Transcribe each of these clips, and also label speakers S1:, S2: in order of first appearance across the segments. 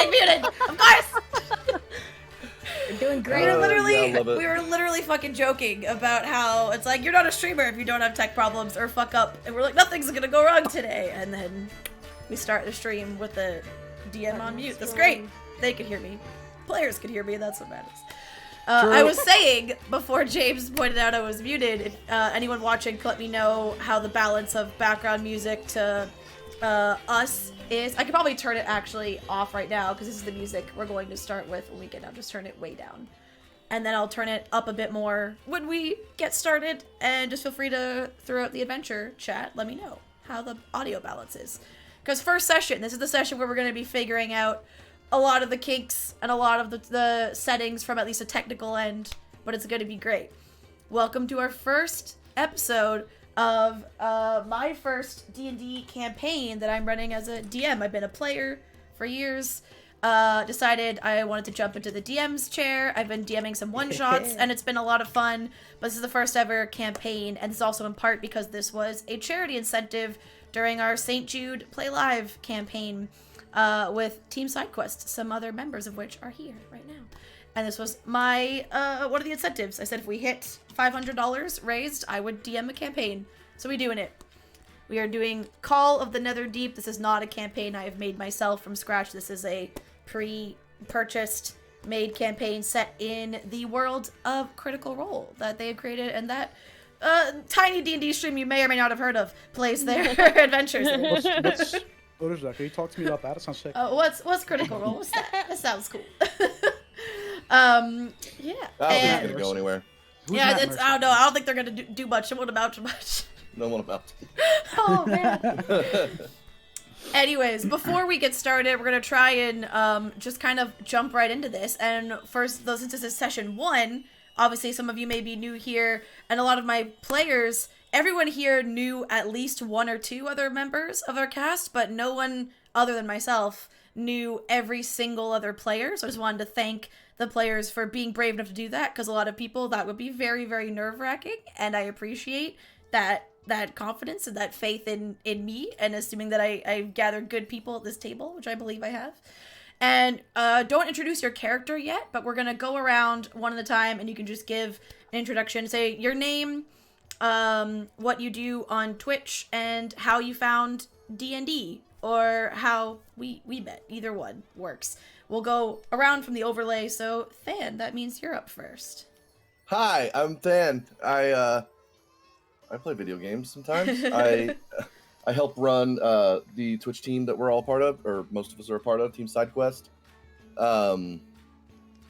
S1: getting muted. Of course.
S2: You're doing great.
S1: We were literally fucking joking about how it's like, you're not a streamer if you don't have tech problems or fuck up. And we're like, nothing's gonna go wrong today. And then we start the stream with the DM on mute. That's great. They could hear me. Players could hear me. That's what matters. I was saying before James pointed out I was muted, if anyone watching could let me know how the balance of background music to us is. I could probably turn it actually off right now because this is the music we're going to start with when we get down. Just turn it way down. And then I'll turn it up a bit more when we get started. And just feel free to, throughout the adventure chat, let me know how the audio balance is. Because first session, this is the session where we're going to be figuring out a lot of the kinks and a lot of the settings from at least a technical end, but it's going to be great. Welcome to our first episode of my first D&D campaign that I'm running as a DM. I've been a player for years. Decided I wanted to jump into the DM's chair. I've been DMing some one-shots, and it's been a lot of fun, but this is the first ever campaign, and this is also in part because this was a charity incentive during our St. Jude Play Live campaign. With Team SideQuest, some other members of which are here right now. And this was my, one of the incentives. I said if we hit $500 raised, I would DM a campaign. So we're doing it. We are doing Call of the Netherdeep. This is not a campaign I have made myself from scratch. This is a pre-purchased, made campaign set in the world of Critical Role that they have created, and that tiny D&D stream you may or may not have heard of plays their adventures in.
S3: What is that? Can you talk to me about that? It sounds sick.
S1: What's Critical Role? What's that? That sounds cool. Yeah.
S4: I don't think it's gonna go anywhere.
S1: Yeah, it's, I don't know. I don't think they're gonna do much. It won't amount to much.
S4: No one about to.
S1: Oh man. Anyways, before we get started, we're gonna try and just kind of jump right into this. And first, though, since this is session 1, obviously some of you may be new here, and a lot of my players. Everyone here knew at least 1 or 2 other members of our cast, but no one other than myself knew every single other player. So I just wanted to thank the players for being brave enough to do that, because a lot of people, that would be very, very nerve-wracking, and I appreciate that confidence and that faith in me, and assuming that I've gathered good people at this table, which I believe I have. And don't introduce your character yet, but we're going to go around one at a time, and you can just give an introduction. Say your name, what you do on Twitch, and how you found D&D, or how we met. Either one works. We'll go around from the overlay. So Than, that means you're up first.
S4: Hi, I'm Than. I play video games sometimes. I help run the Twitch team that we're all part of, or most of us are a part of, Team SideQuest.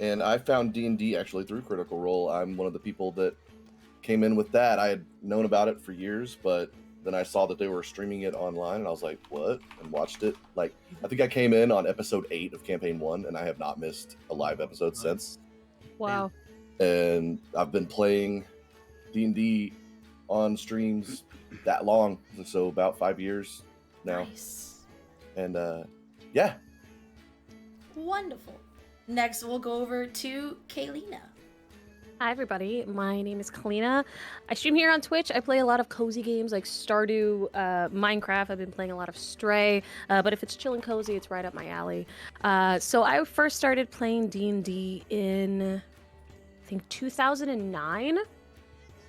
S4: And I found D&D actually through Critical Role. I'm one of the people that came in with that. I had known about it for years, but then I saw that they were streaming it online, and I was like, what? And watched it. Like, I think I came in on episode 8 of campaign 1, and I have not missed a live episode since.
S2: Wow.
S4: And I've been playing D&D on streams that long, so about 5 years now.
S1: Nice.
S4: And yeah.
S1: Wonderful. Next, we'll go over to Kaylina.
S2: Hi everybody, my name is Kalina. I stream here on Twitch. I play a lot of cozy games like Stardew, Minecraft. I've been playing a lot of Stray, but if it's chill and cozy, it's right up my alley. So I first started playing D&D in, I think, 2009.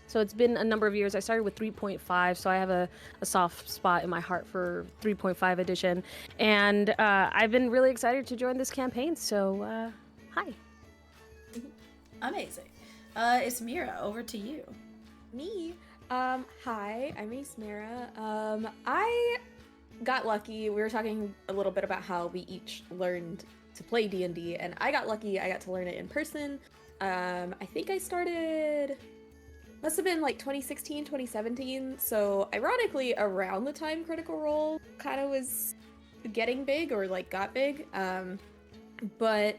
S2: So it's been a number of years. I started with 3.5, so I have a soft spot in my heart for 3.5 edition. And I've been really excited to join this campaign, so hi.
S1: Amazing. It's Mira, over to you.
S5: Me? Hi, I'm Mira. I got lucky. We were talking a little bit about how we each learned to play D&D, and I got lucky. I got to learn it in person. I think I started, must have been like 2016, 2017. So ironically, around the time Critical Role kind of was getting big, or like got big. But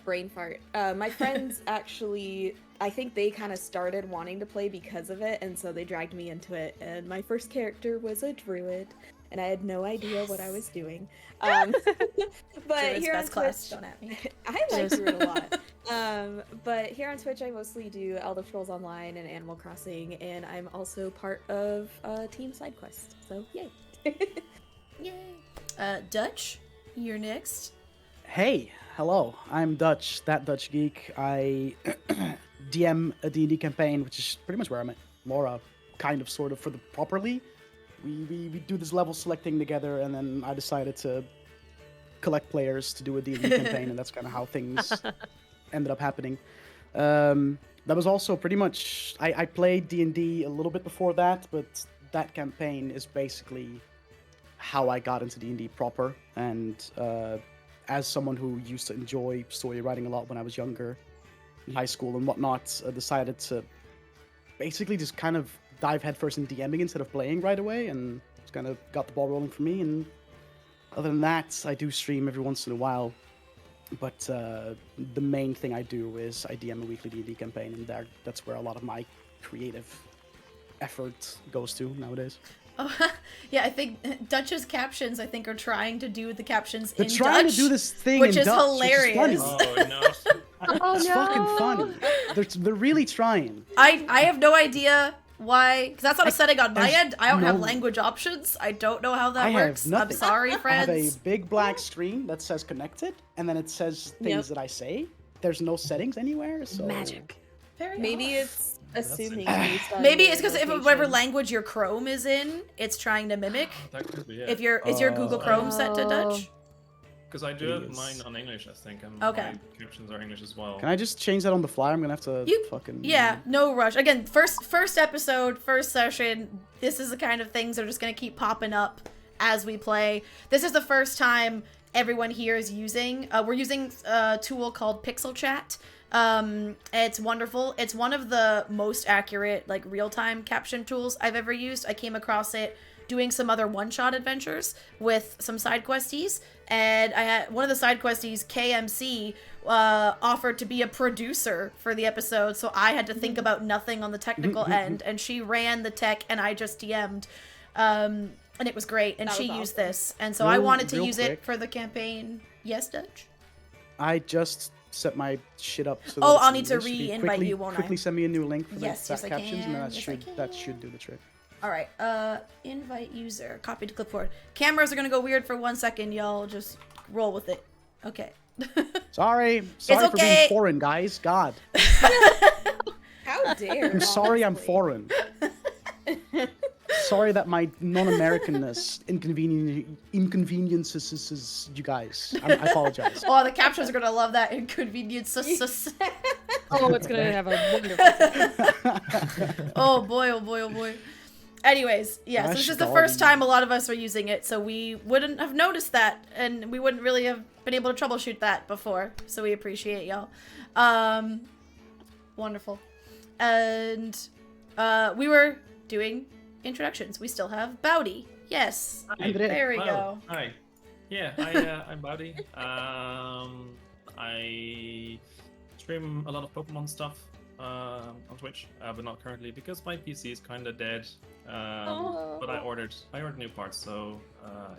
S5: brain fart. My friends actually, I think they kind of started wanting to play because of it, and so they dragged me into it. And my first character was a druid, and I had no idea what I was doing. But
S1: Druid's
S5: here on
S1: best class,
S5: Twitch,
S1: don't at me.
S5: I like Druid a lot. But here on Twitch, I mostly do Elder Scrolls Online and Animal Crossing, and I'm also part of Team SideQuest. So yay!
S1: Yay! Dutch. You're next.
S3: Hey, hello. I'm Dutch, that Dutch geek. I DM a D&D campaign, which is pretty much where I met Laura, kind of, sort of, for the properly. We do this level selecting together, and then I decided to collect players to do a D&D campaign, and that's kind of how things ended up happening. That was also pretty much... I played D&D a little bit before that, but that campaign is basically how I got into D&D proper, and as someone who used to enjoy story writing a lot when I was younger, in high school and whatnot, decided to basically just kind of dive headfirst in DMing instead of playing right away, and it's kind of got the ball rolling for me. And other than that, I do stream every once in a while, but the main thing I do is I DM a weekly D&D campaign, and that's where a lot of my creative effort goes to nowadays.
S1: Oh, yeah, I think Dutch's captions, I think, are trying to do the captions
S3: They're
S1: in
S3: trying
S1: Dutch,
S3: to do this thing
S1: which
S3: in
S1: is
S3: Dutch,
S1: hilarious.
S3: Which is funny.
S6: Oh no.
S3: It's fucking funny. They're really trying.
S1: I have no idea why, because that's not a setting on my
S3: there's
S1: end. I don't have
S3: no-
S1: language options. I don't know how that
S3: I
S1: works.
S3: have nothing.
S1: I'm sorry,
S3: I have
S1: friends.
S3: a big black screen that says connected, and then it says things that I say. There's no settings anywhere, so...
S2: Magic.
S1: Very
S5: Maybe
S1: odd.
S5: it's assuming
S6: That's
S5: based on
S1: Maybe
S5: your
S1: it's because if
S5: location.
S1: whatever language your Chrome is in, it's trying to mimic.
S6: That could be it.
S1: If is your Google Chrome set to Dutch?
S6: Because I do have
S3: Yes.
S6: mine on English, I think, and
S1: Okay.
S6: my captions are English as well.
S3: Can I just change that on the fly? I'm gonna have to fucking...
S1: Yeah, no rush. Again, first episode, first session. This is the kind of things that are just gonna keep popping up as we play. This is the first time everyone here is using. We're using a tool called Pixel Chat. It's wonderful. It's one of the most accurate, like, real-time caption tools I've ever used. I came across it doing some other one-shot adventures with some side questies, and I had one of the side questies, KMC, offered to be a producer for the episode, so I had to think about nothing on the technical end, and she ran the tech, and I just DM'd, and it was great, and
S5: That
S1: she
S5: was
S1: used
S5: awesome.
S1: this, and so I wanted to
S3: real
S1: use
S3: quick.
S1: it for the campaign. Yes, Dutch?
S3: I just set my shit up so
S1: Oh,
S3: that it's
S1: I'll need to
S3: in English. If you
S1: re-invite you, won't I?
S3: quickly send me a new link for
S1: Yes,
S3: the
S1: yes, I
S3: captions, and
S1: can.
S3: then
S1: Yes, I
S3: that
S1: can.
S3: should do the trick.
S1: All right, invite user, copy to clipboard. Cameras are gonna go weird for 1 second, y'all. Just roll with it. Okay.
S3: Sorry for
S1: okay.
S3: being foreign, guys. God,
S5: How dare?
S3: I'm sorry I'm
S5: honestly.
S3: foreign. Sorry that my non-Americanness inconveniences you guys. I apologize.
S1: Oh, the captions are gonna love that inconvenience.
S2: Oh, it's gonna have a wonderful.
S1: Oh boy, oh boy, oh boy. Anyways, yeah, so this
S3: Gosh
S1: is the
S3: golly.
S1: first time a lot of us are using it, so we wouldn't have noticed that, and we wouldn't really have been able to troubleshoot that before, so we appreciate y'all. Wonderful. And, we were doing introductions. We still have Bowdy. Yes.
S6: Hi.
S1: There we
S6: Hello.
S1: go.
S6: Hi. Yeah, I'm Bowdy. I stream a lot of Pokemon stuff on Twitch, but not currently because my PC is kind of dead. But I ordered new parts, so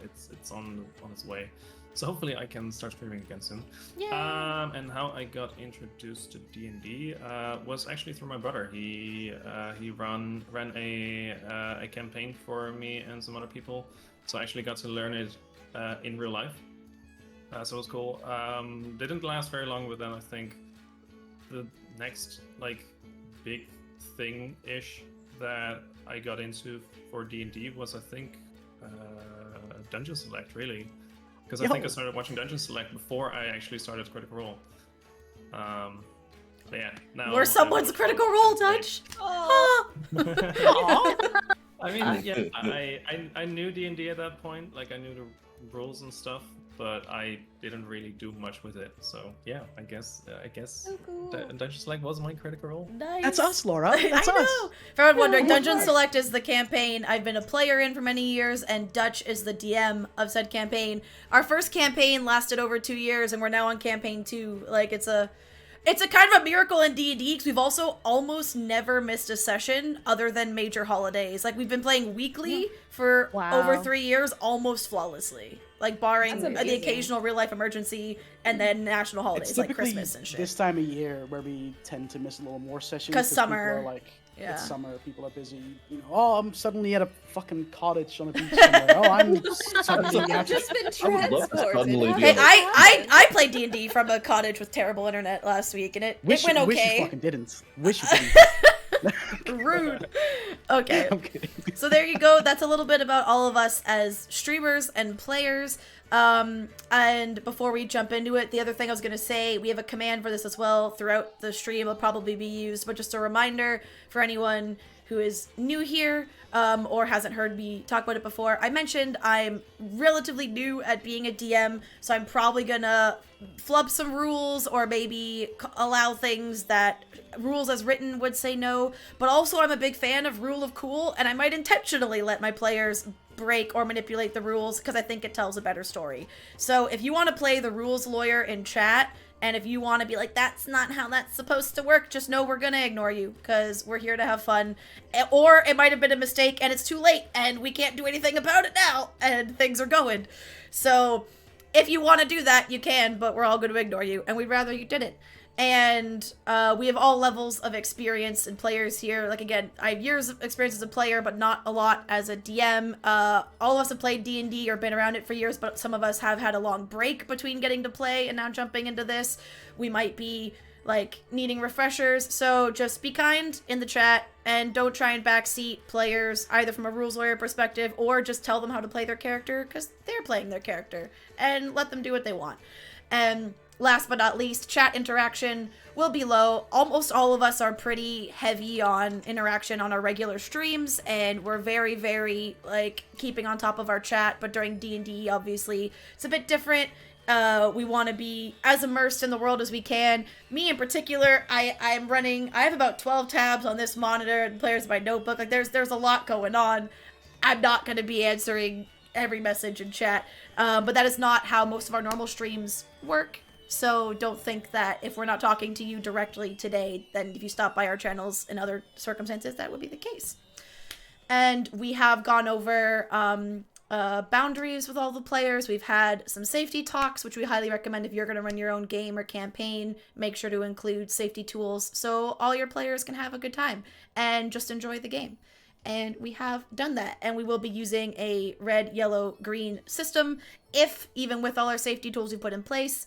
S6: it's on its way. So hopefully I can start streaming again soon.
S1: Yay.
S6: And how I got introduced to D&D was actually through my brother. He ran a campaign for me and some other people, so I actually got to learn it in real life. So it was cool. Didn't last very long, but then I think the next like big thing-ish that I got into for D&D was, I think, Dungeon Select, really. Because I think I started watching Dungeon Select before I actually started Critical Role. But yeah, now...
S1: We're someone's Critical Role, Dutch.
S5: Oh.
S6: I mean, yeah, I knew D&D at that point. Like, I knew the rules and stuff, but I didn't really do much with it. So yeah, I guess
S5: So cool.
S6: Dungeon Select was my Critical Role.
S1: Nice.
S3: That's us, Laura. That's
S1: I
S3: us.
S1: know. For everyone wondering, Dungeon Select is the campaign I've been a player in for many years, and Dutch is the DM of said campaign. Our first campaign lasted over 2 years, and we're now on campaign 2. Like, it's a kind of a miracle in D&D, because we've also almost never missed a session other than major holidays. Like, we've been playing weekly for
S2: Wow.
S1: over 3 years, almost flawlessly. Like, barring
S5: That's
S1: the
S5: amazing.
S1: occasional real-life emergency and then national holidays,
S3: It's
S1: like
S3: typically
S1: Christmas and shit.
S3: this time of year where we tend to miss a little more sessions.
S1: 'Cause
S3: people
S1: summer.
S3: are like
S1: Yeah.
S3: It's summer, people are busy. You know, oh, I'm suddenly at a fucking cottage on a beach somewhere. Oh, I'm suddenly
S5: I've just been
S4: I would love to
S5: transported.
S4: suddenly
S5: How
S4: be
S1: Hey,
S5: did that happen?
S1: I played D&D from a cottage with terrible internet last week, and it went
S3: Wish you
S1: okay.
S3: fucking didn't. Wish you didn't.
S1: Rude. Okay.
S3: I'm kidding.
S1: So there you go. That's a little bit about all of us as streamers and players. And before we jump into it, the other thing I was going to say, we have a command for this as well throughout the stream. It'll probably be used, but just a reminder for anyone who is new here or hasn't heard me talk about it before. I mentioned I'm relatively new at being a DM, so I'm probably going to flub some rules or maybe allow things that rules as written would say no. But also I'm a big fan of Rule of Cool, and I might intentionally let my players break or manipulate the rules because I think it tells a better story. So if you want to play the rules lawyer in chat, and if you want to be like, that's not how that's supposed to work, just know we're going to ignore you because we're here to have fun. Or it might have been a mistake and it's too late and we can't do anything about it now and things are going. So if you want to do that, you can, but we're all going to ignore you and we'd rather you didn't. And we have all levels of experience and players here. Like, again, I have years of experience as a player, but not a lot as a DM. All of us have played D&D or been around it for years, but some of us have had a long break between getting to play and now jumping into this. We might be, like, needing refreshers. So just be kind in the chat and don't try and backseat players, either from a rules lawyer perspective or just tell them how to play their character because they're playing their character. And let them do what they want. And last but not least, chat interaction will be low. Almost all of us are pretty heavy on interaction on our regular streams, and we're very, very, like, keeping on top of our chat, but during D&D, obviously, it's a bit different. We want to be as immersed in the world as we can. Me in particular, I have about 12 tabs on this monitor and players by notebook. Like, there's a lot going on. I'm not going to be answering every message in chat, but that is not how most of our normal streams work. So don't think that if we're not talking to you directly today, then if you stop by our channels in other circumstances, that would be the case. And we have gone over boundaries with all the players. We've had some safety talks, which we highly recommend if you're going to run your own game or campaign. Make sure to include safety tools so all your players can have a good time and just enjoy the game. And we have done that, and we will be using a red, yellow, green system if, even with all our safety tools we put in place,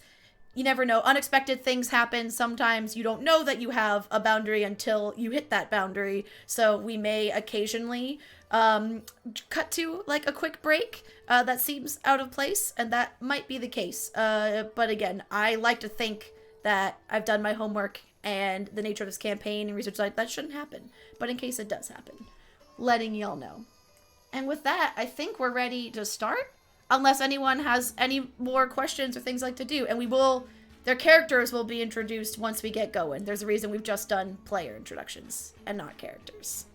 S1: you never know. Unexpected things happen. Sometimes you don't know that you have a boundary until you hit that boundary. So we may occasionally cut to like a quick break that seems out of place, and that might be the case. But again, I like to think that I've done my homework and the nature of this campaign and research like that shouldn't happen. But in case it does happen, letting y'all know. And with that, I think we're ready to start. Unless anyone has any more questions or things like to do. And their characters will be introduced once we get going. There's a reason we've just done player introductions and not characters.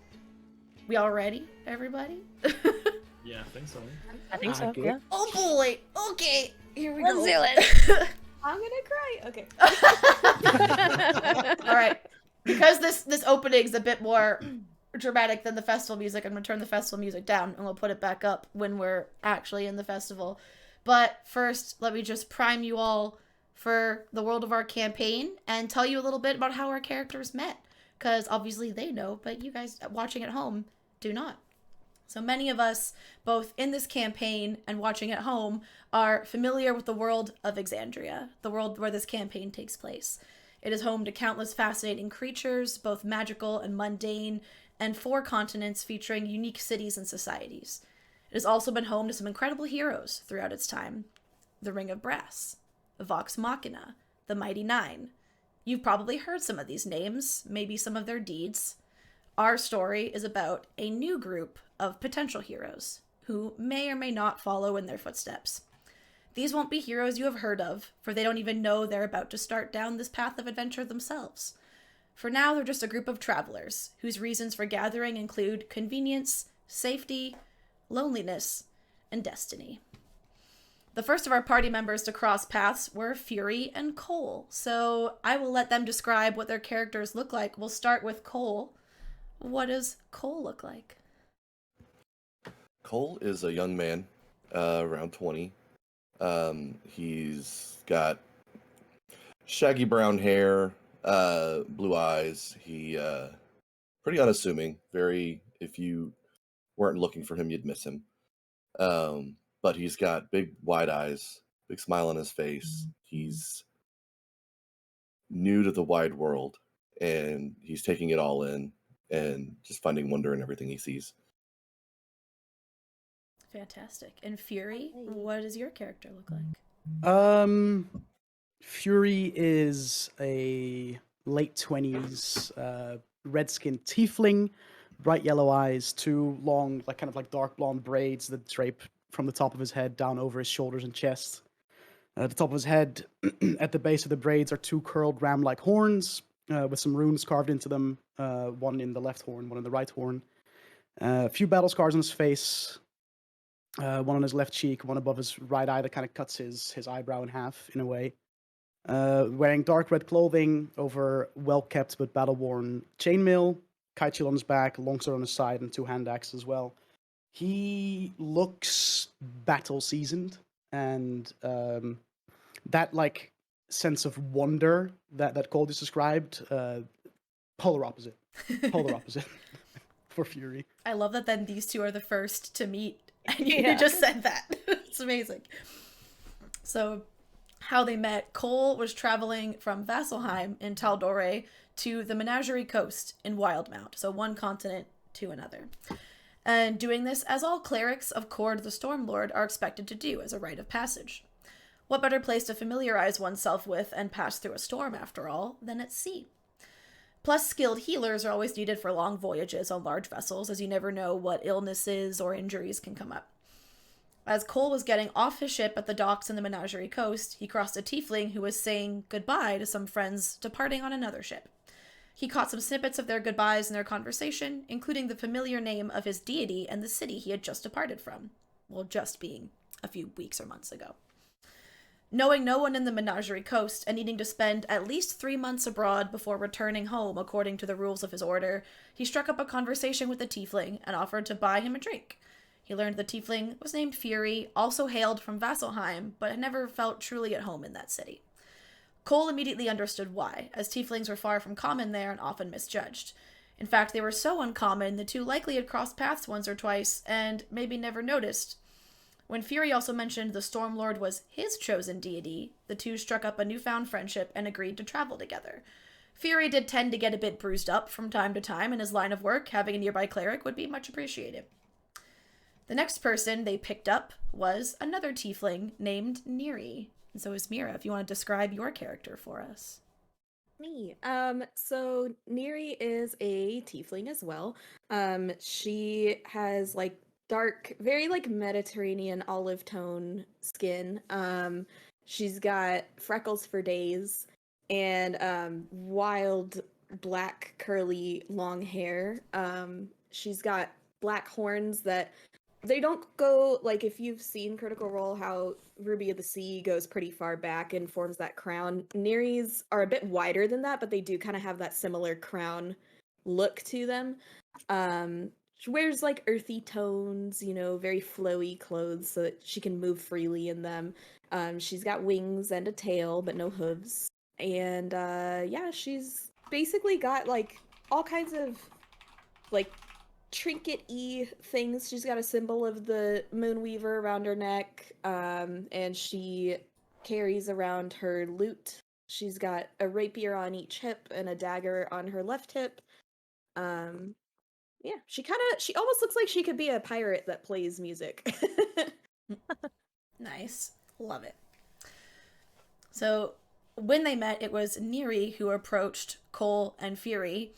S1: We all ready, everybody?
S6: Yeah, I think so.
S2: I think so,
S3: Okay.
S2: yeah.
S1: Oh boy! Okay, here we go.
S2: Let's do it.
S5: I'm gonna cry. Okay.
S1: All right. Because this opening is a bit more dramatic than the festival music, I'm gonna turn the festival music down and we'll put it back up when we're actually in the festival. But first, let me just prime you all for the world of our campaign and tell you a little bit about how our characters met. Because obviously they know, but you guys watching at home do not. So many of us, both in this campaign and watching at home, are familiar with the world of Exandria, the world where this campaign takes place. It is home to countless fascinating creatures, both magical and mundane, and 4 continents featuring unique cities and societies. It has also been home to some incredible heroes throughout its time. The Ring of Brass, Vox Machina, the Mighty Nine. You've probably heard some of these names, maybe some of their deeds. Our story is about a new group of potential heroes who may or may not follow in their footsteps. These won't be heroes you have heard of, for they don't even know they're about to start down this path of adventure themselves. For now, they're just a group of travelers, whose reasons for gathering include convenience, safety, loneliness, and destiny. The first of our party members to cross paths were Fury and Cole, so I will let them describe what their characters look like. We'll start with Cole. What does Cole look like?
S4: Cole is a young man, around 20. He's got shaggy brown hair, blue eyes. He pretty unassuming. Very, if you weren't looking for him, you'd miss him. But he's got big, wide eyes, big smile on his face. He's new to the wide world, and he's taking it all in and just finding wonder in everything he sees.
S1: Fantastic. And Fury, what does your character look like?
S3: Fury is a late 20s red-skinned tiefling, bright yellow eyes, two long, like kind of like dark blonde braids that drape from the top of his head down over his shoulders and chest. At the top of his head, at the base of the braids, are two curled ram-like horns with some runes carved into them, one in the left horn, one in the right horn. A few battle scars on his face, one on his left cheek, one above his right eye that kind of cuts his eyebrow in half in a way. Wearing dark red clothing over well-kept but battle-worn chainmail, kite on his back, longsword on his side, and two hand axes as well. He looks battle-seasoned, and that like sense of wonder that Cole just described, polar opposite. Polar opposite for Fury.
S1: I love that then these two are the first to meet, and you just said that. It's amazing. So, how they met, Cole was traveling from Vasselheim in Taldore to the Menagerie Coast in Wildmount, so one continent to another. And doing this as all clerics of Cord the Stormlord are expected to do as a rite of passage. What better place to familiarize oneself with and pass through a storm, after all, than at sea? Plus, skilled healers are always needed for long voyages on large vessels, as you never know what illnesses or injuries can come up. As Cole was getting off his ship at the docks in the Menagerie Coast, he crossed a tiefling who was saying goodbye to some friends departing on another ship. He caught some snippets of their goodbyes in their conversation, including the familiar name of his deity and the city he had just departed from. Well, just being a few weeks or months ago. Knowing no one in the Menagerie Coast and needing to spend at least 3 months abroad before returning home according to the rules of his order, he struck up a conversation with the tiefling and offered to buy him a drink. He learned the tiefling was named Fury, also hailed from Vasselheim, but had never felt truly at home in that city. Cole immediately understood why, as tieflings were far from common there and often misjudged. In fact, they were so uncommon, the two likely had crossed paths once or twice, and maybe never noticed. When Fury also mentioned the Stormlord was his chosen deity, the two struck up a newfound friendship and agreed to travel together. Fury did tend to get a bit bruised up from time to time in his line of work. Having a nearby cleric would be much appreciated. The next person they picked up was another tiefling named Neri. And so, Ismira, if you want to describe your character for us.
S5: Me. So Neri is a tiefling as well. She has like dark, very like Mediterranean olive tone skin. She's got freckles for days and wild black curly long hair. She's got black horns that they don't go, like, if you've seen Critical Role, how Ruby of the Sea goes pretty far back and forms that crown. Neri's are a bit wider than that, but they do kind of have that similar crown look to them. She wears, like, earthy tones, you know, very flowy clothes so that she can move freely in them. She's got wings and a tail, but no hooves. And, yeah, she's basically got, like, all kinds of, like, trinket-y things. She's got a symbol of the Moonweaver around her neck, and she carries around her lute. She's got a rapier on each hip and a dagger on her left hip. Yeah, she almost looks like she could be a pirate that plays music.
S1: Nice. Love it. So, when they met, it was Neri who approached Cole and Fury.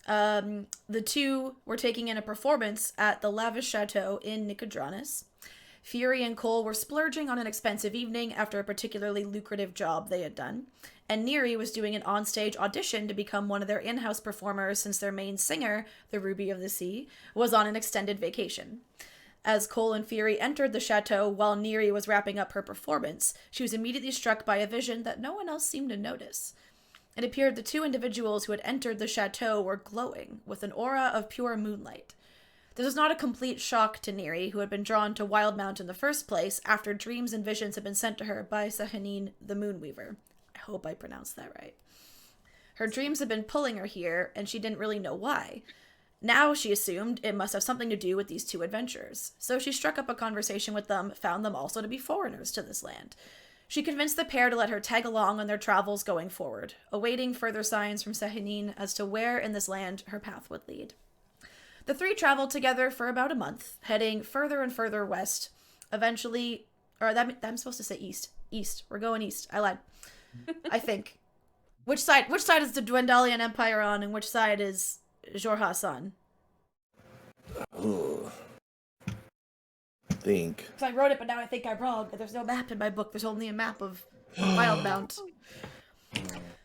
S1: The two were taking in a performance at the lavish chateau in Nicodranus. Fury and Cole were splurging on an expensive evening after a particularly lucrative job they had done, and Neri was doing an onstage audition to become one of their in-house performers since their main singer, the Ruby of the Sea, was on an extended vacation. As Cole and Fury entered the chateau while Neri was wrapping up her performance, she was immediately struck by a vision that no one else seemed to notice. It appeared the two individuals who had entered the chateau were glowing, with an aura of pure moonlight. This was not a complete shock to Neri, who had been drawn to Wildmount in the first place after dreams and visions had been sent to her by Sahanin the Moonweaver. I hope I pronounced that right. Her dreams had been pulling her here, and she didn't really know why. Now, she assumed it must have something to do with these two adventurers, so she struck up a conversation with them, found them also to be foreigners to this land. She convinced the pair to let her tag along on their travels going forward, awaiting further signs from Sehanine as to where in this land her path would lead. The three traveled together for about a month, heading further and further west. Eventually, I'm supposed to say east. East. We're going east. I lied. I think. Which side is the Dwendalian Empire on, and which side is Jorha's on?
S4: Ugh. I think.
S1: So I wrote it, but now I think I'm wrong. There's no map in my book. There's only a map of Wildmount.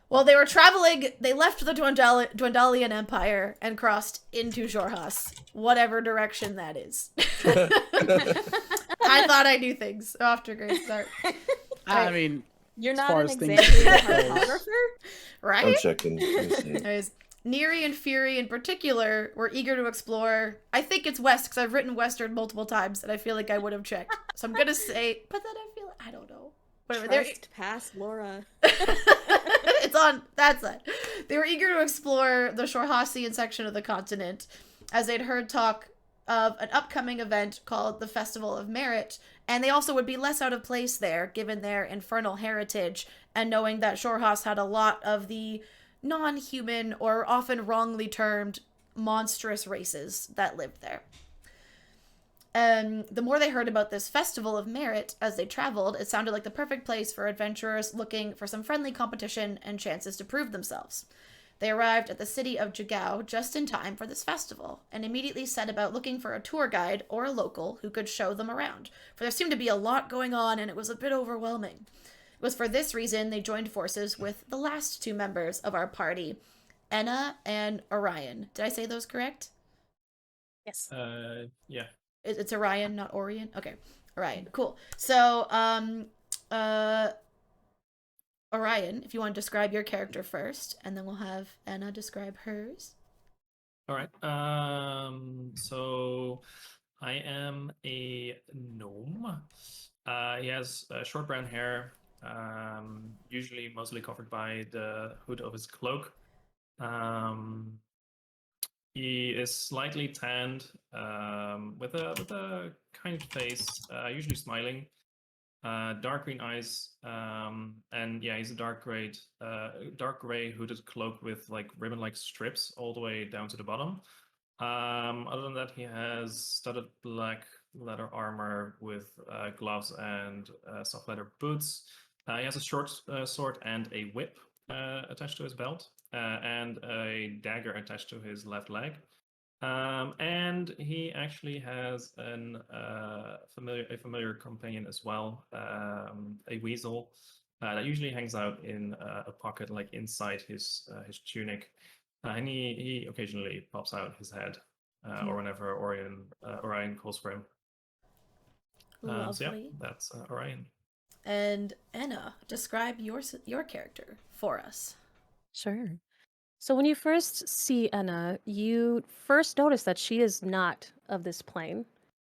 S1: Well, they were traveling. They left the Dwendalian Empire and crossed into Jorhas, whatever direction that is. I thought I knew things. Off to a great start.
S3: I mean,
S5: You're
S3: as
S5: not
S3: far
S5: an
S3: as things
S5: Exandria
S3: goes.
S5: cartographer?
S1: Right?
S4: I'm checking. Let me see.
S1: Anyways, Neri and Fury in particular were eager to explore. I think it's west because I've written western multiple times and I feel like I would have checked. So I'm going to say, but then I feel I don't know. Whatever.
S5: Trust past Laura.
S1: It's on that side. They were eager to explore the Shorhasian section of the continent as they'd heard talk of an upcoming event called the Festival of Merit, and they also would be less out of place there given their infernal heritage and knowing that Shorhas had a lot of the non-human or often wrongly termed monstrous races that lived there. And the more they heard about this Festival of Merit as they traveled, it sounded like the perfect place for adventurers looking for some friendly competition and chances to prove themselves. They arrived at the city of Jigao just in time for this festival, and immediately set about looking for a tour guide or a local who could show them around, for there seemed to be a lot going on and it was a bit overwhelming. It was for this reason they joined forces with the last two members of our party, Enna and Orion. Did I say those correct?
S2: Yes.
S6: Yeah.
S1: It's Orion, not Orion? Okay. Orion. Cool. So, Orion, if you want to describe your character first, and then we'll have Anna describe hers.
S6: All right. So I am a gnome. He has short brown hair, usually mostly covered by the hood of his cloak. He is slightly tanned, with a kind face, usually smiling. Dark green eyes, and yeah, he's a dark gray hooded cloak with like ribbon-like strips all the way down to the bottom. Other than that, he has studded black leather armor with gloves and soft leather boots. He has a short sword and a whip attached to his belt, and a dagger attached to his left leg. And he actually has a familiar companion as well, a weasel that usually hangs out in a pocket like inside his tunic, and he occasionally pops out his head or whenever Orion calls for him.
S1: Lovely.
S6: So yeah, that's Orion.
S1: And Anna, describe your character for us.
S2: Sure. So when you first see Enna, you first notice that she is not of this plane.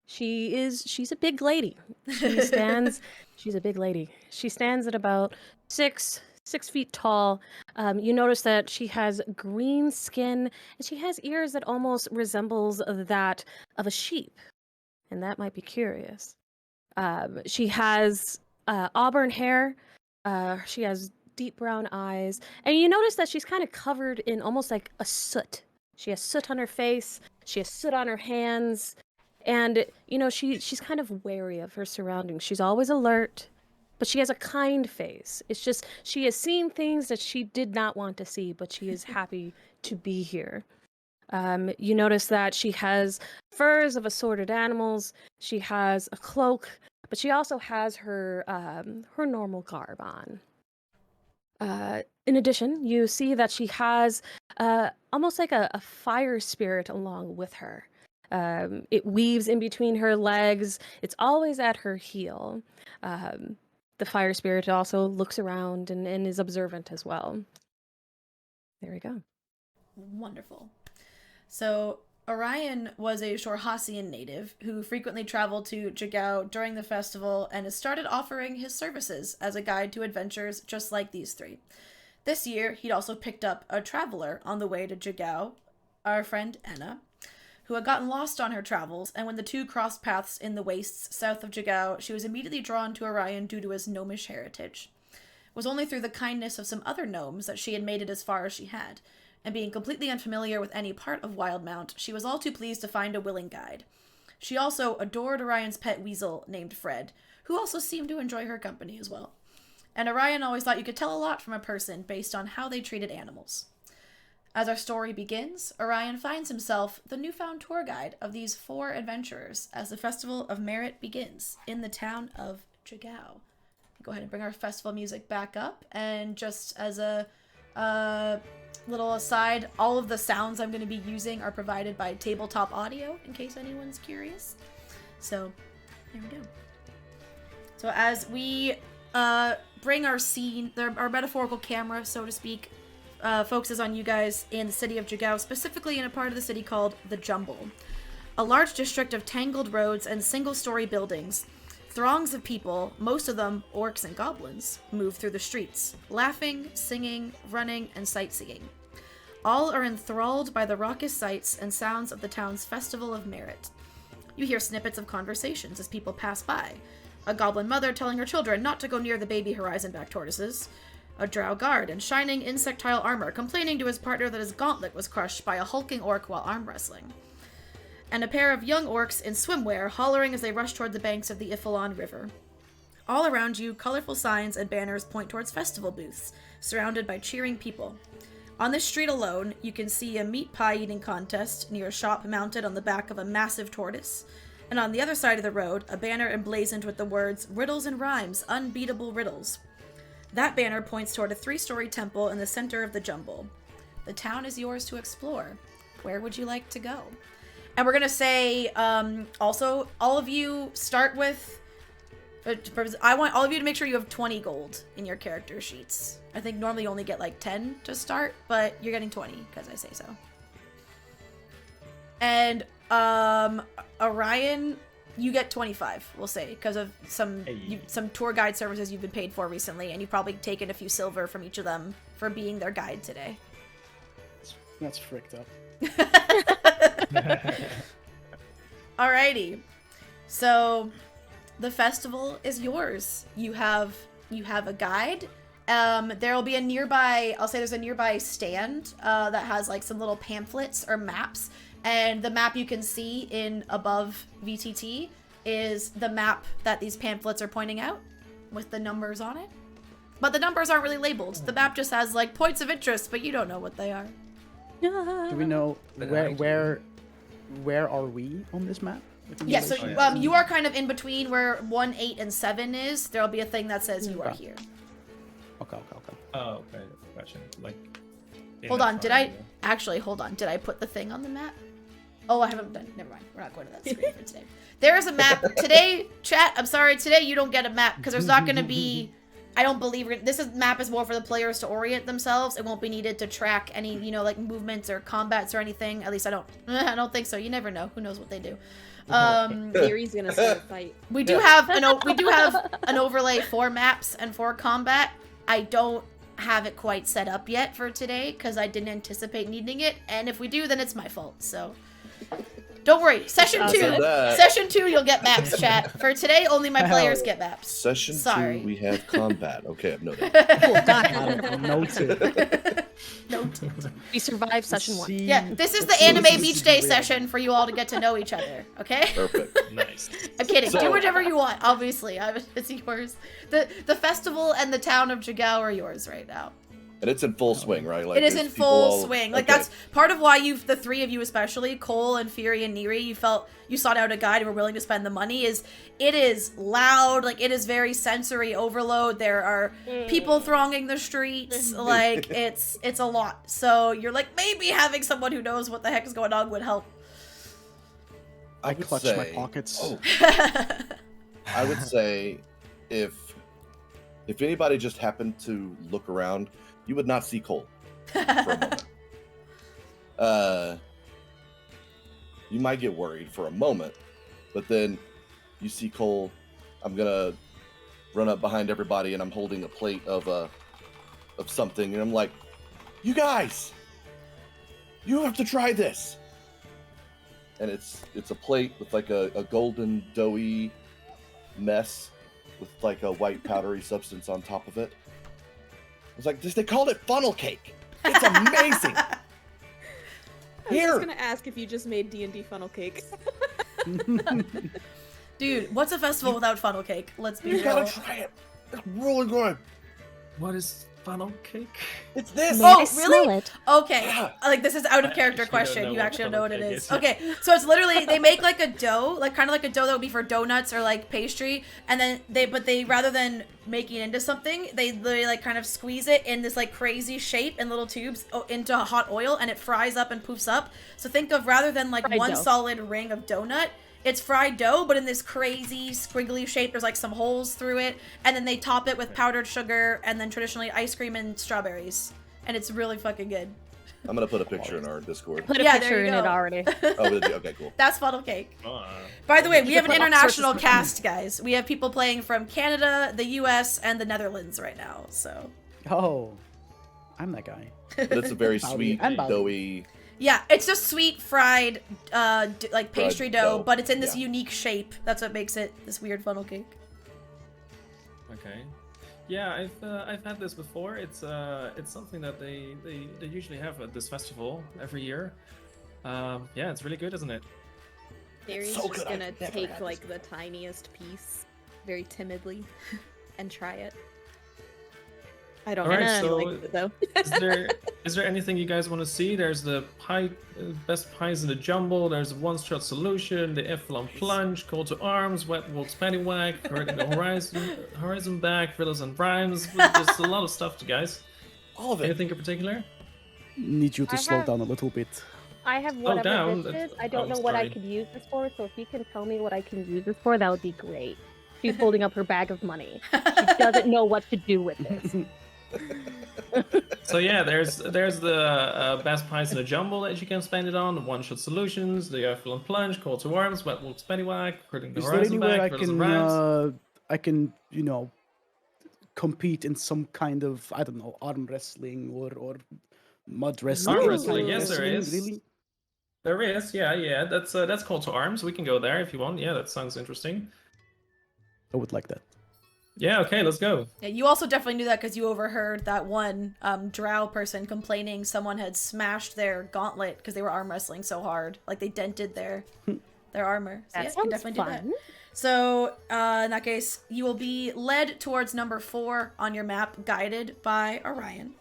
S2: She's a big lady. She's a big lady. She stands at about 6 feet tall. You notice that she has green skin and she has ears that almost resembles that of a sheep. And that might be curious. She has auburn hair. She has deep brown eyes, and you notice that she's kind of covered in almost like a soot. She has soot on her face, she has soot on her hands, and you know she's kind of wary of her surroundings. She's always alert, but she has a kind face. It's just she has seen things that she did not want to see, but she is happy to be here. You notice that she has furs of assorted animals. She has a cloak, but she also has her normal garb on. In addition, you see that she has almost like a fire spirit along with her. It weaves in between her legs. It's always at her heel. The fire spirit also looks around and is observant as well. There we go.
S1: Wonderful. So, Orion was a Shorhasian native who frequently traveled to Jigao during the festival and has started offering his services as a guide to adventures just like these three. This year, he'd also picked up a traveler on the way to Jigao, our friend Enna, who had gotten lost on her travels, and when the two crossed paths in the wastes south of Jagao, she was immediately drawn to Orion due to his gnomish heritage. It was only through the kindness of some other gnomes that she had made it as far as she had, and being completely unfamiliar with any part of Wildmount, she was all too pleased to find a willing guide. She also adored Orion's pet weasel named Fred, who also seemed to enjoy her company as well. And Orion always thought you could tell a lot from a person based on how they treated animals. As our story begins, Orion finds himself the newfound tour guide of these 4 adventurers as the Festival of Merit begins in the town of Jagao. Go ahead and bring our festival music back up, and just as a little aside, all of the sounds I'm going to be using are provided by Tabletop Audio, in case anyone's curious. So, there we go. So as we bring our scene, our metaphorical camera, so to speak, focuses on you guys in the city of Jagao, specifically in a part of the city called the Jumble. A large district of tangled roads and single-story buildings. Throngs of people, most of them orcs and goblins, move through the streets, laughing, singing, running, and sightseeing. All are enthralled by the raucous sights and sounds of the town's Festival of Merit. You hear snippets of conversations as people pass by. A goblin mother telling her children not to go near the baby horizon-back tortoises. A drow guard in shining insectile armor complaining to his partner that his gauntlet was crushed by a hulking orc while arm wrestling. And a pair of young orcs in swimwear hollering as they rush toward the banks of the Ifalon River. All around you, colorful signs and banners point towards festival booths, surrounded by cheering people. On this street alone, you can see a meat pie eating contest near a shop mounted on the back of a massive tortoise, and on the other side of the road, a banner emblazoned with the words, Riddles and Rhymes, Unbeatable Riddles. That banner points toward a 3-story temple in the center of the Jumble. The town is yours to explore. Where would you like to go? And we're going to say, also, all of you start with... I want all of you to make sure you have 20 gold in your character sheets. I think normally you only get like 10 to start, but you're getting 20 because I say so. And Orion, you get 25, we'll say, because of some tour guide services you've been paid for recently, and you've probably taken a few silver from each of them for being their guide today.
S3: That's fricked up.
S1: Alrighty. So the festival is yours. You have a guide. There'll be a nearby, I'll say there's a nearby stand that has like some little pamphlets or maps, and the map you can see in above VTT is the map that these pamphlets are pointing out with the numbers on it. But the numbers aren't really labeled. The map just has like points of interest, but you don't know what they are.
S3: Do we know where are we on this map?
S1: Yeah, so you are kind of in between where 1, 8, and 7 is. There'll be a thing that says you are here.
S3: Okay.
S6: Oh, okay. Gotcha. Like.
S1: Hold on, did I put the thing on the map? Oh, I haven't done. Never mind. We're not going to that screen for today. There is a map today, chat. I'm sorry. Today you don't get a map because there's not going to be. I don't believe map is more for the players to orient themselves. It won't be needed to track any, like movements or combats or anything. At least I don't think so. You never know. Who knows what they do.
S2: Theory's gonna start a fight.
S1: We do have an overlay for maps and for combat. I don't have it quite set up yet for today because I didn't anticipate needing it, and if we do, then it's my fault. So don't worry. Session 2, you'll get maps, chat. For today, only my players get maps.
S4: Session 2, we have combat. Okay, I've noted.
S3: Noted.
S2: We survived session 1.
S1: Yeah, this is the anime beach day session for you all to get to know each other. Okay.
S4: Perfect.
S6: Nice.
S1: I'm kidding. Do whatever you want. Obviously, it's yours. The festival and the town of Jagao are yours right now.
S4: And it's in full swing, right? Like,
S1: it is in full swing. Like, that's part of why the 3 of you especially, Cole and Fury and Neri, you sought out a guide and were willing to spend the money. It is loud. Like, it is very sensory overload. There are people thronging the streets. Like, it's a lot. So you're like, maybe having someone who knows what the heck is going on would help.
S3: I clutch my pockets.
S4: Oh. I would say if anybody just happened to look around, you would not see Cole for a moment. You might get worried for a moment, but then you see Cole. I'm gonna run up behind everybody, and I'm holding a plate of something, and I'm like, "You guys, you have to try this." and it's a plate with like a golden doughy mess with like a white powdery substance on top of it. It's like they called it funnel cake. It's amazing.
S5: I was
S4: Here.
S5: just gonna ask if you just made D&D funnel cake.
S1: Dude, what's a festival without funnel cake? Let's be
S4: You
S1: real.
S4: gotta try it. It's really good.
S6: What is funnel cake?
S4: It's this.
S2: May
S1: Oh,
S2: I
S1: really?
S2: smell it?
S1: Okay,
S4: Yeah.
S1: like this is out of
S6: I
S1: character
S6: actually don't
S1: question.
S6: know
S1: You
S6: what
S1: actually don't know what it
S6: funnel
S1: is.
S6: cake is.
S1: Okay, so it's literally they make like a dough, like kind of like a dough that would be for donuts or like pastry, and then they rather than making it into something, they literally like kind of squeeze it in this like crazy shape in little tubes into hot oil, and it fries up and poofs up. So think of rather than like
S2: Fried
S1: one
S2: dough.
S1: solid ring of donut. It's fried dough, but in this crazy squiggly shape. There's like some holes through it, and then they top it with powdered sugar, and then traditionally ice cream and strawberries, and it's really fucking good.
S4: I'm gonna put a picture in our Discord.
S2: Put a
S1: Yeah, there
S2: picture
S1: you
S2: in it
S1: go.
S2: already.
S4: Oh, okay, cool.
S1: That's funnel cake.
S6: Oh,
S1: By the way, we have an
S2: put all
S1: international
S2: sorts of-
S1: cast, guys. We have people playing from Canada, the US, and the Netherlands right now. So
S3: Oh, I'm that guy.
S4: But it's a very
S3: Bowdy
S4: sweet,
S3: and Bowdy.
S4: doughy.
S1: yeah, it's just sweet fried, like pastry
S4: Fried
S1: dough,
S4: dough,
S1: but it's in this
S4: yeah.
S1: unique shape. That's what makes it this weird funnel cake.
S6: okay. Yeah, I've had this before. It's something that they usually have at this festival every year. Yeah, it's really good, isn't it?
S5: Darius
S4: so
S5: just
S4: good, I've
S5: gonna
S4: never
S5: take
S4: had
S5: like the tiniest piece, very timidly, and try it. I don't
S6: Alright,
S5: know.
S6: so-
S5: Like it, though.
S6: Is there anything you guys want to see? There's the pie, best pies in the jumble. There's a one-shot solution, the Efflon plunge, call to arms, wet walks paddywhack, horizon back, riddles and rhymes. Just a lot of stuff, to guys.
S4: All of it.
S6: Anything in particular?
S3: Need you to
S2: I
S3: slow
S2: have-
S3: down a little bit.
S2: I have whatever
S6: down.
S2: this
S6: That's-
S2: is. I don't know what I
S6: sorry.
S2: could use this for, so if you can tell me what I can use this for, that would be great. She's holding up her bag of money. She doesn't know what to do with this.
S6: So yeah, there's the best pies in the jumble that you can spend it on. The one-shot solutions, the Efflon plunge, call to arms, wet walks paddywhack, hurting the
S3: Is there
S6: horizon
S3: anywhere
S6: back, riddles and rhymes.
S3: I can, compete in some kind of, I don't know, arm wrestling or mud wrestling?
S6: Arm
S3: Any
S6: wrestling,
S3: kind of
S6: yes, there
S3: wrestling,
S6: is.
S3: Really?
S6: There is, yeah. That's call to arms. We can go there if you want. Yeah, that sounds interesting.
S3: I would like that.
S6: Yeah, okay, let's go.
S1: Yeah, you also definitely knew that because you overheard that one drow person complaining someone had smashed their gauntlet because they were arm wrestling so hard, like they dented their armor. So
S2: That
S1: yeah, you can
S2: sounds
S1: definitely do
S2: fun.
S1: that. So in that case, you will be led towards number 4 on your map, guided by Orion.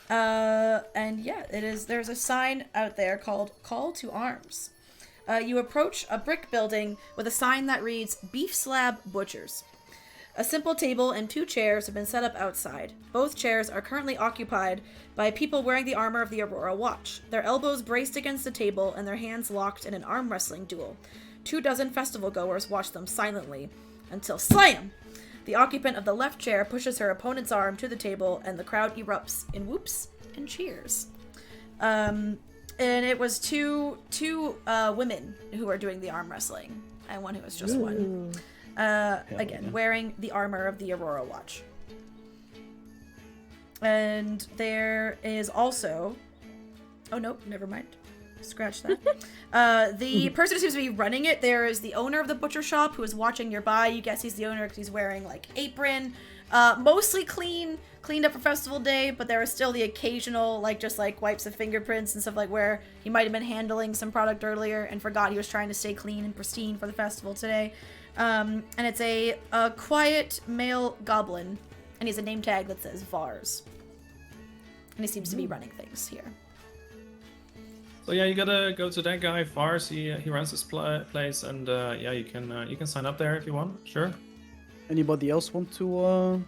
S1: And yeah, there's a sign out there called Call to Arms. You approach a brick building with a sign that reads Beef Slab Butchers. A simple table and 2 chairs have been set up outside. Both chairs are currently occupied by people wearing the armor of the Aurora Watch, their elbows braced against the table and their hands locked in an arm wrestling duel. 24 festival goers watch them silently until slam! The occupant of the left chair pushes her opponent's arm to the table and the crowd erupts in whoops and cheers. And it was two women who are doing the arm wrestling and one who was just one. Again,
S3: yeah.
S1: wearing the armor of the Aurora Watch. And there is also... Oh, no, never mind. Scratch that. The person who seems to be running it, there is the owner of the butcher shop who is watching nearby. You guess he's the owner because he's wearing, like, apron. Mostly cleaned up for festival day, but there is still the occasional, like, just, like, wipes of fingerprints and stuff, like, where he might have been handling some product earlier and forgot he was trying to stay clean and pristine for the festival today. And it's a quiet male goblin, and he has a name tag that says Vars. And he seems to be running things here.
S6: So yeah, you gotta go to that guy Fars. He runs this place, and yeah, you can sign up there if you want. Sure.
S3: Anybody else want to?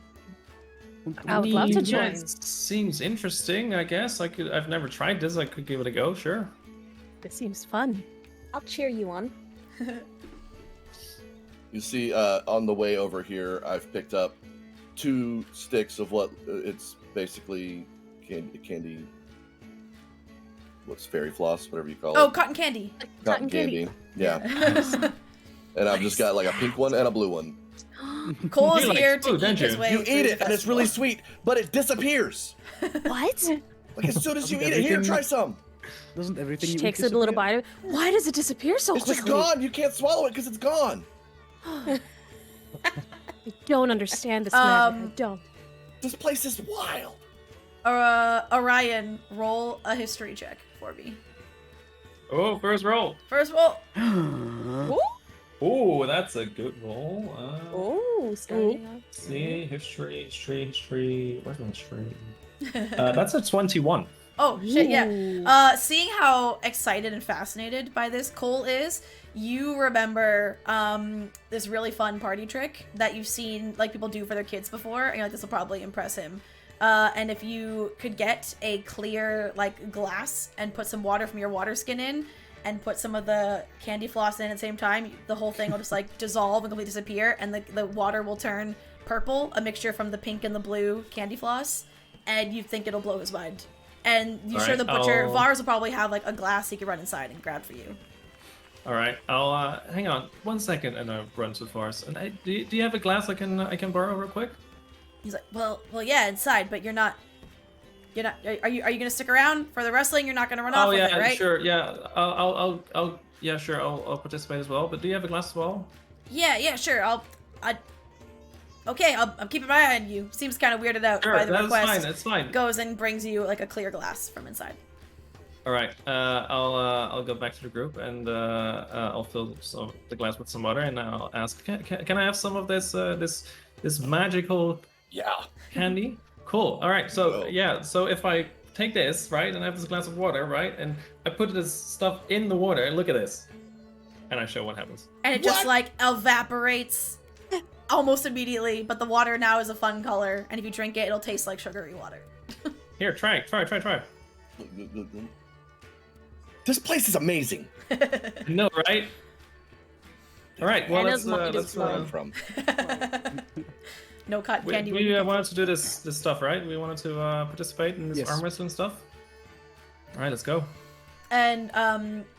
S2: I would love to
S6: Yeah,
S2: join.
S6: it seems interesting. I guess I've never tried this. I could give it a go. Sure.
S2: This seems fun.
S5: I'll cheer you on.
S4: You see, on the way over here, I've picked up 2 sticks of what it's basically candy. What's fairy floss, whatever you call
S1: Oh,
S4: it.
S1: cotton candy.
S4: Cotton candy. Yeah. And I've just got like a pink one and a blue one.
S1: Cole is
S6: You like
S1: here to
S6: food,
S1: eat
S6: don't
S1: his
S6: you?
S1: way
S4: You
S1: through
S4: eat
S1: the
S4: it and it's really
S1: festival.
S4: sweet, but it disappears.
S2: What?
S4: Like as soon as you
S3: Okay,
S4: eat it, here,
S3: can-
S4: try some.
S3: Doesn't everything
S2: She
S3: you eat
S2: takes a little
S3: disappear?
S2: bite of it. Why does it disappear so
S4: It's just
S2: quickly?
S4: gone. You can't swallow it because it's gone.
S2: I don't understand this magic. I don't.
S4: This place is wild.
S1: Orion, roll a history check for me.
S6: Oh, first roll.
S1: First roll.
S6: Oh, that's a good roll.
S5: Oh, starting off.
S6: See, history. Where's my history? That's a 21.
S1: Oh shit, yeah.
S2: Ooh.
S1: Seeing how excited and fascinated by this Cole is, you remember this really fun party trick that you've seen like people do for their kids before, and you're like, this will probably impress him. And if you could get a clear like glass and put some water from your water skin in, and put some of the candy floss in at the same time, the whole thing will just like dissolve and completely disappear, and the water will turn purple, a mixture from the pink and the blue candy floss, and you think it'll blow his mind. And you
S6: All
S1: sure
S6: right,
S1: the butcher,
S6: I'll-
S1: Vars will probably have like a glass he could run inside and grab for you.
S6: All right, I'll hang on 1 second, and I'll run to Forrest. And do you have a glass I can borrow real quick?
S1: He's like, well, yeah, inside, but you're not. Are you gonna stick around for the wrestling? You're not gonna run off with it, right?
S6: Sure. Yeah, I'll participate as well. But do you have a glass as well?
S1: Yeah, sure. Okay, I'm keeping my eye on you. Seems kind of weirded out
S6: Sure,
S1: by the
S6: that's
S1: request.
S6: fine. That's fine.
S1: Goes and brings you like a clear glass from inside.
S6: All right. I'll go back to the group, and I'll fill the glass with some water, and I'll ask, can I have some of this magical candy? Cool. All right. So so if I take this, right, and I have this glass of water, right, and I put this stuff in the water, and look at this, and I show what happens.
S1: And it just like evaporates almost immediately, but the water now is a fun color, and if you drink it, it'll taste like sugary water.
S6: Here, try.
S4: This place is amazing.
S6: No, right? All right. Well,
S2: Anna's mind is
S6: let's
S4: Where
S2: blown.
S4: I'm from.
S1: No cotton candy.
S6: we wanted to do this stuff, right? We wanted to participate in this
S3: Yes.
S6: arm wrestling stuff. All right, let's go.
S1: And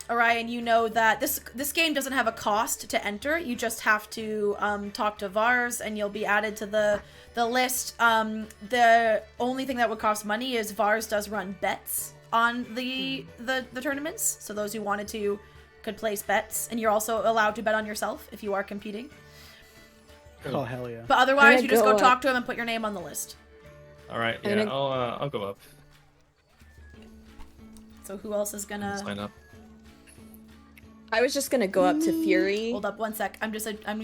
S1: Orion, you know that this game doesn't have a cost to enter. You just have to talk to Vars, and you'll be added to the list. The only thing that would cost money is Vars does run bets on the tournaments. So those who wanted to could place bets, and you're also allowed to bet on yourself if you are competing.
S3: Oh hell yeah!
S1: But otherwise,
S5: I'm
S1: you just
S5: gonna
S1: go
S5: go
S1: talk
S5: up.
S1: to him and put your name on the list.
S6: All right.
S5: I'm
S6: Yeah,
S5: gonna-
S6: I'll go up.
S1: So who else is gonna
S6: Sign up.
S5: I was just gonna go up to Fury.
S1: hold up 1 sec? I'm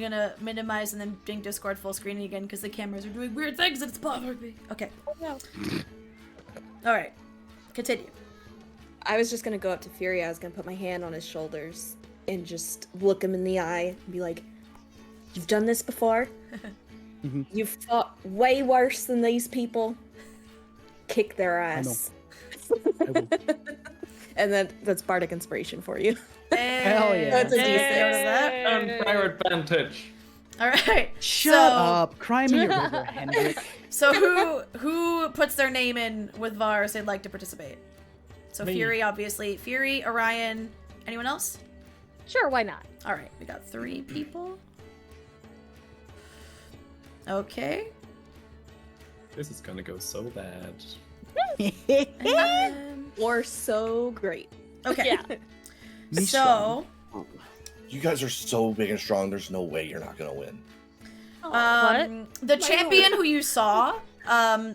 S1: gonna minimize and then bring Discord full screen again because the cameras are doing weird things and it's bothering me. Okay.
S5: No.
S1: All right. Continue.
S5: I was just gonna go up to Fury. I was gonna put my hand on his shoulders and just look him in the eye and be like, "You've done this before. You've fought way worse than these people. Kick their ass."
S3: I will.
S5: And then that's bardic inspiration for you.
S3: Hell yeah.
S5: That's a
S1: Hey,
S5: D6.
S1: notice that?
S6: Empire advantage.
S1: All right.
S3: Shut
S1: so,
S3: up! Cry me a river, Hendrik.
S1: So who puts their name in with Vars they'd like to participate? So
S6: Me.
S1: Fury, obviously. Fury, Orion. Anyone else?
S2: Sure, why not?
S1: All right. We got 3 people. Okay.
S6: This is gonna go so bad.
S5: Or so great.
S1: Okay.
S2: Yeah.
S3: Me
S1: So,
S4: You guys are so big and strong. There's no way you're not gonna win.
S1: the champion who you saw,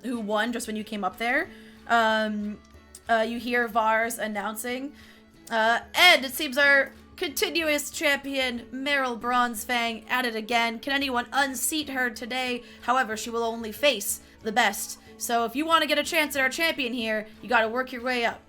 S1: who won just when you came up there, you hear Vars announcing, Ed, it seems our continuous champion, Meryl Bronzefang, at it again. Can anyone unseat her today? However, she will only face the best. So if you want to get a chance at our champion here, you gotta work your way up.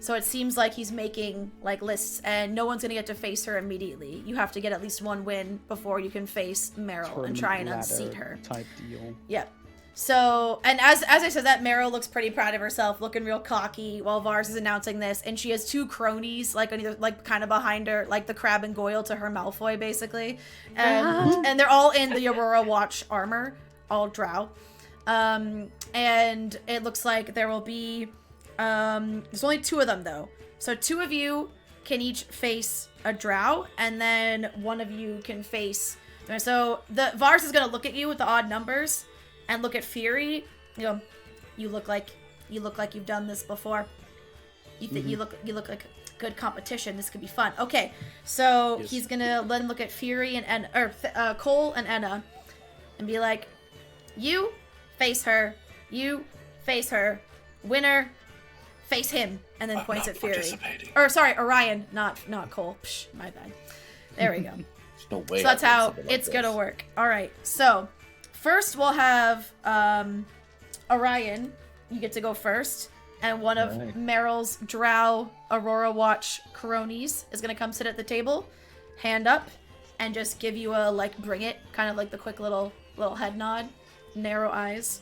S1: So it seems like he's making like lists, and no one's gonna get to face her immediately. You have to get at least 1 win before you can face Meryl and try and
S3: Tournament
S1: unseat
S3: ladder
S1: her.
S3: Type deal.
S1: Yep. So, and as I said that, Meryl looks pretty proud of herself, looking real cocky while Vars is announcing this, and she has 2 cronies, like on either, like kind of behind her, like the Crab and Goyle to her Malfoy, basically, and they're all in the Aurora Watch armor, all drow, and it looks like there will be, there's only 2 of them though, so 2 of you can each face a drow, and then 1 of you can face. So the Vars is gonna look at you with the odd numbers. And look at Fury. You know, you look like you've done this before. You think you look like good competition. This could be fun. Okay, so
S3: Yes.
S1: he's gonna let him look at Fury and Cole and Enna, and be like, "You face her. You face her. Winner, face him." And then points at Fury. Or sorry, Orion, not Cole. Psh, my bad. There we go.
S4: There's no way.
S1: So that's
S4: I'd do
S1: how
S4: something like
S1: it's gonna
S4: this.
S1: work. All right. So first we'll have Orion. You get to go first. And one of
S6: Right.
S1: Meryl's Drow Aurora Watch Coronis is gonna come sit at the table, hand up, and just give you a like bring it, kind of like the quick little head nod, narrow eyes.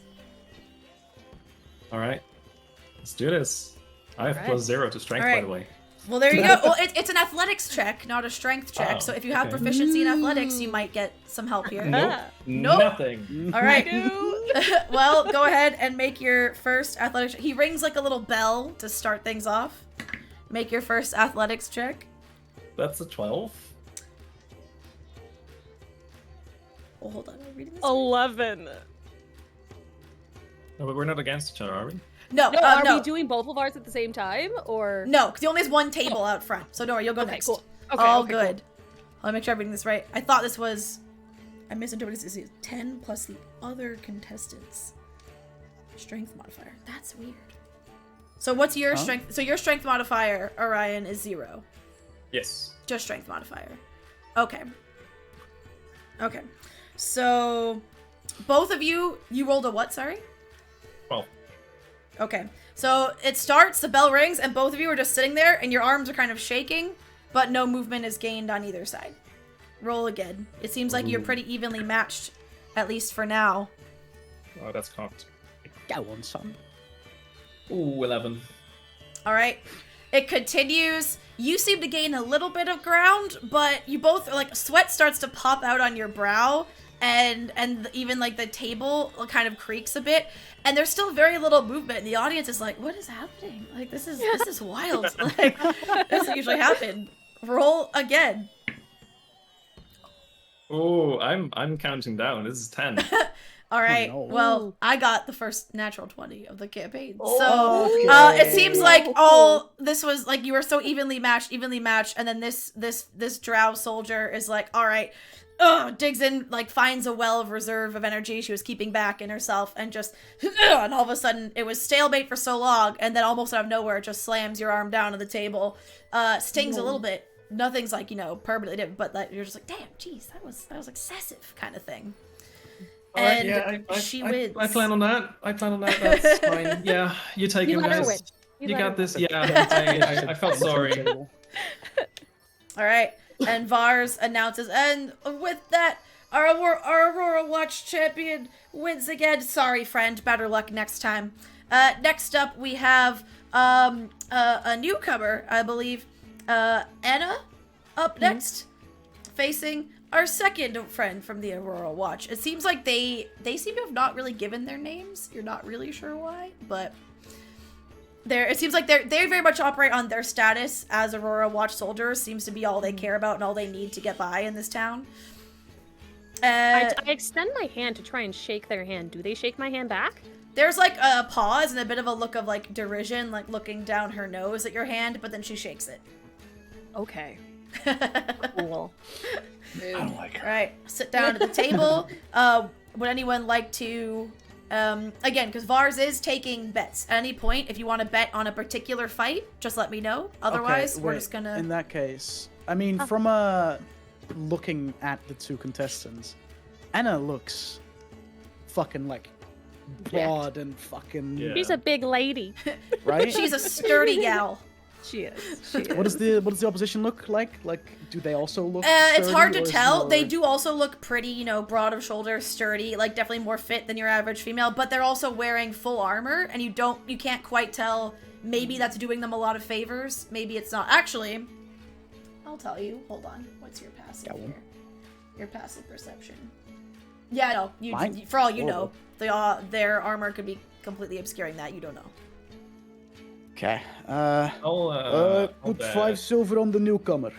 S6: All right, let's do this. I have
S2: Alright.
S6: +0 to strength,
S1: Alright.
S6: by the way.
S1: Well, there you go. Well, it's an athletics check, not a strength check.
S6: Oh,
S1: So if you have
S6: okay.
S1: proficiency in athletics, you might get some help here.
S6: Nope.
S1: Nope.
S6: Nothing.
S1: All right. Well, go ahead and make your first athletics. He rings like a little bell to start things off. Make your first athletics check.
S6: That's a 12.
S1: Oh, hold on. I'm reading this.
S2: 11.
S6: No, but we're not against each other, are we?
S1: No,
S2: No, are
S1: no.
S2: we doing both of ours at the same time, or?
S1: No, because he only has one table out front. So don't worry, you'll go
S2: Okay,
S1: next.
S2: cool. Okay,
S1: All
S2: okay,
S1: good. Let me make sure I'm reading this right. I thought this was... I misinterpreted this as 10 plus the other contestants. Strength modifier. That's weird. So what's your strength? So your strength modifier, Orion, is 0.
S6: Yes.
S1: Just strength modifier. Okay. Okay. So both of you rolled a what, sorry?
S6: 12.
S1: Okay. So it starts, the bell rings, and both of you are just sitting there, and your arms are kind of shaking, but no movement is gained on either side. Roll again. It seems like you're pretty evenly matched, at least for now.
S6: Oh, that's cocked.
S3: Go on, son.
S6: Ooh, 11.
S1: All right. It continues. You seem to gain a little bit of ground, but you both, like, sweat starts to pop out on your brow, and even, like, the table kind of creaks a bit, and there's still very little movement, and the audience is like, what is happening? Like, this is wild. Like, this doesn't usually happen. Roll again.
S6: Oh, I'm counting down. This is 10.
S1: All right.
S3: no.
S1: Well,
S2: Ooh.
S1: I got the first natural 20 of the campaign.
S3: Oh,
S1: So
S3: okay.
S1: it seems like all this was like you were so evenly matched, and then this drow soldier is like, all right, digs in, like finds a well of reserve of energy she was keeping back in herself, and just and all of a sudden it was stalemate for so long, and then almost out of nowhere it just slams your arm down on the table, stings a little bit. Nothing's like, permanently different, but like, you're just like, damn, geez, that was excessive kind of thing.
S6: All right,
S1: And
S6: yeah,
S1: she wins.
S6: I plan on that. That's fine. Yeah, you take
S2: You
S6: him,
S2: let her
S6: guys.
S2: win.
S6: You
S2: let her
S6: got this.
S2: win.
S6: Yeah, I felt sorry.
S1: All right, and Vars announces, and with that, our Aurora Watch champion wins again. Sorry, friend. Better luck next time. Next up, we have a newcomer, I believe, Anna, up next, facing our second friend from the Aurora Watch. It seems like they seem to have not really given their names. You're not really sure why, but it seems like they very much operate on their status as Aurora Watch soldiers. Seems to be all they care about and all they need to get by in this town.
S2: I extend my hand to try and shake their hand. Do they shake my hand back?
S1: There's like a pause and a bit of a look of like derision, like looking down her nose at your hand, but then she shakes it.
S2: Okay. Cool.
S4: I don't like her.
S1: All right, sit down at the table. Would anyone like to, again, because Vars is taking bets. At any point, if you want to bet on a particular fight, just let me know. Otherwise,
S3: Okay,
S1: we're
S3: wait,
S1: just gonna...
S3: In that case, I mean, from looking at the two contestants, Anna looks fucking like broad and fucking
S6: Yeah.
S2: She's a big lady.
S3: right.
S1: She's a sturdy gal.
S2: She is. She is.
S3: What does the opposition look like? Like, do they also look?
S1: It's
S3: sturdy,
S1: hard to
S3: or is it
S1: tell.
S3: more-
S1: They do also look pretty, broad of shoulder, sturdy, like definitely more fit than your average female, but they're also wearing full armor, and you can't quite tell. Maybe that's doing them a lot of favors. Maybe it's not. Actually, I'll tell you. Hold on. What's your passive
S3: Got one.
S1: here? Your passive perception. Yeah, no.
S3: Mine?
S1: For all you
S3: Oh.
S1: know, their armor could be completely obscuring that. You don't know.
S3: Okay.
S6: I'll
S3: Put
S6: bet.
S3: 5 silver on the newcomer.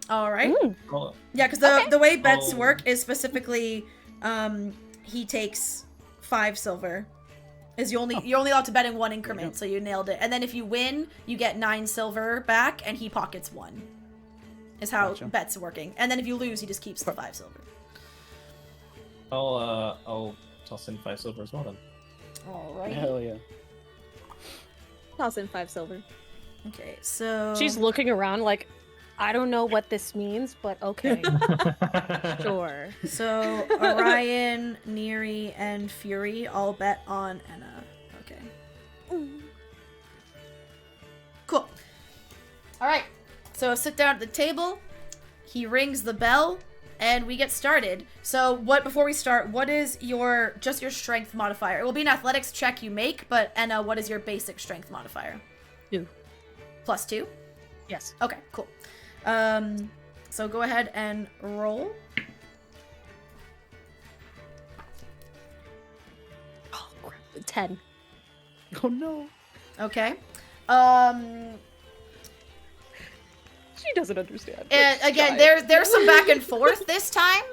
S1: All right.
S6: I'll-
S1: Yeah, because the way bets
S6: Oh.
S1: work is specifically, he takes 5 silver. Is you're only allowed to bet in one increment, so you nailed it. And then if you win, you get 9 silver back, and he pockets 1. Is how bets working. And then if you lose, he just keeps the 5 silver.
S6: I'll toss in 5 silver as well then.
S1: All right.
S3: Hell yeah.
S5: Toss in 5 silver.
S1: Okay, so
S2: She's looking around like, I don't know what this means, but okay. Sure.
S1: So Orion, Neri, and Fury all bet on Enna. Okay. Cool. All right. So sit down at the table. He rings the bell, and we get started. So before we start, what is your strength modifier? It will be an athletics check you make, but Enna, what is your basic strength modifier?
S2: 2.
S1: +2?
S2: Yes.
S1: Okay, cool. So go ahead and roll.
S2: Oh, crap. 10.
S3: Oh no.
S1: Okay.
S2: She doesn't understand.
S1: And again, there's some back and forth this time.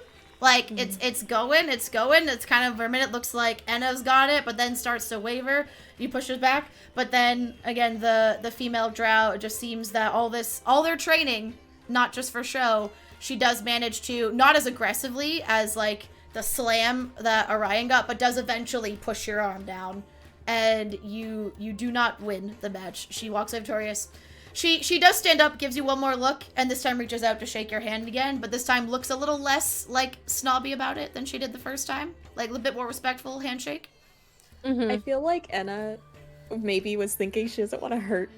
S1: Like it's going. It's kind of for a minute looks like Enna's got it, but then starts to waver. You push it back, but then again the female drow, it just seems that all their training, not just for show, she does manage to, not as aggressively as like the slam that Orion got, but does eventually push your arm down, and you do not win the match. She walks away victorious. She does stand up, gives you one more look, and this time reaches out to shake your hand again, but this time looks a little less, like, snobby about it than she did the first time. Like, a little bit more respectful handshake.
S2: Mm-hmm.
S5: I feel like Enna maybe was thinking she doesn't want to hurt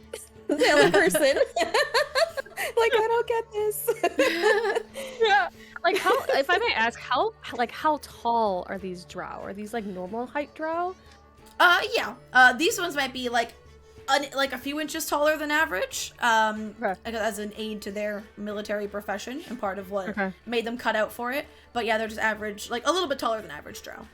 S5: the other person. Like, I don't get this.
S2: Yeah. Like, how, if I may ask, how tall are these drow? Are these, like, normal height drow?
S1: Yeah. These ones might be, like a few inches taller than average, as an aid to their military profession and part of what made them cut out for it. But yeah, they're just average, like a little bit taller than average drow.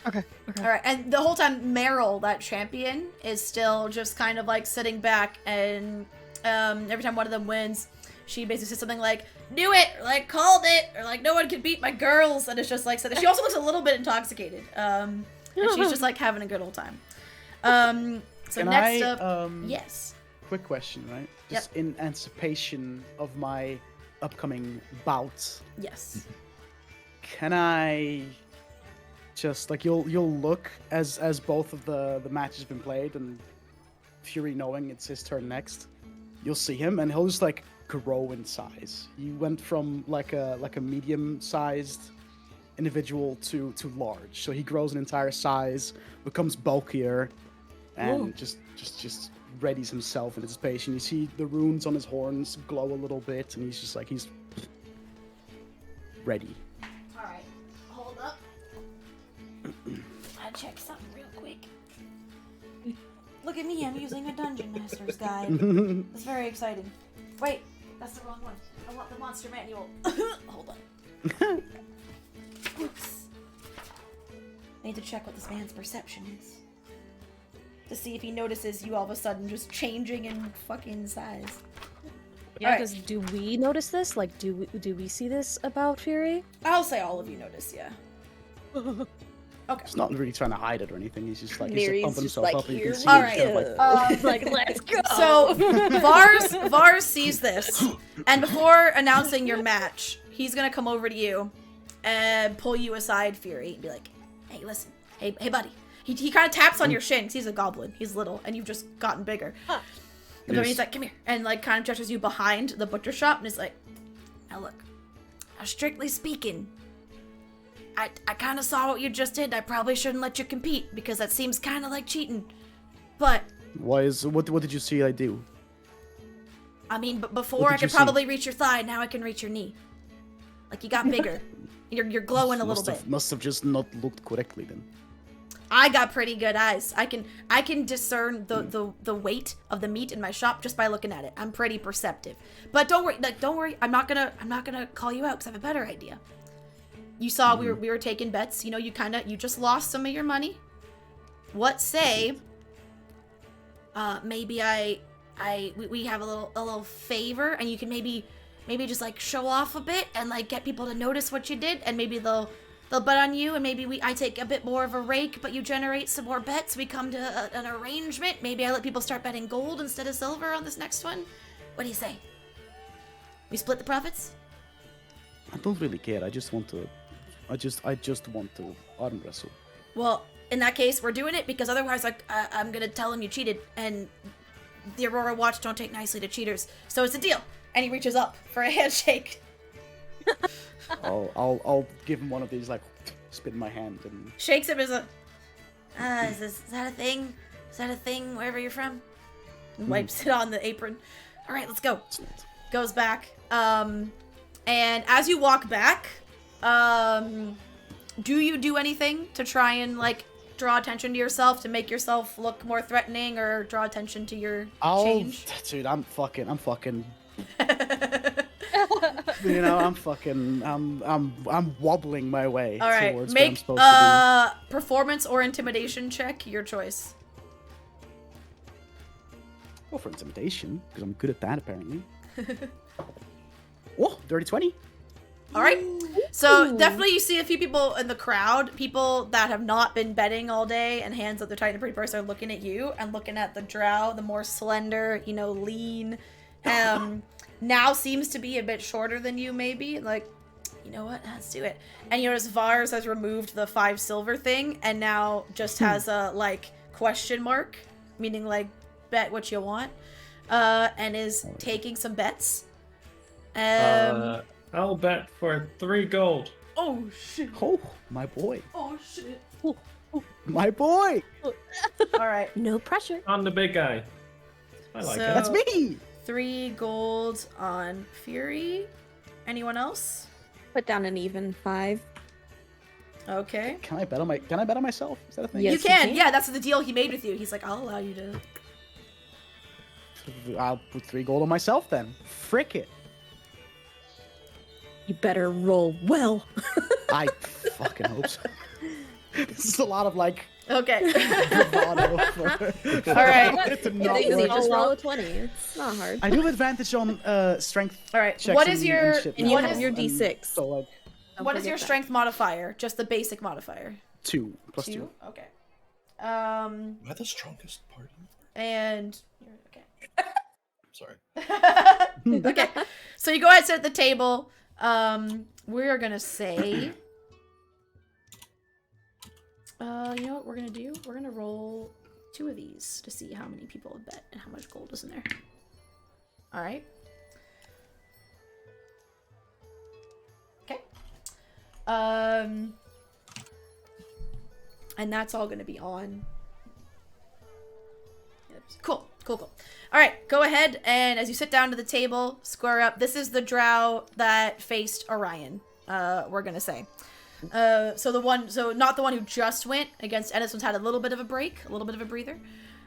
S2: Okay.
S1: All right, and the whole time Meryl, that champion, is still just kind of like sitting back, and every time one of them wins, she basically says something like, "Knew it," or like, "Called it," or like, "No one can beat my girls," and it's just like, she also looks a little bit intoxicated, and she's just like having a good old time. So next up, yes.
S3: Quick question, right? Just in anticipation of my upcoming bout.
S1: Yes.
S3: Can I just like you'll look as both of the matches been played, and Fury knowing it's his turn next, you'll see him and he'll just like grow in size. He went from like a medium-sized individual to large. So he grows an entire size, becomes bulkier, and just readies himself in anticipation. You see the runes on his horns glow a little bit, and he's ready.
S1: All right, hold up. I check something real quick. Look at me, I'm using a Dungeon Master's Guide. It's very exciting. Wait, that's the wrong one. I want the monster manual. Hold on. Oops. I need to check what this man's perception is. To see if he notices you all of a sudden just changing in fucking size.
S2: Yeah, because do we notice this? Like, do we see this about Fury?
S1: I'll say all of you notice, yeah. Okay.
S3: He's not really trying to hide it or anything. He's just like
S5: Neri's
S3: pumping
S5: just
S3: himself
S5: like,
S3: up. And you can
S5: "Here
S3: see
S1: we
S3: it kind of like,
S2: Like, let's go.
S1: So Vars sees this, and before announcing your match, he's gonna come over to you and pull you aside, Fury, and be like, "Hey, listen, hey, buddy." He kind of taps on your shin, 'cause he's a goblin. He's little, and you've just gotten bigger. And then he's like, "Come here," and like kind of gestures you behind the butcher shop, and is like, "Now look, now strictly speaking, I kind of saw what you just did. I probably shouldn't let you compete because that seems kind of like cheating, but."
S3: What did you see I do?
S1: I mean, but before I could probably reach your thigh, now I can reach your knee. Like, you got bigger. You're glowing a little bit.
S3: Must have just not looked correctly then.
S1: I got pretty good eyes. I can discern the weight of the meat in my shop just by looking at it. I'm pretty perceptive. But don't worry. I'm not gonna call you out because I have a better idea. You saw we were taking bets. You know, you just lost some of your money. What say? Maybe we have a little favor, and you can maybe just like show off a bit and like get people to notice what you did, and maybe they'll they'll bet on you, and maybe I take a bit more of a rake, but you generate some more bets. We come to an arrangement. Maybe I let people start betting gold instead of silver on this next one. What do you say? We split the profits?
S3: I don't really care. I just want to arm wrestle.
S1: Well, in that case, we're doing it because otherwise I'm gonna tell him you cheated, and the Aurora Watch don't take nicely to cheaters. So it's a deal. And he reaches up for a handshake.
S3: I'll give him one of these, like, spit in my hand and
S1: Shakes him as a, is that a thing? Is that a thing wherever you're from? And wipes it on the apron. All right, let's go.
S3: it's not.
S1: Goes back. And as you walk back, do you do anything to try and, like, draw attention to yourself, to make yourself look more threatening, or draw attention to your change?
S3: Dude, I'm fucking you know, I'm wobbling my way
S1: All right,
S3: towards where I'm
S1: make
S3: supposed to
S1: performance or intimidation check, your choice.
S3: be. Go for intimidation, because I'm good at that, apparently. Oh, dirty 20.
S1: All right. So definitely you see a few people in the crowd, people that have not been betting all day, and hands up their tight and pretty purse are looking at you and looking at the drow, the more slender, you know, lean. Now seems to be a bit shorter than you, maybe. Like, you know what? Let's do it. And you notice Vars has removed the 5 silver thing and now just has a, like, question mark, meaning, like, bet what you want, and is taking some bets.
S6: I'll bet for 3 gold.
S1: Oh, shit.
S3: Oh, my boy.
S1: Oh, shit.
S3: My boy.
S1: All right.
S2: No pressure.
S6: On the big guy. I like
S1: So-
S6: it.
S3: That's me.
S1: 3 gold on Fury. Anyone else?
S5: Put down an even 5.
S1: Okay.
S3: Can I bet on myself? Is that a thing?
S5: Yes.
S1: You can. Yeah, that's the deal he made with you. He's like, I'll allow you to.
S3: I'll put 3 gold on myself then. Frick it.
S5: You better roll well.
S3: I fucking hope so. This is a lot of, like,
S1: Okay.
S3: bravado for
S1: All right.
S3: it to
S5: It's
S3: not
S5: easy.
S3: work.
S5: Just roll a 20. It's not hard.
S3: I do have advantage on strength
S1: All right.
S3: checks.
S1: What is
S3: and
S1: your
S3: shit
S5: And
S3: now,
S5: you
S1: what
S5: have
S1: is
S5: your
S3: and
S5: D6.
S3: So, like,
S5: Don't
S1: what is
S5: forget
S1: your
S5: that.
S1: strength modifier? Just the basic modifier.
S3: 2 plus 2.
S1: Okay.
S4: Am I the strongest party?
S1: And okay.
S4: Sorry.
S1: Okay. So you go ahead and sit at the table. We're gonna say. You know what we're gonna do? We're gonna roll 2 of these to see how many people have bet and how much gold is in there. All right. Okay. And that's all gonna be on. Cool. All right, go ahead, and as you sit down to the table, square up. This is the drow that faced Orion, we're gonna say. So not the one who just went against Ennis, one's had a little bit of a break, a little bit of a breather.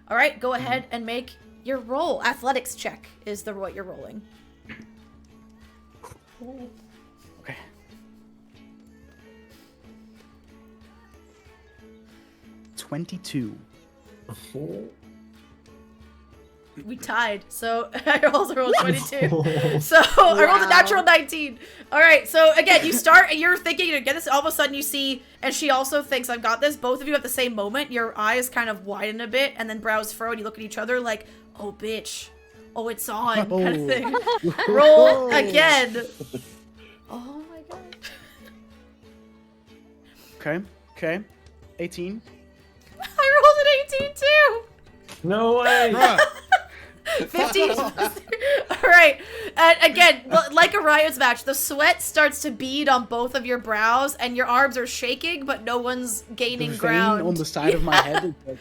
S1: All right, go ahead and make your roll. Athletics check is what you're rolling.
S3: Okay. $22.
S1: We tied, so I also rolled 22. So I rolled a natural 19. All right, so again, you start and you're thinking to get this. All of a sudden, you see, and she also thinks I've got this. Both of you at the same moment. Your eyes kind of widen a bit, and then brows furrow. And you look at each other like, "Oh, bitch! Oh, it's on!" kind of thing. Roll again. Oh my god.
S3: Okay. 18.
S1: I rolled an 18 too.
S6: No way!
S1: 15. All right. And again, like a Orion's match, the sweat starts to bead on both of your brows, and your arms are shaking, but no one's gaining
S3: The vein
S1: ground.
S3: on the side of my head is like,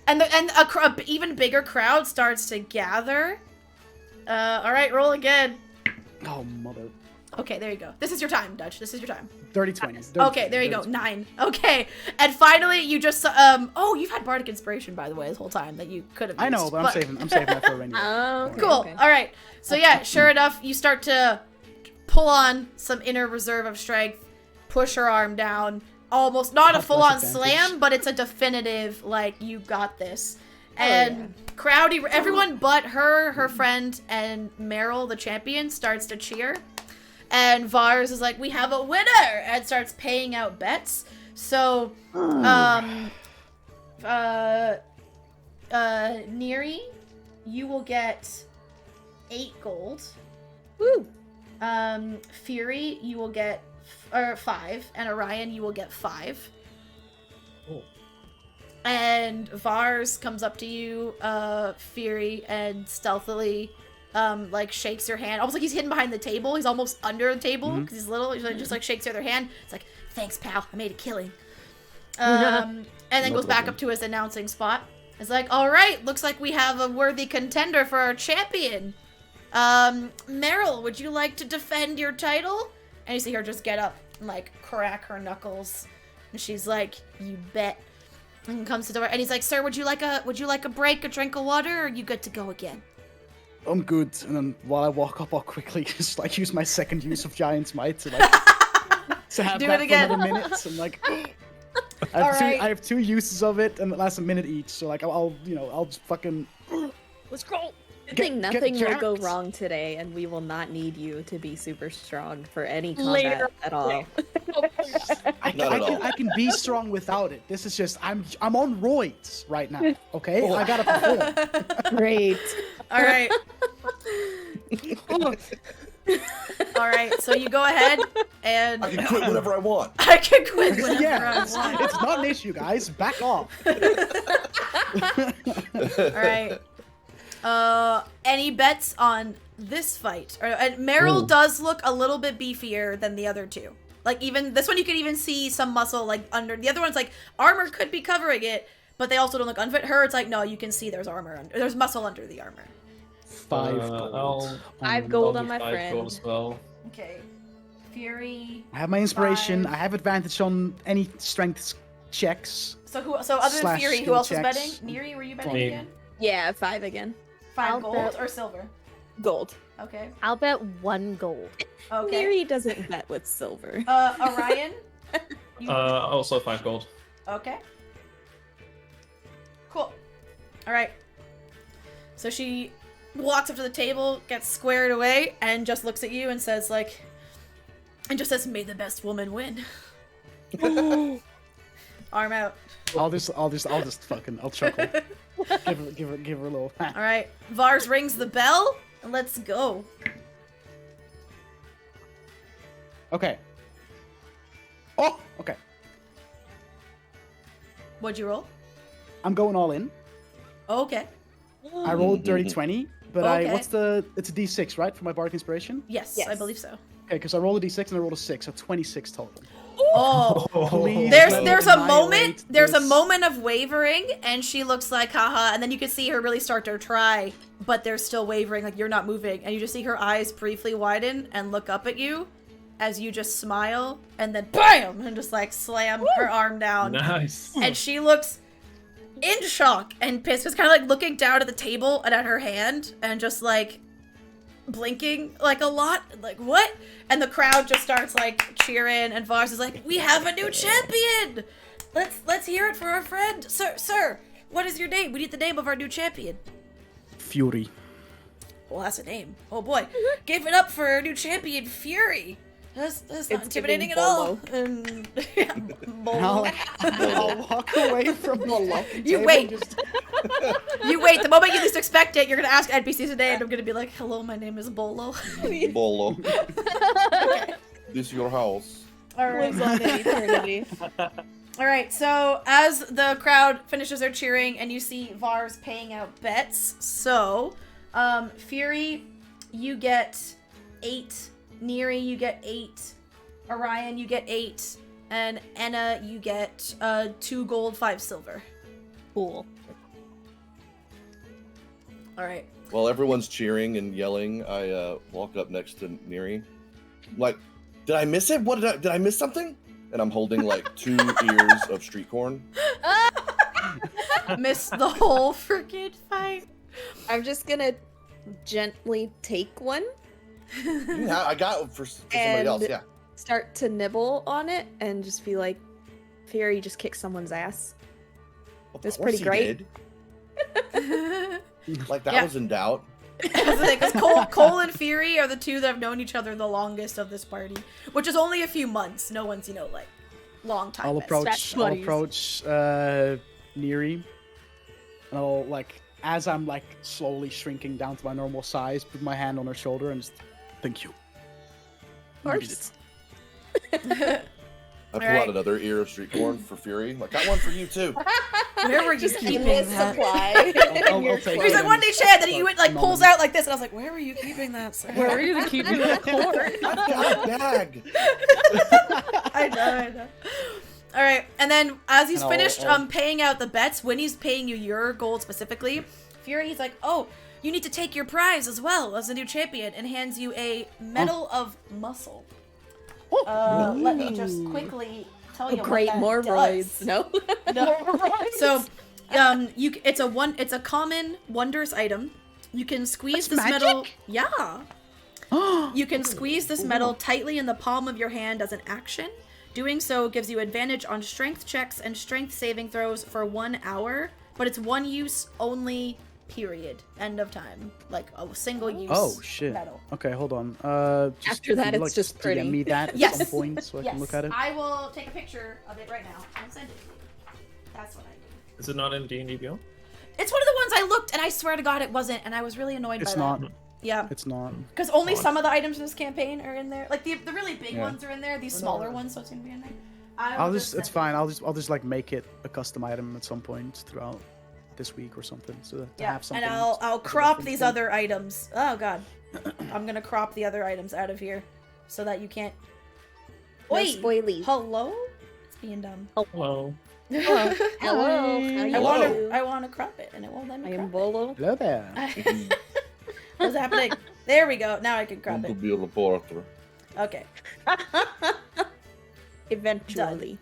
S1: And a even bigger crowd starts to gather. All right, roll again.
S3: oh, mother.
S1: Okay, there you go. This is your time, Dutch. This is your time.
S3: Dirty 20.
S1: Okay, there you go. 9. Okay. And finally, you just oh, you've had bardic inspiration, by the way, this whole time that you could have used.
S3: I know, but I'm saving that for a rainy day.
S5: Oh,
S3: Don't worry.
S1: Cool.
S5: Okay.
S1: All right. So yeah, sure enough, you start to pull on some inner reserve of strength, push her arm down, almost not a
S3: Have
S1: full-on
S3: less advantage.
S1: slam, but it's a definitive like you got this.
S5: Oh,
S1: And Crowdy, everyone but her friend, and Meryl, the champion, starts to cheer. And Vars is like, we have a winner, and starts paying out bets. So, Neri, you will get 8 gold.
S2: Woo!
S1: Fury, you will get 5, and Orion, you will get 5.
S3: Oh.
S1: And Vars comes up to you, Fury, and stealthily, like shakes your hand, almost like he's hidden behind the table. He's almost under the table because he's little. He just like shakes the other hand. It's like, thanks, pal. I made a killing. And then goes back up to his announcing spot. It's like, all right, looks like we have a worthy contender for our champion. Meryl, would you like to defend your title? And you see her just get up and like crack her knuckles, and she's like, "You bet." And comes to the door, and he's like, "Sir, would you like a break, a drink of water, or are you good to go again?"
S3: I'm good. And then while I walk up, I'll quickly just like use my second use of Giant's Might to like to have
S1: Do
S3: that
S1: it again.
S3: for another minute. And like,
S1: Alright.
S3: I have 2 uses of it, and it lasts a minute each. So like, I'll just fucking.
S2: Let's go.
S5: I think
S3: Get
S5: nothing will go
S3: jacked.
S5: wrong today, and we will not need you to be super strong for any
S2: Later.
S5: combat at all.
S3: I can be strong without it. This is just I'm on roids right now. Okay, I gotta perform.
S5: Great.
S1: All right. All right. So you go ahead and
S4: I can quit whenever I want.
S1: I can quit whenever
S3: Yeah,
S1: I want.
S3: it's not an issue, guys. Back off.
S1: All right. Any bets on this fight? And Meryl does look a little bit beefier than the other two. Like even this one, you can even see some muscle like under. The other one's like armor could be covering it, but they also don't look unfit. Her, it's like no, you can see there's armor under. There's muscle under the armor.
S3: 5 gold.
S6: I'll
S5: 5 gold
S6: do
S5: on my
S6: 5
S5: friend.
S6: gold as well.
S1: Okay. Fury.
S3: I have my inspiration.
S1: 5.
S3: I have advantage on any strength checks.
S1: So who? So other than
S3: Slash
S1: Fury, who
S3: skill
S1: else was
S3: checks.
S1: betting? Neri, were you betting
S6: Me.
S1: again?
S5: Yeah, 5 again.
S1: 5
S2: I'll
S1: gold
S2: bet-
S1: or silver?
S5: Gold.
S1: Okay.
S2: I'll bet 1 gold.
S1: Okay.
S5: Mary doesn't bet with silver.
S1: Orion. You-
S6: Also 5 gold.
S1: Okay. Cool. All right. So she walks up to the table, gets squared away, and just looks at you and says, like, and just says, "May the best woman win." Arm out.
S3: I'll just fucking, I'll chuckle. give her a little.
S1: All right. Vars rings the bell, and let's go.
S3: Okay. Oh, okay.
S1: What'd you roll?
S3: I'm going all in.
S1: Okay.
S3: I rolled dirty 20, but
S1: Okay.
S3: it's a D6, right, for my bardic inspiration?
S1: Yes,
S5: Yes.
S1: I believe so.
S3: Okay, because I rolled a D6 and I rolled a 6, so 26 total.
S1: Oh.
S3: Please
S1: There's
S3: let
S1: there's
S3: me
S1: a
S3: annihilate
S1: moment
S3: this.
S1: of wavering, and she looks like haha, and then you can see her really start to try, but they're still wavering, like you're not moving, and you just see her eyes briefly widen and look up at you as you just smile, and then BAM! And just like slam her arm down.
S6: Nice.
S1: And she looks in shock and pissed, just kind of like looking down at the table and at her hand, and just like blinking like a lot, like what? And the crowd just starts like cheering, and Vars is like, "We have a new champion! Let's hear it for our friend, sir. What is your name? We need the name of our new champion."
S3: Fury.
S1: Well, that's a name. Oh boy, give it up for our new champion, Fury. That's not
S5: It's
S1: intimidating
S5: giving
S1: at all. And
S3: And
S1: Bolo.
S3: I'll walk away from the
S1: You
S3: table
S1: wait.
S3: and just-
S1: You wait. The moment you least expect it, you're gonna ask NPCs a name, and I'm gonna be like, "Hello, my name is Bolo."
S4: Bolo. This your house.
S1: All right.
S5: Lives on in eternity.
S1: All right. So as the crowd finishes their cheering, and you see Vars paying out bets, so Fury, you get 8. Neri, you get 8. Orion, you get 8. And Enna, you get 2 gold, 5 silver.
S2: Cool.
S1: All right.
S4: While everyone's cheering and yelling, I walk up next to Neri. I'm like, did I miss it? What did I miss something? And I'm holding like 2 ears of street corn.
S1: Missed the whole freaking fight.
S5: I'm just gonna gently take one,
S4: Yeah, I got it for somebody else. Yeah.
S5: start to nibble on it, and just be like, Fury just kicked someone's ass.
S4: Of
S5: That's
S4: course
S5: pretty
S4: he
S5: great.
S4: did. Like that
S1: Yeah.
S4: was in doubt.
S1: Because Cole and Fury are the two that have known each other the longest of this party, which is only a few months. No one's, like, long time.
S3: I'll
S2: Best
S3: approach
S2: buddies.
S3: Neri, and I'll as I'm slowly shrinking down to my normal size, put my hand on her shoulder and just thank you.
S2: Of course.
S4: I pull
S1: Alright.
S4: out another ear of street corn for Fury. Like, got one for you too.
S1: Where were you keeping that?
S5: supply.
S3: I'll take
S1: He's
S3: it
S1: like, one day, Chad, then he pulls
S3: Anonymous.
S1: out like this, and I was like, where were you keeping that, sir?
S2: Where are you to keep me that corn?
S4: I've got a bag.
S1: I know. All right, and then as he's
S3: And
S1: finished
S3: I'll-
S1: paying out the bets, when he's paying you your gold specifically, Fury, he's like, oh, you need to take your prize as well as a new champion, and hands you a Medal of Muscle. Let me just quickly tell you what
S5: Great,
S1: that
S5: more
S1: does.
S5: roids. No.
S1: No. So, it's a common wondrous item. You can squeeze this metal. Yeah. You can squeeze this metal tightly in the palm of your hand as an action. Doing so gives you advantage on strength checks and strength saving throws for 1 hour, but it's one use only. Period. End of time. Like a single use.
S3: Oh shit.
S1: Metal.
S3: Okay, hold on.
S5: After that,
S3: can you,
S5: it's just pretty.
S3: DM me that
S1: Yes.
S3: at some point so I can look at it.
S1: I will take a picture of it right now and send it to you. That's what I do.
S6: Is it not in D&D Beyond?
S1: It's one of the ones I looked and I swear to God it wasn't, and I was really annoyed
S3: It's
S1: by
S3: not.
S1: that. Yeah.
S3: It's not.
S1: Because only some of the items in this campaign are in there. Like the really big
S3: Yeah.
S1: ones are in there. These smaller ones, so it's gonna be in there.
S3: It's fine. I'll just make it a custom item at some point throughout this week or something, so to
S1: Yeah,
S3: have something.
S1: and I'll
S3: as a
S1: crop
S3: reference
S1: these
S3: point.
S1: other items. Oh God, I'm gonna crop the other items out of here so that you can't.
S5: No
S1: Wait,
S5: spoilies.
S1: hello? It's being dumb.
S6: Hello.
S5: Hello. Hello.
S4: Hello.
S1: I wanna crop it, and it won't let me
S5: I am
S1: crop
S5: Bolo.
S3: Hello there.
S1: it. What's happening? There we go. Now I can crop
S4: To
S1: it.
S4: be a reporter.
S1: Okay.
S5: Eventually.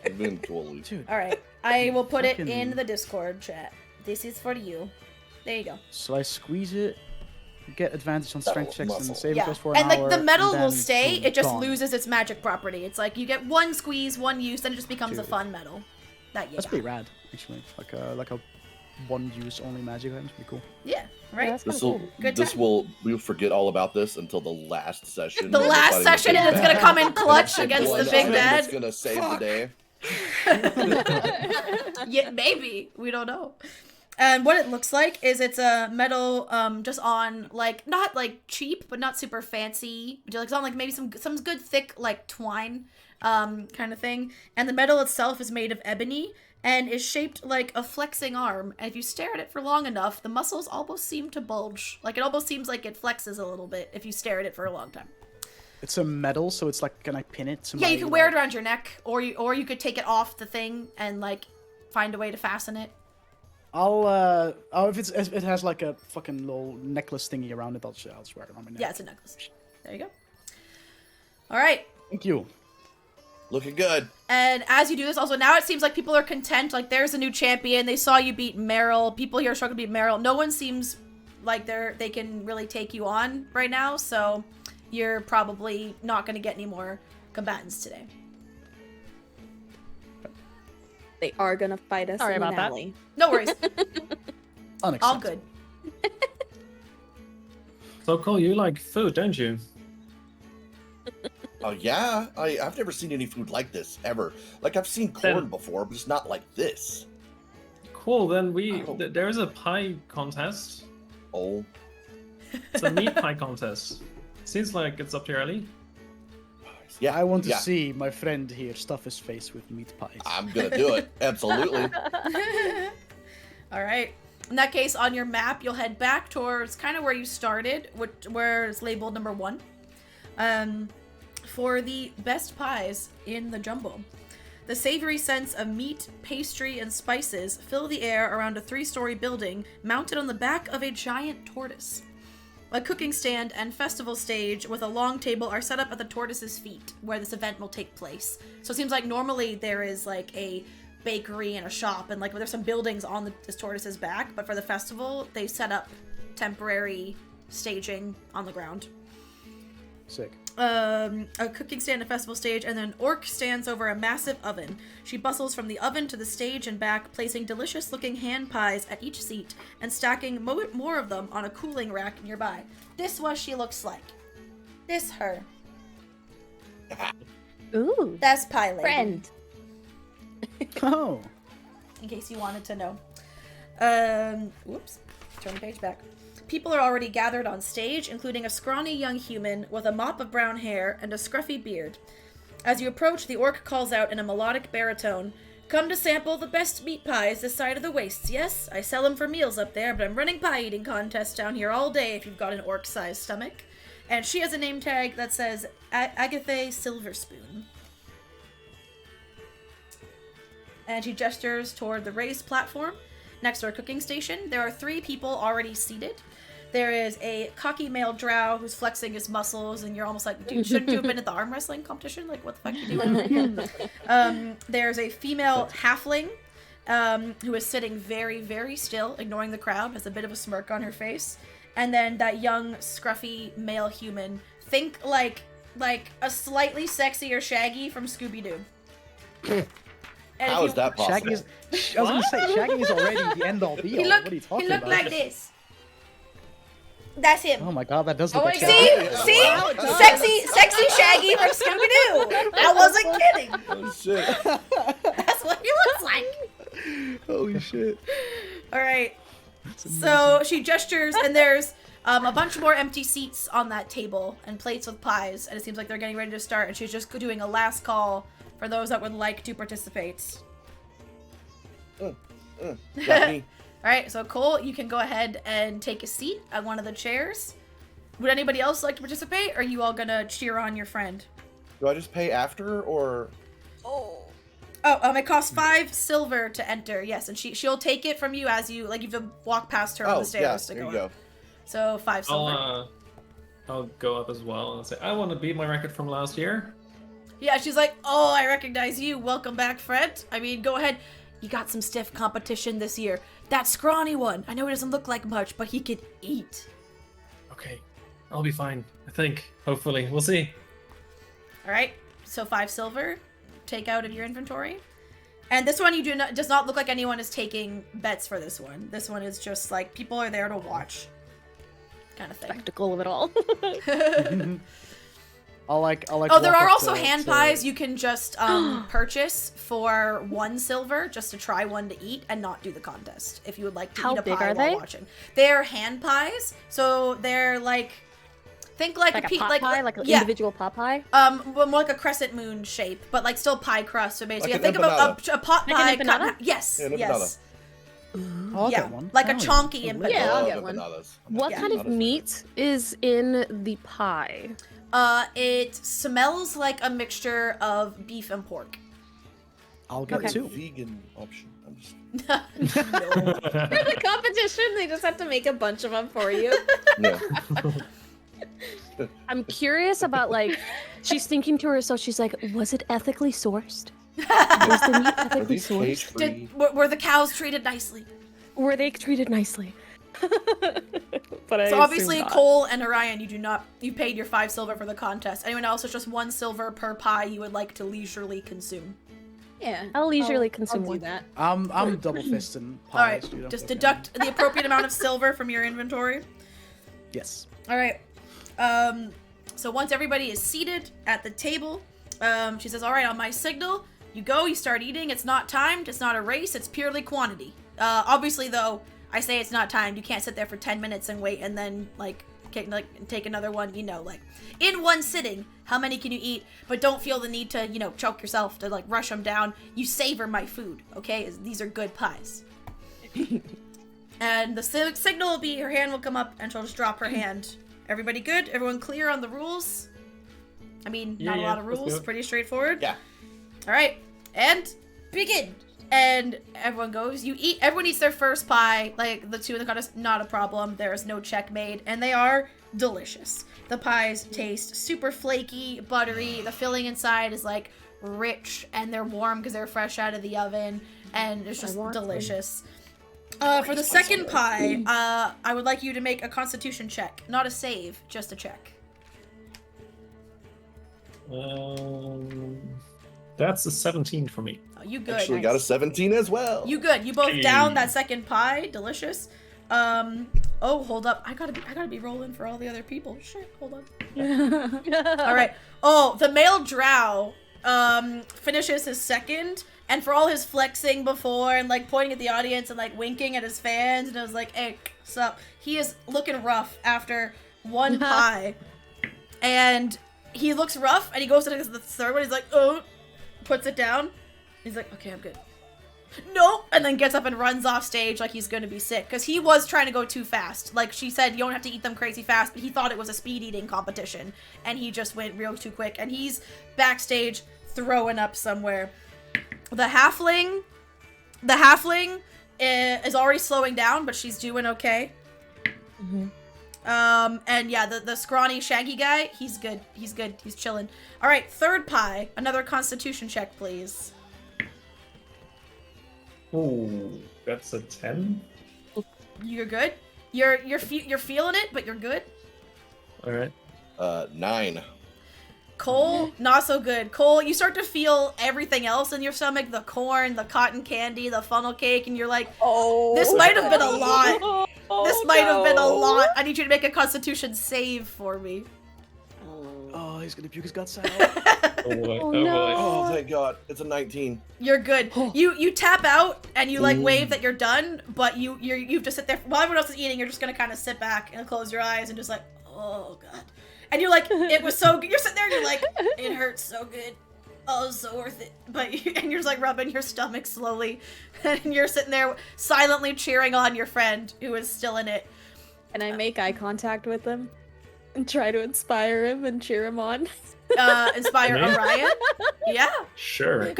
S4: Eventually.
S3: Dude,
S1: All right. I will put it
S3: Fucking-
S1: in the Discord chat. This is for you. There you go.
S3: so I squeeze it, get advantage on strength checks
S4: muscle.
S3: and saving
S1: Yeah,
S3: throws for an
S1: and like
S3: hour,
S1: the metal
S3: and
S1: will
S3: then,
S1: stay.
S3: boom,
S1: It just
S3: gone.
S1: loses its magic property. It's like you get one squeeze, one use, then it just becomes a
S3: Dude.
S1: fun metal. That you
S3: That's
S1: got.
S3: pretty rad, actually. Like a one-use only magic item's pretty cool.
S1: Yeah. Right.
S2: that's
S4: This
S2: kinda
S4: will
S2: cool.
S1: Good
S4: this
S1: time.
S4: will we'll forget all about this until the last session.
S1: The
S4: when we're
S1: last
S4: fighting
S1: session,
S4: the
S1: and
S4: big
S1: it's gonna
S4: bad.
S1: come in
S4: And
S1: clutch
S4: it's the
S1: against
S4: one
S1: the big
S4: item that's
S1: bad.
S4: gonna save the day.
S1: Yeah, maybe. We don't know. And what it looks like is it's a metal, just on like not like cheap, but not super fancy. It's on like maybe some good thick like twine, kind of thing. And the metal itself is made of ebony and is shaped like a flexing arm. And if you stare at it for long enough, the muscles almost seem to bulge. Like it almost seems like it flexes a little bit if you stare at it for a long time.
S3: It's a metal, so it's like, can I pin it to
S1: Yeah,
S3: my,
S1: you can wear it around your neck, or you could take it off the thing and like find a way to fasten it.
S3: If it has like a fucking little necklace thingy around it, I'll just wear it around my neck.
S1: Yeah, it's a necklace. There you go. All right.
S3: Thank you.
S4: Looking good.
S1: And as you do this, also now it seems like people are content. Like there's a new champion. They saw you beat Meryl. People here are struggling to beat Meryl. No one seems like they can really take you on right now. So you're probably not going to get any more combatants today.
S5: They are gonna fight us
S2: Sorry
S5: in
S2: about
S5: an
S2: that.
S5: alley.
S1: No worries. All
S3: Unacceptable.
S1: good.
S6: So Cole, you like food, don't you?
S4: Oh yeah, I've never seen any food like this ever. Like I've seen corn
S6: Then-
S4: before, but it's not like this.
S6: Cool. Then
S4: Oh.
S6: there is a pie contest.
S4: Oh,
S6: It's a meat pie contest. Seems like it's up your alley.
S4: yeah.
S3: I want to
S4: yeah.
S3: see my friend here stuff his face with meat pies.
S4: I'm gonna do it. Absolutely.
S1: All right. In that case, on your map, you'll head back towards kind of where you started, where it's labeled number 1, for the best pies in the jumble. The savory scents of meat, pastry, and spices fill the air around a 3-story building mounted on the back of a giant tortoise. A cooking stand and festival stage with a long table are set up at the tortoise's feet, where this event will take place. So it seems like normally there is like a bakery and a shop, and like there's some buildings on this tortoise's back, but for the festival, they set up temporary staging on the ground.
S3: Sick.
S1: A cooking stand, a festival stage, and then an orc stands over a massive oven. She bustles from the oven to the stage and back, placing delicious-looking hand pies at each seat and stacking more of them on a cooling rack nearby. This what she looks like. This her.
S2: Ooh.
S1: That's Pie Lady.
S5: Friend.
S3: Oh.
S1: In case you wanted to know. Whoops. Turn the page back. People are already gathered on stage, including a scrawny young human with a mop of brown hair and a scruffy beard. As you approach, the orc calls out in a melodic baritone, "Come to sample the best meat pies this side of the wastes, yes? I sell them for meals up there, but I'm running pie-eating contests down here all day if you've got an orc-sized stomach." And she has a name tag that says Agatha Silverspoon. And she gestures toward the raised platform next to her cooking station. There are 3 people already seated. There is a cocky male drow who's flexing his muscles, and you're almost like, dude, shouldn't you have been at the arm wrestling competition? Like, what the fuck are you doing? There's a female halfling who is sitting very, very still, ignoring the crowd, has a bit of a smirk on her face. And then that young, scruffy male human. Think like a slightly sexier Shaggy from Scooby-Doo.
S4: How is that possible?
S3: Shaggy's, I was gonna say, Shaggy is already the end all be all. What are you talking
S1: He looked
S3: about?
S1: like this. That's him.
S3: Oh my god, that does look
S5: Oh
S3: like
S5: my
S3: Shaggy.
S5: God.
S1: See?
S5: Wow, it does.
S1: Sexy Shaggy from Scooby-Doo. I wasn't kidding.
S4: Oh shit.
S1: That's what he looks like.
S3: Holy shit.
S1: All right. So she gestures, and there's a bunch more empty seats on that table and plates with pies, and it seems like they're getting ready to start, and she's just doing a last call for those that would like to participate.
S4: Got me.
S1: Alright, so Cole, you can go ahead and take a seat at one of the chairs. Would anybody else like to participate, or are you all gonna cheer on your friend?
S4: Do I just pay after, or?
S1: It costs 5 silver to enter, yes, and she'll take it from you as you, like, you have to walk past her on the stairs to
S4: there
S1: go
S4: you
S1: up. So 5 silver.
S6: I'll go up as well and say, I want to beat my record from last year.
S1: Yeah, she's like, "Oh, I recognize you. Welcome back, friend. I mean, go ahead. You got some stiff competition this year. That scrawny one. I know he doesn't look like much, but he could eat."
S6: Okay, I'll be fine. I think. Hopefully, we'll see.
S1: All right. So 5 silver. Take out of your inventory. And this one does not look like anyone is taking bets for this one. This one is just like people are there to watch, kind of thing.
S2: Spectacle of it all.
S3: I'll like.
S1: Oh, there
S3: walk
S1: are
S3: up
S1: also
S3: to-
S1: hand
S3: to-
S1: pies you can just purchase for 1 silver just to try one to eat and not do the contest if you would like to
S2: How
S1: eat a
S2: big
S1: pie
S2: are
S1: while
S2: they?
S1: watching. They're hand pies, so they're like, think like,
S2: Like a
S1: pe-
S2: pot
S1: like
S2: pie? Like an
S1: yeah,
S2: individual pot pie?
S1: more like a crescent moon shape, but like still pie crust. So basically,
S4: Like
S1: think
S4: an
S1: of a pot
S2: Like
S1: pie.
S2: an empanada?
S1: cut in- yes,
S4: Yeah, an
S1: yes,
S3: I'll
S1: yeah,
S3: get one.
S1: like a
S3: Oh,
S1: chonky
S3: yeah.
S1: empanada.
S2: Yeah, I'll
S4: Love
S2: get one.
S4: empanadas.
S2: What
S1: Yeah.
S2: kind of
S4: Empanadas.
S2: meat is in the pie?
S1: It smells like a mixture of beef and pork.
S3: I'll get
S2: Okay.
S3: 2.
S4: Vegan option. I'm just.
S5: For the competition, they just have to make a bunch of them for you.
S4: Yeah.
S2: I'm curious about, like, she's thinking to herself, she's like, was it ethically sourced? Was the meat
S4: Are
S2: ethically
S4: these
S2: sourced?
S4: cage free?
S1: Were the cows treated nicely?
S2: Were they treated nicely? But
S1: So obviously, Cole and Orion, you paid your 5 silver for the contest. Anyone else, it's just 1 silver per pie you would like to leisurely consume.
S5: Yeah.
S2: I'll leisurely
S5: I'll
S2: consume
S5: do
S2: one.
S5: that.
S3: I'm double fisting pies.
S1: All right,
S3: dude. I'm
S1: just
S3: fucking-
S1: deduct the appropriate amount of silver from your inventory.
S3: Yes.
S1: All right. So once everybody is seated at the table, she says, "All right, on my signal, you go, you start eating. It's not timed. It's not a race. It's purely quantity. Obviously, though, I say it's not timed. You can't sit there for 10 minutes and wait and then, take another one, in one sitting. How many can you eat? But don't feel the need to, choke yourself, to, rush them down. You savor my food, okay? These are good pies." And the signal will be, her hand will come up, and she'll just drop her hand. Everybody good? Everyone clear on the rules? I mean, not a lot of
S6: let's do
S1: rules.
S6: it.
S1: Pretty straightforward.
S4: Yeah.
S1: All right, and begin. And everyone goes. Everyone eats their first pie. Like the 2 in the contest, not a problem. There is no check made, and they are delicious. The pies taste super flaky, buttery. The filling inside is rich, and they're warm because they're fresh out of the oven, and it's just
S2: want some.
S1: delicious. For the second pie, I would like you to make a Constitution check, not a save, just a check.
S6: That's a 17 for me.
S1: Oh, you good.
S4: Actually got a 17 as well.
S1: You good. You both
S6: Hey.
S1: down that second pie. Delicious. Oh, hold up. I gotta be rolling for all the other people. Shit, hold on. All right. Oh, the male drow finishes his second, and for all his flexing before and like pointing at the audience and like winking at his fans, and I was like, "Hey, sup?" He is looking rough after one pie, and he looks rough, and he goes to the third one. He's like, "Oh," puts it down. He's like, "Okay, I'm good." Nope, and then gets up and runs off stage like he's gonna be sick, because he was trying to go too fast. Like she said, you don't have to eat them crazy fast, but he thought it was a speed eating competition, and he just went real too quick, and he's backstage throwing up somewhere. The halfling is already slowing down, but she's doing okay. And yeah, the scrawny shaggy guy, he's good, he's chilling. All right, third pie, another constitution check, please.
S6: Ooh, that's a 10.
S1: You're good. You're feeling it, but you're good.
S6: All right.
S4: 9.
S1: Cole, not so good. Cole, you start to feel everything else in your stomach, the corn, the cotton candy, the funnel cake, and you're like, this might have been a lot. This might have been a lot. I need you to make a constitution save for me.
S3: Oh, he's gonna puke his guts out.
S6: Oh boy.
S2: Oh,
S6: Oh,
S2: no.
S6: boy.
S4: Oh, thank God. It's a 19.
S1: You're good. You tap out and you like wave that you're done, but you have to sit there while everyone else is eating. You're just gonna kind of sit back and close your eyes and just like, oh God. And you're like, it was so good. You're sitting there and you're like, it hurts so good. Oh, it's so worth it. And you're just like rubbing your stomach slowly, and you're sitting there silently cheering on your friend who is still in it.
S5: And I make eye contact with him and try to inspire him and cheer him on.
S1: Inspire
S6: Me?
S1: Orion. Yeah.
S6: Sure.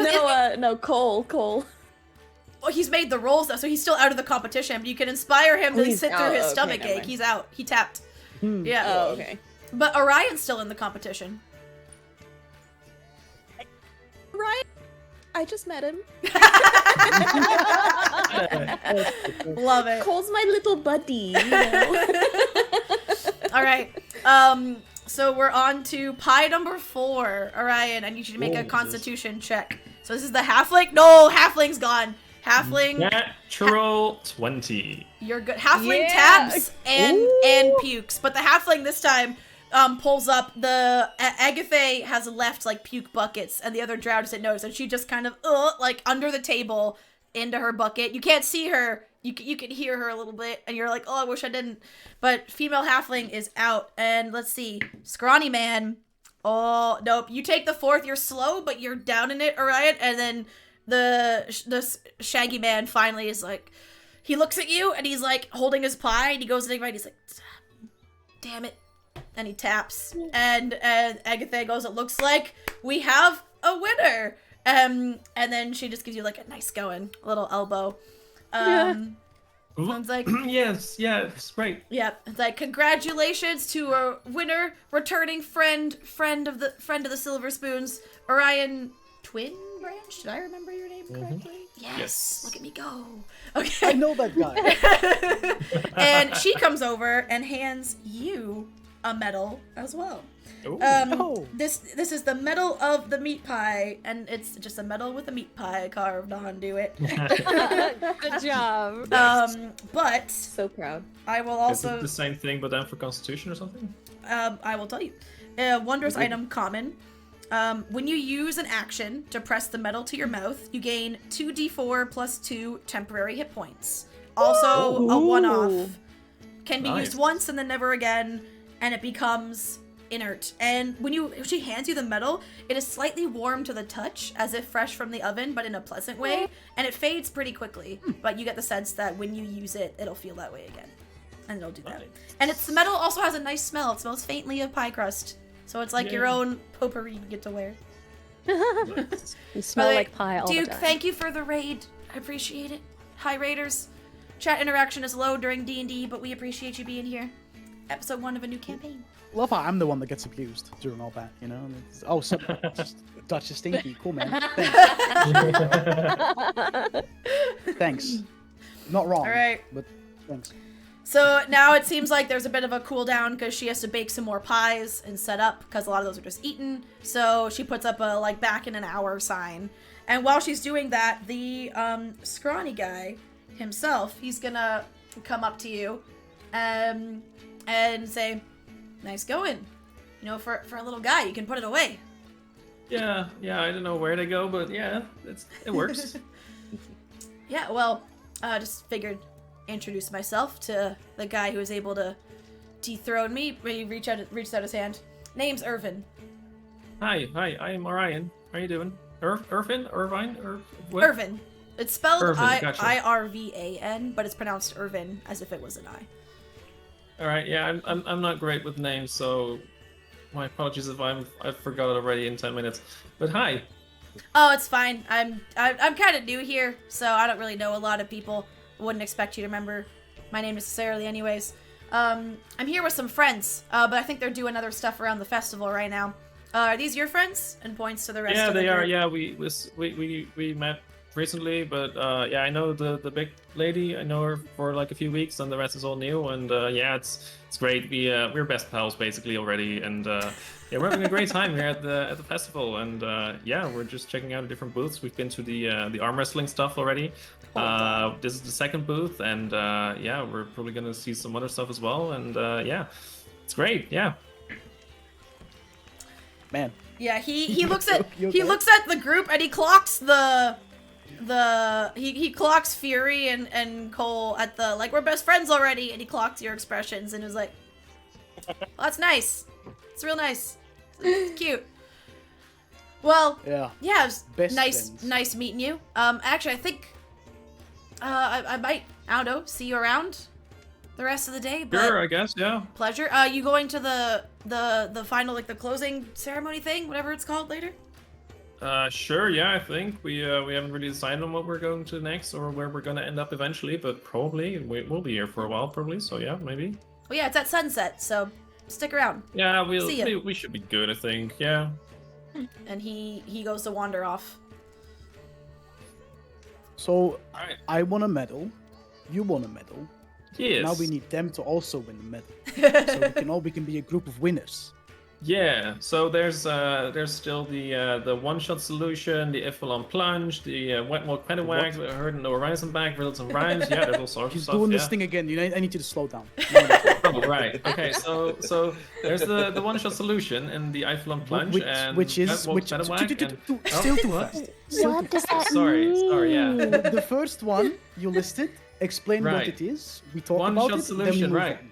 S5: No, Cole.
S1: Well, he's made the rolls though, so he's still out of the competition. But you can inspire him to
S5: he's
S1: sit through
S5: out.
S1: his
S5: Okay,
S1: stomach
S5: never
S1: ache.
S5: mind.
S1: He's out. He tapped. Yeah.
S5: Oh, okay.
S1: But Orion's still in the competition.
S5: Right? I just met him.
S1: Love it.
S5: Cole's my little buddy. You know?
S1: All right. So we're on to pie number 4. Orion, I need you to make a constitution check. So this is the halfling. No, halfling's gone. Halfling.
S6: Natural 20.
S1: You're good. Halfling
S5: Yeah.
S1: taps and pukes, but the halfling this time pulls up. The Agatha has left like puke buckets, and the other drow doesn't notice, and she just kind of like under the table into her bucket. You can't see her. You can hear her a little bit, and you're like, oh, I wish I didn't. But female halfling is out, and let's see, scrawny man. Oh nope, you take the 4th. You're slow, but you're down in it, Orion, and then the shaggy man finally is like, he looks at you and he's like holding his pie and he goes to take a bite. He's like, damn it, and he taps and Agatha goes, it looks like we have a winner. And then she just gives you like a nice going, a little elbow. Sounds like
S6: Yes, it's great.
S1: yeah, it's like congratulations to a winner, returning friend of the Silver Spoons, Orion Twin Branch. Did I remember your name correctly? Yes. Look at me go. Okay.
S3: I know that guy.
S1: And she comes over and hands you a medal as well.
S6: Ooh.
S3: Oh.
S1: This is the medal of the meat pie, and it's just a medal with a meat pie carved onto it.
S2: Good job.
S1: But
S5: So proud.
S1: I will
S6: Is it
S1: also
S6: the same thing, but then for Constitution or something?
S1: I will tell you. Wondrous item common. When you use an action to press the medal to your mouth, you gain 2d4 plus 2 temporary hit points. Also, a one-off. Can be used
S6: Nice.
S1: once and then never again, and it becomes inert. And when she hands you the medal, it is slightly warm to the touch, as if fresh from the oven, but in a pleasant way, and it fades pretty quickly. But you get the sense that when you use it, it'll feel that way again. And it'll do that.
S6: Nice.
S1: And the metal also has a nice smell. It smells faintly of pie crust. So it's like your
S6: Yeah.
S1: own potpourri you get to wear.
S6: Nice.
S2: You smell
S1: By the way,
S2: like pie all
S1: Duke,
S2: the time.
S1: thank you for the raid. I appreciate it. Hi, Raiders. Chat interaction is low during D&D, but we appreciate you being here. Episode 1 of a new campaign.
S3: Love how I'm the one that gets abused during all that, you know? And it's, oh, so just Dutch is stinky. Cool, man. Thanks. Thanks. Not wrong.
S1: All right.
S3: But thanks.
S1: So now it seems like there's a bit of a cooldown because she has to bake some more pies and set up because a lot of those are just eaten. So she puts up a like back in an hour sign. And while she's doing that, the scrawny guy himself, he's gonna come up to you and say, nice going. You know, for a little guy, you can put it away.
S6: Yeah, I don't know where to go, but yeah, it works.
S1: Yeah, well, just figured introduce myself to the guy who was able to dethrone me. He reached out his hand. Name's Irvin.
S6: Hi, I am Orion. How are you doing? Irvin? What?
S1: Irvin. It's spelled
S6: Irvin, gotcha.
S1: Irvan, but it's pronounced Irvin as if it was an I.
S6: All right, yeah, I'm not great with names, so my apologies if I forgot it already in 10 minutes. But hi.
S1: Oh, it's fine. I'm kind of new here, so I don't really know a lot of people. Wouldn't expect you to remember my name necessarily, anyways. I'm here with some friends, but I think they're doing other stuff around the festival right now. Are these your friends? And points to the rest.
S6: Yeah,
S1: of the
S6: they are.
S1: group.
S6: Yeah, we met recently, but yeah, I know the big lady. I know her for like a few weeks, and the rest is all new. And yeah, it's great. We're best pals basically already, and yeah, we're having a great time here at the festival. And yeah, we're just checking out different booths. We've been to the arm wrestling stuff already. This is the second booth, and yeah, we're probably gonna see some other stuff as well. And yeah, it's great. Yeah.
S3: Man.
S1: Yeah, he looks at he looks at the group and he clocks he clocks Fury and Cole at the like we're best friends already, and he clocks your expressions and is like, oh, that's nice. It's real nice. It's cute. Well, yeah, it was
S3: Best
S1: nice
S3: friends.
S1: nice meeting you. Actually, I think I might, I don't know, see you around the rest of the day. But
S6: Sure, I guess. Yeah.
S1: pleasure. You going to the final, like the closing ceremony thing, whatever it's called later?
S6: Sure, yeah, I think we haven't really decided on what we're going to next or where we're gonna end up eventually, but probably we'll be here for a while, probably. So yeah, maybe.
S1: Well, yeah, it's at sunset, so stick around.
S6: Yeah,
S1: See ya.
S6: we should be good, I think. Yeah.
S1: And he goes to wander off.
S3: So
S6: Alright.
S3: I won a medal. You won a medal.
S6: Yes.
S3: Now we need them to also win the medal. So we can be a group of winners.
S6: Yeah. So there's still the one-shot solution, the Ifalon plunge, the wet walk pedawag. I heard no horizon back, riddles and rhymes. Yeah, there's all sorts of
S3: He's
S6: stuff.
S3: doing
S6: yeah.
S3: this thing again. I need you to slow down.
S6: Oh, right. Okay. So there's the one-shot solution in the Ifalon plunge, and
S3: which is
S6: wet walk pedawag and-
S3: still too fast. Still
S2: What
S3: too
S2: does
S3: fast.
S2: that
S6: Sorry,
S2: mean?
S6: yeah.
S3: The first one you listed. Explain what
S6: Right.
S3: it is. We talk
S6: One
S3: about
S6: shot
S3: it.
S6: solution,
S3: then we move
S6: right.
S3: on.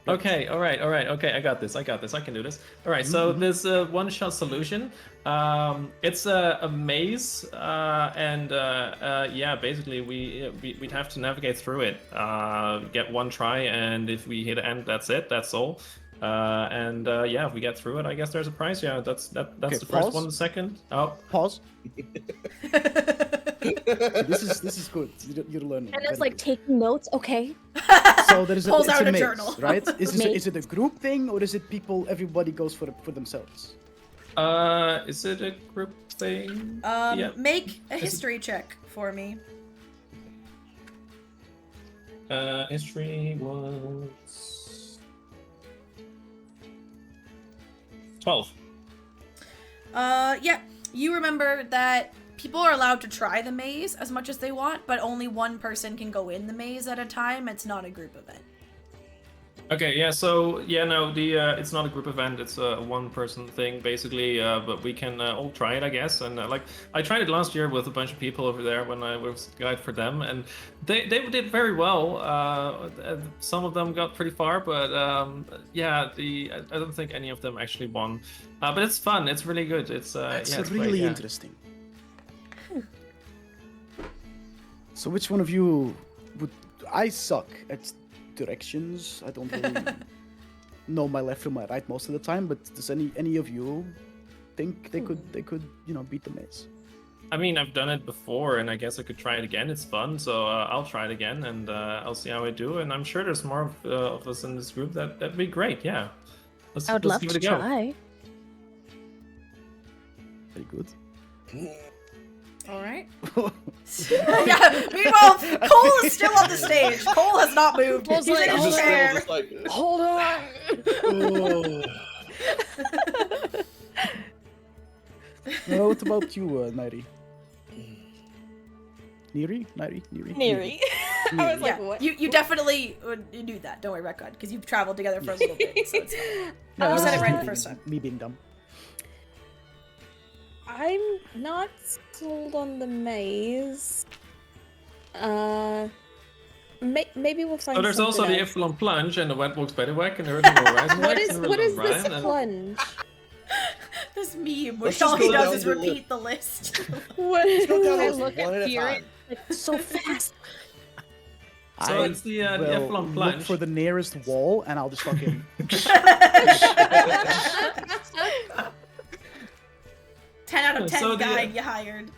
S6: Okay, all right. Okay, I got this. I can do this. All right, so this one-shot solution, it's a maze, and yeah, basically we'd have to navigate through it, get one try, and if we hit end, that's it. That's all. And yeah, if we get through it, I guess there's a prize. Yeah, that's
S3: Okay,
S6: the first
S3: pause.
S6: one. The second, oh,
S3: Pause. This is good. You're learning.
S2: And it's
S3: Very
S2: like taking notes, okay?
S3: good. So there is
S1: Pulls
S3: it's
S1: out a
S3: maze,
S1: journal.
S3: right? Is
S2: Maze.
S3: it a group thing or is it people? Everybody goes for themselves.
S6: is it a group thing? Yeah.
S1: Make a history check for me.
S6: History was 12.
S1: Yeah, you remember that people are allowed to try the maze as much as they want, but only one person can go in the maze at a time. It's not a group event.
S6: Okay, yeah, so, yeah, no, it's not a group event, it's a one-person thing, basically, but we can all try it, I guess, and, like, I tried it last year with a bunch of people over there when I was guide for them, and they did very well. Some of them got pretty far, but, yeah, I don't think any of them actually won. But it's fun, it's really good, it's,
S3: That's
S6: yeah, it's
S3: really
S6: great, yeah.
S3: interesting. So which one of you would? I suck at directions. I don't really know my left from my right most of the time. But does any of you think they could beat the maze?
S6: I mean, I've done it before, and I guess I could try it again. It's fun, so I'll try it again, and I'll see how I do. And I'm sure there's more of us in this group. That'd be great. Yeah,
S2: I would love
S6: give
S2: to
S6: it a go.
S2: try.
S3: Very good.
S1: All right. Yeah. Meanwhile, Cole is still on the stage. Cole has not moved.
S2: Cole's
S1: He's
S2: like,
S1: in
S4: He's
S1: his
S4: just
S1: chair.
S4: still just like,
S2: Hold on.
S4: oh.
S3: What about you, Nairi? Neri?
S5: Neri. I was like,
S1: Yeah,
S5: what?
S1: you definitely knew that. Don't worry, Retcon, because you've traveled together for a little bit. So it's
S3: No,
S1: You
S3: this
S1: said
S3: is
S1: it right
S3: me
S1: the
S3: being-
S1: first time.
S3: Me being dumb.
S5: I'm not sold on the maze. Maybe we'll find.
S6: So there's also the
S5: else.
S6: Iflon Plunge and the Wet Walks Beddywack and the Riddles and Rhymes.
S5: What is this plunge?
S1: this meme,
S4: Let's
S1: which all
S4: just
S1: he
S4: go
S1: does
S4: down
S1: is
S4: the
S1: repeat the list.
S5: What?
S4: Let's go down
S2: I
S4: those
S2: look
S4: one
S2: at
S4: at a
S2: Fury
S4: time.
S2: like so fast.
S6: So it's the
S3: will
S6: Iflon
S3: look
S6: Plunge.
S3: for the nearest wall, and I'll just fucking.
S1: 10 out of 10
S6: So the-
S1: guide you hired.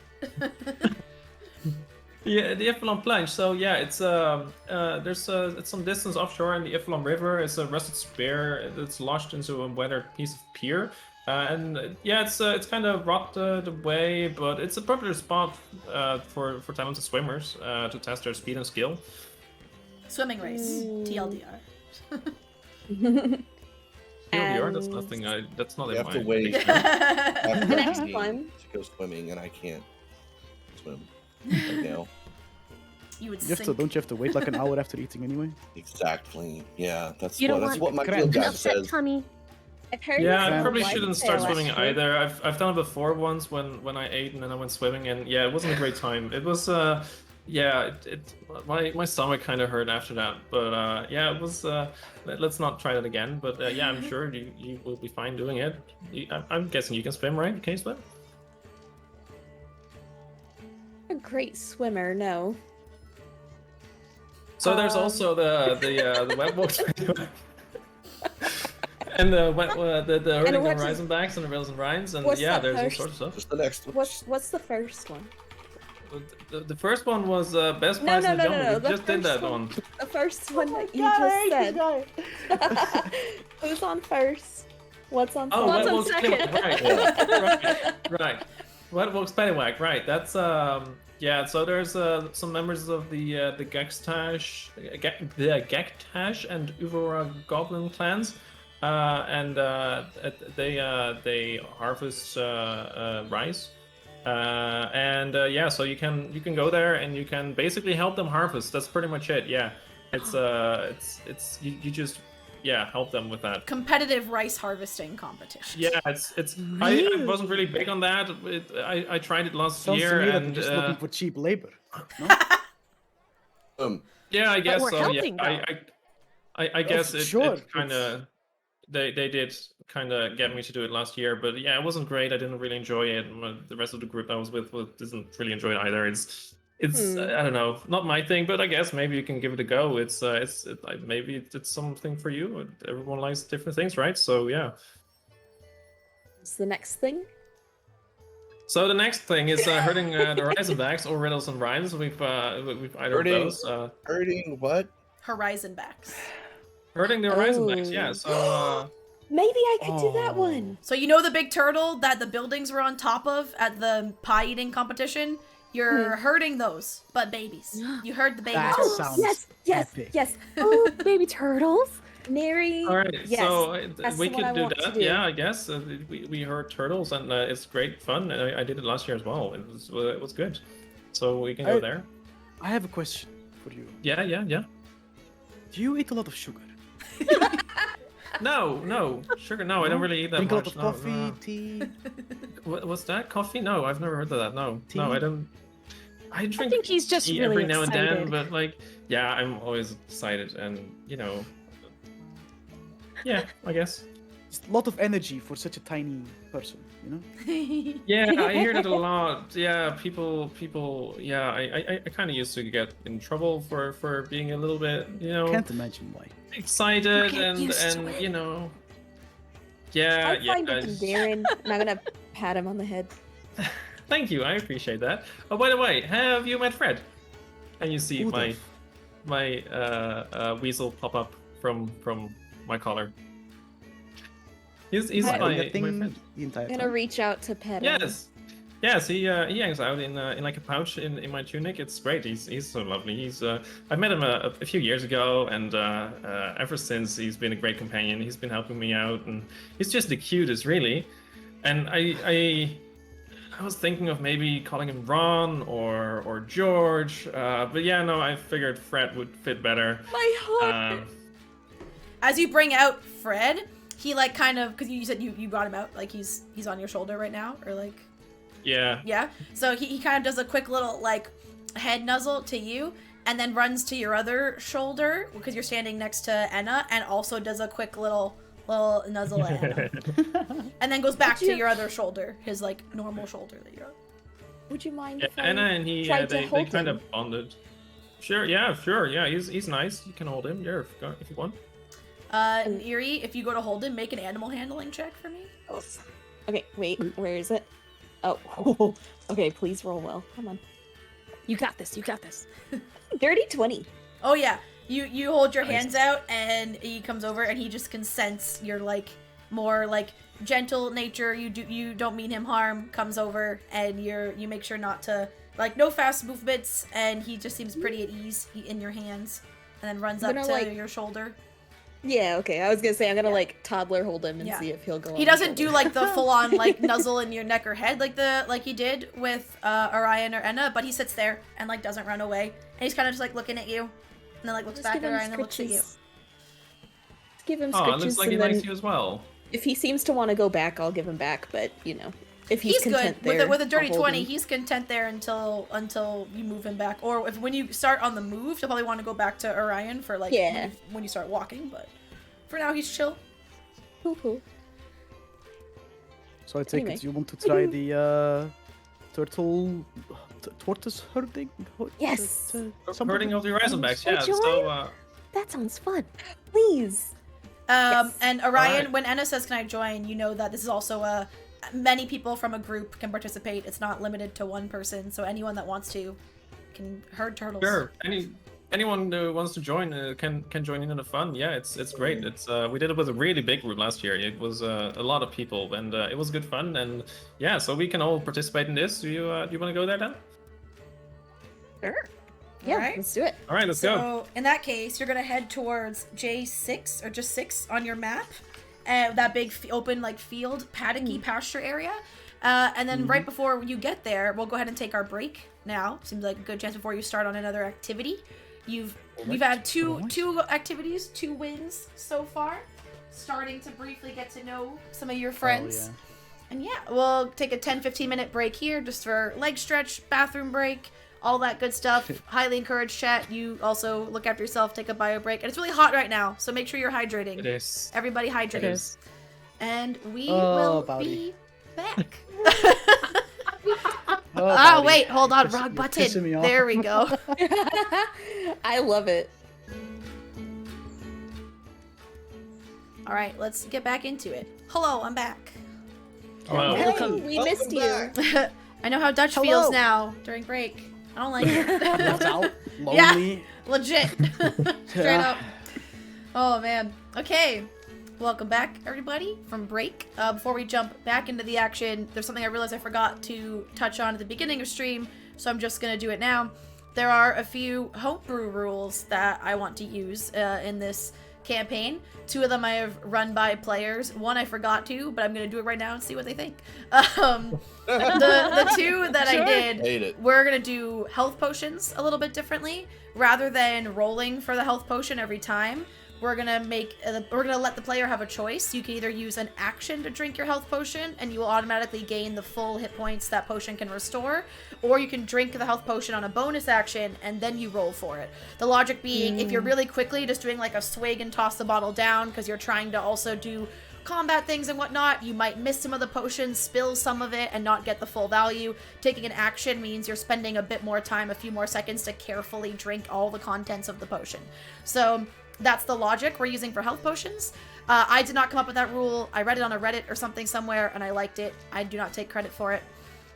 S6: Yeah, the Iflon Plunge. So yeah, it's it's some distance offshore in the Iflon River. It's a rusted spear that's lodged into a weathered piece of pier. Yeah, it's kind of rotted away, but it's a popular spot for talented swimmers to test their speed and skill.
S1: Swimming race. TLDR.
S6: TLDR, that's nothing. That's not
S4: You
S6: in
S4: have
S6: my
S4: to wait.
S6: dictionary.
S4: After
S5: The next
S4: a game
S5: one.
S4: to go swimming, and I can't swim right now.
S1: You would
S3: You have
S1: sink.
S3: to, don't you have to wait like an hour after eating anyway?
S4: Exactly. Yeah, that's
S2: You don't
S4: that's
S2: want
S4: what my
S3: cramp.
S4: field
S2: An
S4: guide
S2: upset
S4: says.
S2: tummy.
S5: I've heard.
S6: Yeah, I
S3: Cramp.
S6: probably
S5: Why
S6: shouldn't
S5: did
S6: start
S5: they
S6: swimming
S5: last year?
S6: either. I've done it before once when I ate and then I went swimming, and yeah, it wasn't a great time. It was yeah, my stomach kind of hurt after that, but yeah, it was. Let's not try that again. But yeah, I'm sure you will be fine doing it. I'm guessing you can swim, right? Can you swim?
S5: A great swimmer, no.
S6: So there's also the web walks and the Hurting
S5: what's
S6: Horizon backs and the Riddles and Rhymes, and
S5: what's
S6: yeah,
S5: that
S6: there's all
S5: first?
S6: sorts of stuff.
S4: Just the next one.
S5: What's the first one?
S6: The first one was best
S5: No,
S6: prize
S5: no,
S6: in the
S5: no,
S6: jungle.
S5: no,
S6: We
S5: the
S6: just did
S5: first
S6: that
S5: one.
S6: one.
S5: The first one that you
S3: God, I
S5: just
S3: hate
S5: said.
S3: this guy.
S5: Who's on first? What's on
S6: Oh,
S5: second?
S6: Wet
S2: What's on
S6: Walks
S2: second?
S6: Right, right. Wet Walks Beddywack, right. That's yeah, so there's some members of the Gagtash and Uvora Goblin clans. And they harvest rice. Yeah, so you can go there and you can basically help them harvest. That's pretty much it. Yeah. It's you just help them with that.
S1: Competitive rice harvesting competition.
S6: Yeah, I wasn't really big on that. I tried it last
S3: Sounds
S6: year
S3: to me that
S6: and
S3: they're just looking for cheap labor. No?
S6: yeah, I guess
S2: we're
S6: so.
S2: helping,
S6: Yeah, I guess
S3: sure,
S6: it kind of they did kind of get me to do it last year, but yeah, it wasn't great. I didn't really enjoy it. The rest of the group I was with didn't really enjoy it either. It's I don't know, not my thing, but I guess maybe you can give it a go. Maybe it's something for you. Everyone likes different things, right? So yeah.
S5: What's the next thing?
S6: So the next thing is hurting the Horizonbacks or Riddles and Rhymes. We've either of those.
S4: Hurting what?
S1: Horizon backs.
S6: Hurting the Horizonbacks, yeah. So
S5: Maybe I could do that one.
S1: So you know the big turtle that the buildings were on top of at the pie eating competition? You're herding those, but babies. You herd the baby
S3: That
S1: turtles.
S3: sounds
S5: Yes,
S3: epic.
S5: yes.
S2: Oh, baby turtles.
S5: Neri.
S6: all right,
S5: Yes,
S6: so
S5: that's
S6: we
S5: the one I
S6: could do
S5: want to
S6: that.
S5: do.
S6: Yeah, I guess we herd turtles, and it's great fun. I did it last year as well. It was good. So we can go there.
S3: I have a question for you.
S6: Yeah.
S3: Do you eat a lot of sugar?
S6: No, sugar. No, I don't really eat that
S3: Drink a lot
S6: much.
S3: of
S6: No,
S3: coffee,
S6: no.
S3: tea.
S6: What's that? Coffee? No, I've never heard of that. No,
S3: Tea?
S6: no, I don't. I drink
S2: think he's just
S6: tea
S2: really
S6: every now and then,
S2: excited.
S6: but like, yeah, I'm always excited, and yeah, I guess.
S3: It's a lot of energy for such a tiny person, you know?
S6: Yeah, I hear that a lot. Yeah, people. Yeah, I kind of used to get in trouble for being a little bit,
S3: Can't imagine why.
S6: excited
S2: You're getting used to
S6: and
S2: it.
S6: Yeah,
S5: I'm fine with Darren, and I'm gonna pat him on the head.
S6: Thank you, I appreciate that. Oh, by the way, have you met Fred? And you see
S3: Who the
S6: my weasel pop up from my collar. He's
S5: Hi.
S6: my
S3: That thing
S6: friend.
S3: the entire
S5: I'm gonna
S3: time.
S5: reach out to pet him.
S6: Yes. Yes, he hangs out in like a pouch in my tunic. It's great. He's so lovely. I met him a few years ago, and ever since he's been a great companion. He's been helping me out, and he's just the cutest, really. And I was thinking of maybe calling him Ron or George, but yeah, no, I figured Fred would fit better.
S5: My heart.
S1: As you bring out Fred, he like kind of, because you said you brought him out, like he's on your shoulder right now, or like.
S6: Yeah.
S1: Yeah. So he kind of does a quick little like head nuzzle to you, and then runs to your other shoulder because you're standing next to Enna, and also does a quick little nuzzle at Enna, and then goes back to your other shoulder, his like normal shoulder that you're on.
S5: Would you mind
S6: Yeah,
S5: if I
S6: Anna and he
S5: tried to
S6: they
S5: hold
S6: kind
S5: him?
S6: of bonded. Sure. Yeah. He's nice. You can hold him. Yeah, if you want.
S1: Eerie, if you go to hold him, make an animal handling check for me.
S5: Oh. Okay, wait, where is it? Oh, okay, please roll well. Come on.
S2: You got this. You got this.
S5: Dirty 20.
S1: Oh yeah, you hold your
S6: Nice.
S1: hands out, and he comes over, and he just can sense your like more like gentle nature. You don't mean him harm. Comes over, and you make sure not to like no fast movements, and he just seems pretty at ease in your hands, and then runs up
S5: Gonna,
S1: to
S5: like-
S1: your shoulder.
S5: Yeah, okay, I was gonna say I'm gonna
S1: Yeah.
S5: like toddler hold him and
S1: Yeah.
S5: see if he'll go on
S1: He
S5: my
S1: doesn't do
S5: shoulder.
S1: like the full on like nuzzle in your neck or head like he did with Orion or Enna, but he sits there and like doesn't run away, and he's kind of just like looking at you, and then like looks
S5: Just
S1: back
S5: give
S1: at
S5: him
S1: Orion and then looks at you.
S5: scritches. Just give him
S6: Oh, it
S5: scritches,
S6: looks like he
S5: and then
S6: likes you as well.
S5: if he seems to want to go back, I'll give him back. But you know, if he's,
S1: He's
S5: content
S1: good
S5: there,
S1: with a dirty
S5: I'll hold
S1: 20.
S5: him.
S1: He's content there until you move him back, or if when you start on the move, he'll probably want to go back to Orion for like
S5: Yeah.
S1: when you start walking. But for now, he's chill.
S5: Cool.
S3: So I take
S5: Anyway.
S3: it you want to try the tortoise herding?
S5: Yes.
S6: Herding of the Razorbacks,
S5: Hey,
S6: yeah.
S5: Joy?
S6: So
S5: That sounds fun. Please. Yes.
S1: And Orion,
S6: Alright.
S1: when Enna says, "Can I join?" you know that this is also many people from a group can participate. It's not limited to one person, so anyone that wants to can herd turtles.
S6: sure. Anyone who wants to join can join in the fun. Yeah, it's great. It's we did it with a really big group last year. It was a lot of people, and it was good fun. And yeah, so we can all participate in this. Do you want to go there then?
S5: Sure. Yeah,
S1: Alright.
S5: let's do it.
S6: All right, let's go.
S1: So in that case, you're gonna head towards J6 or just 6 on your map, that big open like field, paddocky pasture area. And then right before you get there, we'll go ahead and take our break now. Seems like a good chance before you start on another activity. You've had two activities, 2 wins so far. Starting to briefly get to know some of your friends. And yeah, we'll take a 10-15 minute break here just for leg stretch, bathroom break, all that good stuff. Highly encourage chat. You also look after yourself, take a bio break. And it's really hot right now, so make sure you're hydrating.
S6: It is.
S1: Everybody hydrate.
S6: It is.
S1: And we
S3: Oh,
S1: will
S3: Bowdy.
S1: be back.
S3: Oh,
S1: Oh,
S3: buddy.
S1: wait, hold on,
S3: You're
S1: wrong
S3: pissing me
S1: button.
S3: off.
S1: There we go.
S5: I love it.
S1: All right, let's get back into it. Hello, I'm back.
S6: Hello.
S5: Hey,
S2: Welcome.
S5: we missed you.
S1: I know how Dutch
S3: Hello.
S1: feels now during break. I don't like it.
S3: Left out,
S1: Yeah.
S3: lonely.
S1: Legit. Straight up. Oh man. Okay. Welcome back, everybody, from break. Before we jump back into the action, there's something I realized I forgot to touch on at the beginning of stream, so I'm just gonna do it now. There are a few homebrew rules that I want to use in this campaign. 2 of them I have run by players. 1 I forgot to, but I'm gonna do it right now and see what they think. The 2 that I did,
S4: Hate it.
S1: we're gonna do health potions a little bit differently. Rather than rolling for the health potion every time, we're gonna let the player have a choice. You can either use an action to drink your health potion, and you will automatically gain the full hit points that potion can restore, or you can drink the health potion on a bonus action, and then you roll for it. The logic being, if you're really quickly just doing like a swig and toss the bottle down, because you're trying to also do combat things and whatnot, you might miss some of the potions, spill some of it, and not get the full value. Taking an action means you're spending a bit more time, a few more seconds to carefully drink all the contents of the potion. So that's the logic we're using for health potions. I did not come up with that rule. I read it on a Reddit or something somewhere, and I liked it. I do not take credit for it.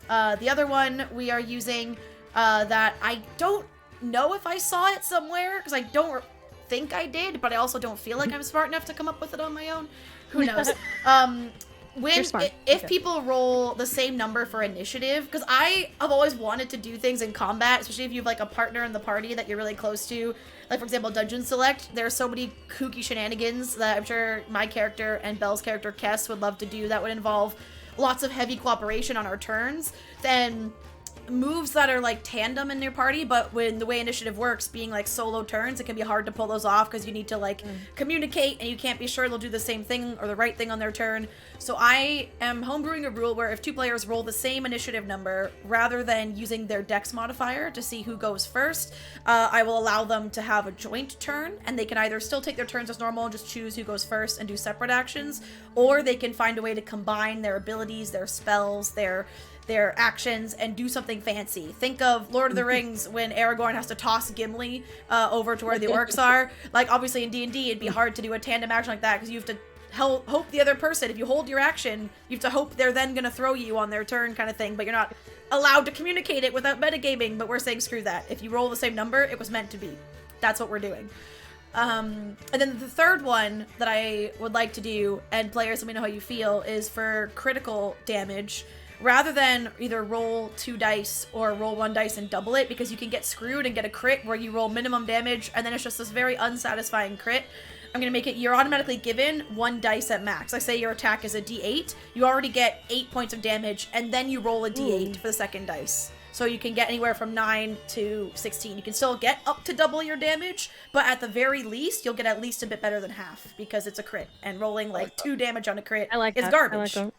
S1: The other one we are using that I don't know if I saw it somewhere, because I don't think I did, but I also don't feel like I'm smart enough to come up with it on my own. Who knows? when
S2: You're smart.
S1: if
S2: Okay.
S1: people roll the same number for initiative, because I have always wanted to do things in combat, especially if you have like a partner in the party that you're really close to. Like for example, Dungeon Select. There are so many kooky shenanigans that I'm sure my character and Belle's character Kess would love to do. That would involve lots of heavy cooperation on our turns. Then moves that are like tandem in your party, but when the way initiative works, being like solo turns, it can be hard to pull those off because you need to like communicate and you can't be sure they'll do the same thing or the right thing on their turn. So I am homebrewing a rule where if two players roll the same initiative number, rather than using their dex modifier to see who goes first, I will allow them to have a joint turn, and they can either still take their turns as normal and just choose who goes first and do separate actions, or they can find a way to combine their abilities, their spells, their actions, and do something fancy. Think of Lord of the Rings when Aragorn has to toss Gimli over to where the orcs are. Like, obviously in D&D, it'd be hard to do a tandem action like that because you have to hope the other person, if you hold your action, you have to hope they're then going to throw you on their turn kind of thing, but you're not allowed to communicate it without metagaming, but we're saying screw that. If you roll the same number, it was meant to be. That's what we're doing. And then the third one that I would like to do, and players let me know how you feel, is for critical damage. Rather than either roll 2 dice or roll 1 dice and double it, because you can get screwed and get a crit where you roll minimum damage and then it's just this very unsatisfying crit. I'm going to make it you're automatically given 1 dice at max. Like say your attack is a d8, you already get 8 points of damage and then you roll a d8 for the second dice. So you can get anywhere from 9 to 16. You can still get up to double your damage, but at the very least, you'll get at least a bit better than half because it's a crit. And rolling like 2 damage on a crit is garbage.
S2: I like that.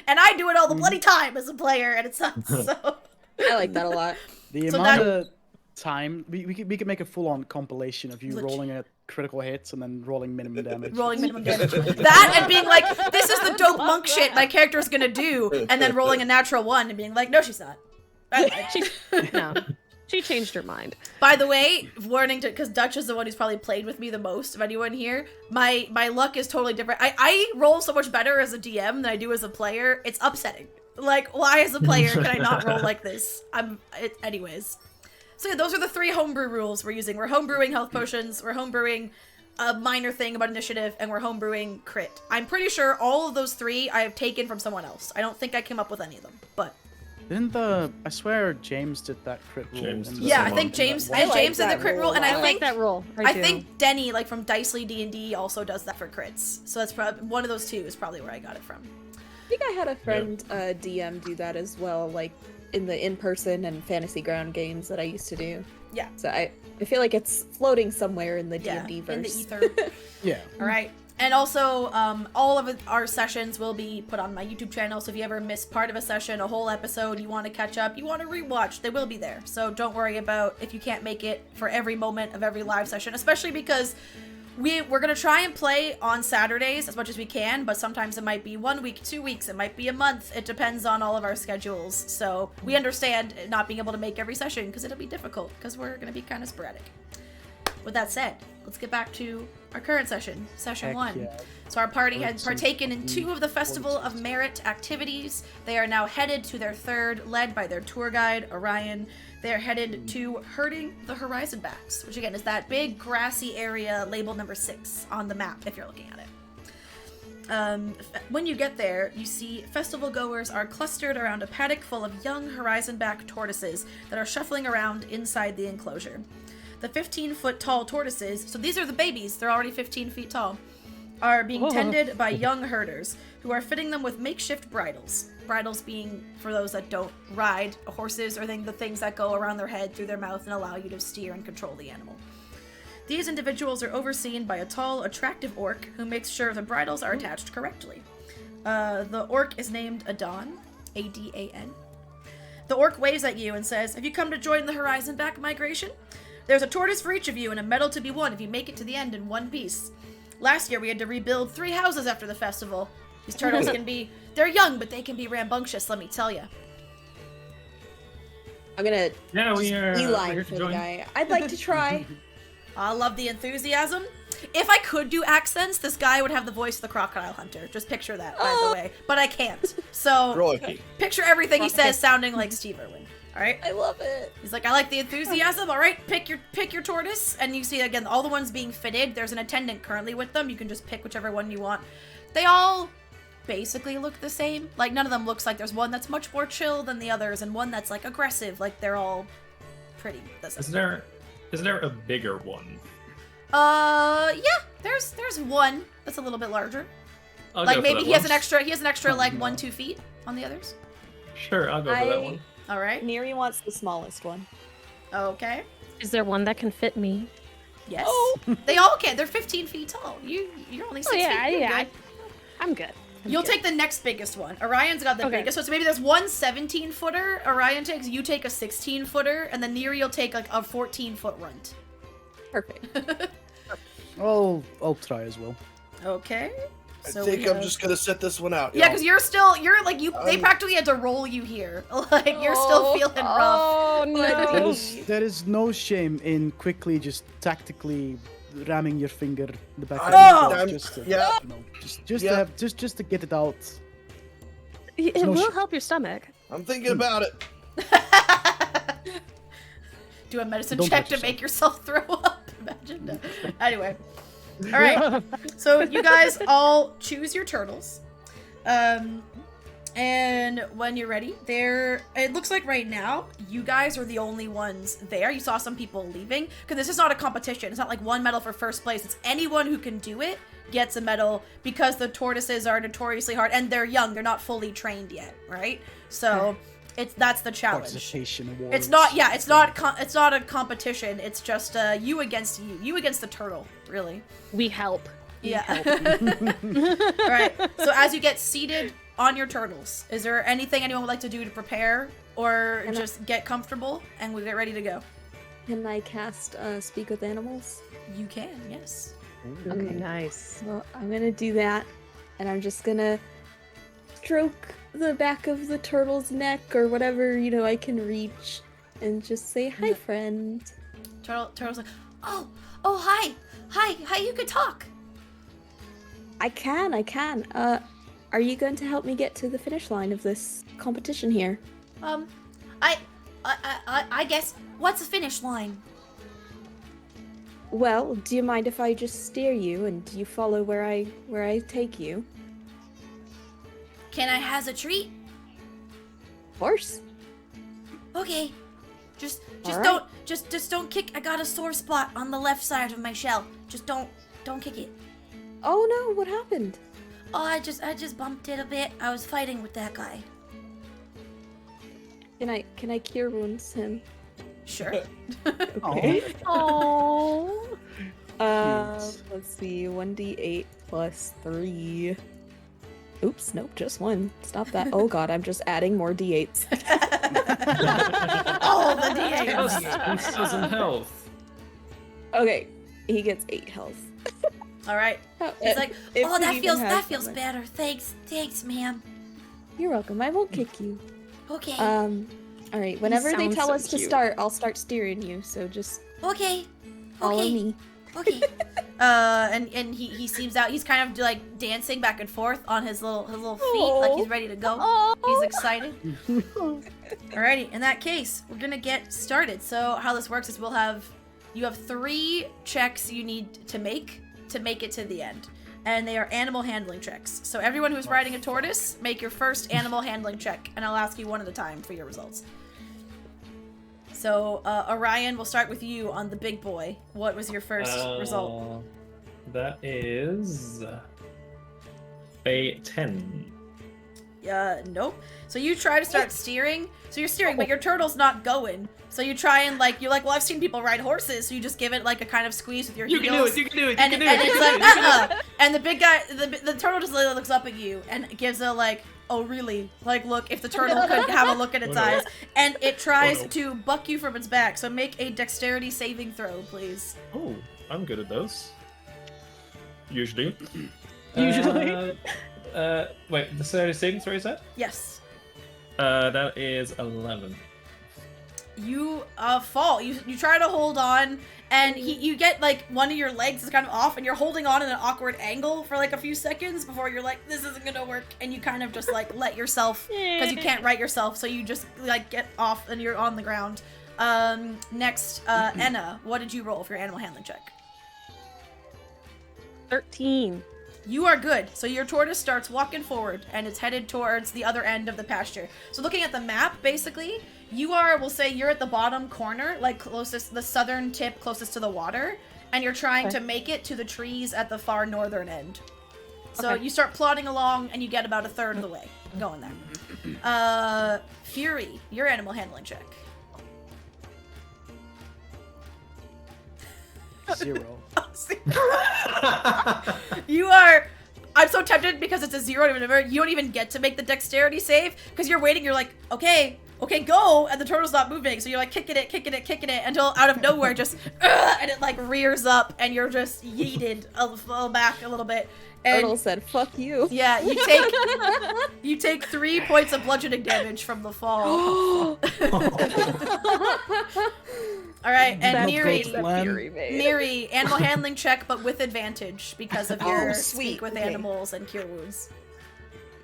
S1: And I do it all the bloody time as a player, and it sucks. So
S5: I like that a lot.
S3: The
S1: So
S3: amount
S1: that-
S3: of time we could make a full-on compilation of you
S1: Legit.
S3: rolling at critical hits and then rolling minimum damage.
S1: rolling minimum damage. That and being like, this is the dope monk shit my character's gonna do, and then rolling a natural 1 and being like, no, she's not.
S2: No, she changed her mind.
S1: By the way, warning to, because Dutch is the one who's probably played with me the most of anyone here. My luck is totally different. I roll so much better as a DM than I do as a player. It's upsetting. Like, why as a player can I not roll like this? Anyways. So yeah, those are the 3 homebrew rules we're using. We're homebrewing health potions, we're homebrewing a minor thing about initiative, and we're homebrewing crit. I'm pretty sure all of those 3 I have taken from someone else. I don't think I came up with any of them, but
S3: I swear James did that crit rule.
S6: James
S3: in
S6: did
S3: the-
S1: yeah, I
S6: Someone
S1: think James
S5: I like
S1: James did the
S5: that
S1: crit
S5: rule
S1: rule,
S5: a
S1: and
S5: lot.
S1: I
S2: I like
S1: think
S2: that rule.
S1: I
S2: do.
S1: think Denny, like from Dicely D&D, also does that for crits. So that's probably one of those 2 is probably where I got it from.
S5: I think I had a friend DM do that as well, like in the in-person and fantasy ground games that I used to do.
S1: Yeah.
S5: So I feel like it's floating somewhere in the
S1: Yeah,
S5: D&D
S1: in the
S5: verse.
S1: ether.
S3: Yeah.
S1: All right. And also, all of our sessions will be put on my YouTube channel, so if you ever miss part of a session, a whole episode, you want to catch up, you want to rewatch, they will be there. So don't worry about if you can't make it for every moment of every live session, especially because we're going to try and play on Saturdays as much as we can, but sometimes it might be 1 week, 2 weeks, it might be a month. It depends on all of our schedules. So we understand not being able to make every session because it'll be difficult because we're going to be kind of sporadic. With that said, let's get back to our current session, session
S3: Heck
S1: 1.
S3: yeah.
S1: So our party
S3: Let's
S1: has
S3: see.
S1: partaken in 2 of the Festival of Merit activities. They are now headed to their 3rd, led by their tour guide, Orion. They are headed to Herding the Horizon Backs, which again is that big grassy area labeled number 6 on the map if you're looking at it. When you get there, you see festival goers are clustered around a paddock full of young horizonback tortoises that are shuffling around inside the enclosure. The 15-foot tall tortoises, so these are the babies, they're already 15 feet tall, are being tended by young herders who are fitting them with makeshift bridles. Bridles being, for those that don't ride horses, or the things that go around their head through their mouth and allow you to steer and control the animal. These individuals are overseen by a tall, attractive orc who makes sure the bridles are attached correctly. The orc is named Adan, A-D-A-N. The orc waves at you and says, "Have you come to join the Horizonback migration? There's a tortoise for each of you and a medal to be won if you make it to the end in one piece. Last year we had to rebuild 3 houses after the festival. These turtles they're young, but they can be rambunctious, let me tell you."
S5: I'm gonna
S6: we are
S5: beeline
S6: here
S5: for
S6: to
S5: the
S6: join.
S5: guy. I'd like to try.
S1: I love the enthusiasm. If I could do accents, this guy would have the voice of the crocodile hunter. Just picture that, by the way. But I can't. So
S4: Roy.
S1: picture everything he says sounding like Steve Irwin. All right?
S5: I love it.
S1: He's like, "I like the enthusiasm. All right, pick your tortoise." And you see again all the ones being fitted. There's an attendant currently with them. You can just pick whichever one you want. They all basically look the same. Like, none of them looks like there's one that's much more chill than the others, and one that's, like, aggressive. Like, they're all pretty the same.
S6: Is there a bigger one?
S1: Yeah, there's one that's a little bit larger.
S6: I'll
S1: Like,
S6: go for
S1: maybe
S6: that
S1: he has
S6: one.
S1: an extra, like, 1-2 feet on the others.
S6: Sure, I'll go for that one.
S1: All right.
S5: Neri wants the smallest one.
S1: Okay.
S2: Is there one that can fit me?
S1: Yes.
S5: Oh.
S1: They all can. They're 15 feet tall. You're only 6 feet. You're good.
S2: I'm good.
S1: You'll take the next biggest one. Orion's got the
S2: Okay.
S1: biggest one, so maybe there's one 17-footer. Orion takes, you take a 16-footer, and then Neri will take like a 14-foot runt.
S5: Perfect.
S3: I'll try as well.
S1: Okay.
S4: I
S1: So
S4: think
S1: we
S4: I'm
S1: have-
S4: just gonna sit this one out.
S1: Yeah,
S4: y'all.
S1: because you're like they practically had to roll you here. Like you're still feeling rough.
S2: Oh
S3: There
S2: no!
S3: there is no shame in quickly just tactically ramming your finger in the back of
S1: Oh!
S3: your throat, just to,
S4: Yeah.
S3: you know, just
S4: Yeah.
S3: to have just to get it out.
S2: It
S3: no
S2: will
S3: sh-
S2: help your stomach.
S4: I'm thinking about it.
S1: Do a medicine
S3: Don't
S1: check
S3: touch
S1: to
S3: yourself.
S1: make yourself throw up. Imagine that. Anyway. All right. So you guys all choose your turtles. And when you're ready, it looks like right now, you guys are the only ones there. You saw some people leaving, because this is not a competition. It's not like one medal for first place. It's anyone who can do it gets a medal, because the tortoises are notoriously hard, and they're young. They're not fully trained yet, right? So that's the challenge.
S3: Participation awards.
S1: It's not, yeah, it's not a competition. It's just you against the turtle, really.
S2: We help.
S1: Yeah. All right. So as you get seated on your turtles, is there anything anyone would like to do to prepare or just get comfortable and we get ready to go?
S5: Can I cast Speak with Animals?
S1: You can, yes.
S2: Okay, nice.
S5: Well, I'm gonna do that, and I'm just gonna stroke the back of the turtle's neck or whatever, I can reach, and just say, "Hi, friend."
S1: Turtle's like, oh, hi, you could talk.
S5: I can. Are you going to help me get to the finish line of this competition here?
S1: I guess, what's the finish line?
S5: Well, do you mind if I just steer you and you follow where I take you?
S1: Can I has a treat?
S5: Of course.
S1: Okay. Just
S5: All
S1: don't, just don't kick. I got a sore spot on the left side of my shell. Just don't kick it.
S5: Oh no, what happened?
S1: Oh, I just bumped it a bit. I was fighting with that guy.
S5: Can I cure wounds him?
S1: Sure.
S5: Okay.
S2: Oh.
S5: Let's see, 1d8 plus 3. Oops, nope, just 1. Stop that. Oh god, I'm just adding more d8s.
S1: All the DMs.
S6: Yes, some health.
S5: Okay, he gets 8 health.
S1: All right. He's like,
S5: If
S1: oh,
S5: he even has
S1: that feels
S5: something.
S1: better. Thanks, ma'am.
S5: You're welcome. I won't kick you.
S1: Okay.
S5: All right. Whenever they
S2: sounds
S5: tell
S2: so
S5: us to
S2: cute.
S5: start, I'll start steering you. So just
S1: Okay.
S5: follow
S1: Okay.
S5: me.
S1: Okay. And he seems out. He's kind of like dancing back and forth on his little feet, like he's ready to go. He's excited. Alrighty. In that case, we're gonna get started. So how this works is you have 3 checks you need to make it to the end. And they are animal handling checks. So everyone who's riding a tortoise, make your first animal handling check, and I'll ask you one at a time for your results. So, Orion, we'll start with you on the big boy. What was your first result?
S6: That is a 10.
S1: Nope. So you try to start steering. So you're steering, but your turtle's not going. So you try and you're like, well, I've seen people ride horses. So you just give it like a kind of squeeze with your
S6: You
S1: heels.
S6: can do it.
S1: And it's like, And the big guy, the turtle just literally looks up at you and gives a like, oh really? Like, look, if the turtle could have a look at its
S6: Oh, no.
S1: eyes. And it tries
S6: Oh, no.
S1: to buck you from its back. So make a dexterity saving throw, please.
S6: Oh, I'm good at those. Usually.
S2: Usually.
S6: Wait, the saving throw is that?
S1: Yes.
S6: That is 11.
S1: You fall. You try to hold on, and you get like one of your legs is kind of off, and you're holding on in an awkward angle for like a few seconds before you're like, this isn't gonna work, and you kind of just like let yourself, because you can't right yourself, so you just like get off and you're on the ground. Next, Enna, what did you roll for your animal handling check?
S2: 13.
S1: You are good. So your tortoise starts walking forward and it's headed towards the other end of the pasture. So looking at the map, basically, you are, we'll say you're at the bottom corner, like closest, the southern tip closest to the water, and you're trying to make it to the trees at the far northern end. So you start plodding along and you get about a third of the way going there. Fury, your animal handling check.
S3: 0.
S1: You are. I'm so tempted because it's a 0 to number. You don't even get to make the dexterity save because you're waiting. You're like, okay, go, and the turtle's not moving. So you're like kicking it until out of nowhere, just and it like rears up, and you're just yeeted back a little bit. And
S5: Turtle said, "Fuck you."
S1: yeah, you take 3 points of bludgeoning damage from the fall. All right, and Miri, animal handling check, but with advantage because of your speak with animals and cure wounds.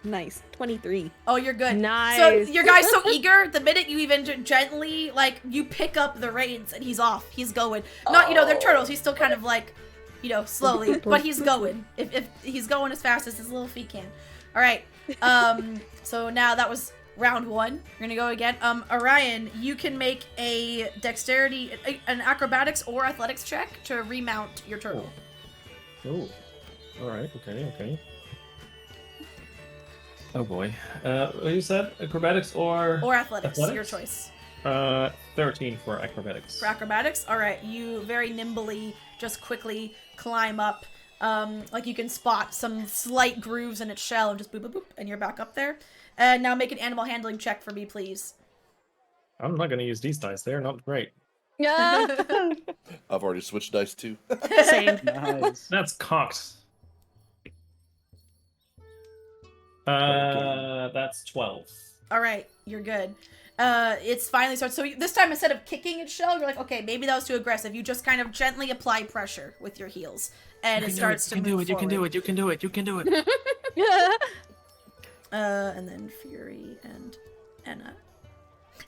S5: Nice. 23.
S1: Oh, you're good.
S2: Nice.
S1: So your guy's so eager, the minute you even gently, like, you pick up the reins and he's off. He's going. Not, they're turtles. He's still kind of like, slowly, but he's going. If he's going as fast as his little feet can. All right. So now that was round 1. You're gonna go again. Orion, you can make a dexterity, an acrobatics or athletics check to remount your turtle.
S6: Oh. Alright, okay. Oh boy. What you said? Acrobatics or
S1: athletics? Your choice.
S6: 13 for acrobatics.
S1: For acrobatics? Alright, you very nimbly just quickly climb up. Like you can spot some slight grooves in its shell and just boop, boop, boop, and you're back up there. And now make an animal handling check for me, please.
S6: I'm not gonna use these dice. They're not great.
S2: Yeah.
S4: I've already switched dice too.
S2: Same.
S3: Nice.
S6: That's cocked. That's 12.
S1: All right, you're good. It's finally starts. So this time, instead of kicking its shell, you're like, okay, maybe that was too aggressive. You just kind of gently apply pressure with your heels, and it starts to move forward.
S7: You can do it.
S1: And then Fury and Anna.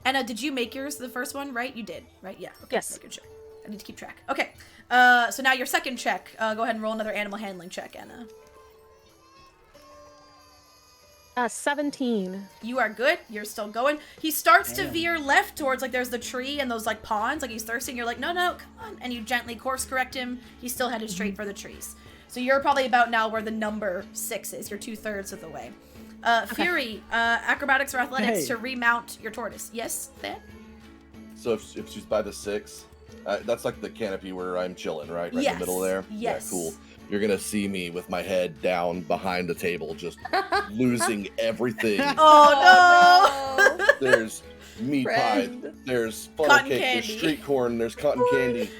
S1: Anna, did you make yours the first one, right? You did, right? Yeah. Okay,
S2: yes.
S1: Good check. I need to keep track. Okay. So now your second check. Go ahead and roll another animal handling check, Anna.
S2: 17.
S1: You are good. You're still going. He starts to veer left towards, like, there's the tree and those, like, ponds. Like, he's thirsting. You're like, no, come on. And you gently course correct him. He's still headed straight for the trees. So you're probably about now where the number 6 is. You're 2/3 of the way. Fury, acrobatics or athletics to remount your tortoise. Yes, Thad?
S4: So if she's by the 6, that's like the canopy where I'm chilling, right? Right in the middle there?
S1: Yes.
S4: Yeah, cool. You're going to see me with my head down behind the table, just losing everything.
S1: Oh, no!
S4: There's meat pie, there's funnel cake, there's street corn, there's cotton candy.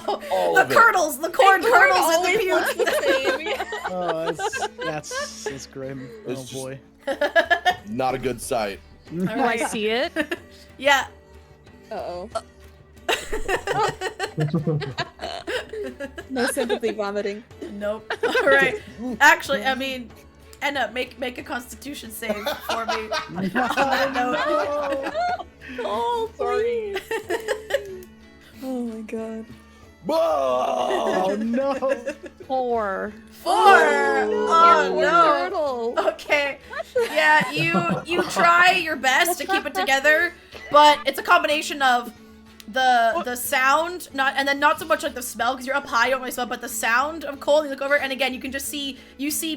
S4: All
S1: the kernels, the corn kernels in the
S5: puke.
S3: Oh, that's grim.
S4: It's
S3: Oh boy.
S4: Not a good sight.
S2: Do I see it?
S1: Yeah.
S5: Uh-oh. No sympathy vomiting.
S1: Nope. All right. Actually, I mean, Anna, make a Constitution save for me.
S5: Oh, sorry. Oh my god.
S3: Oh no.
S2: 4.
S1: 4. Oh no.
S5: Turtle.
S1: Okay. Yeah, you try your best to keep it together, but it's a combination of the sound, not so much like the smell, because you're up high, you don't really smell, but the sound of cold. You look over, and again, you can just see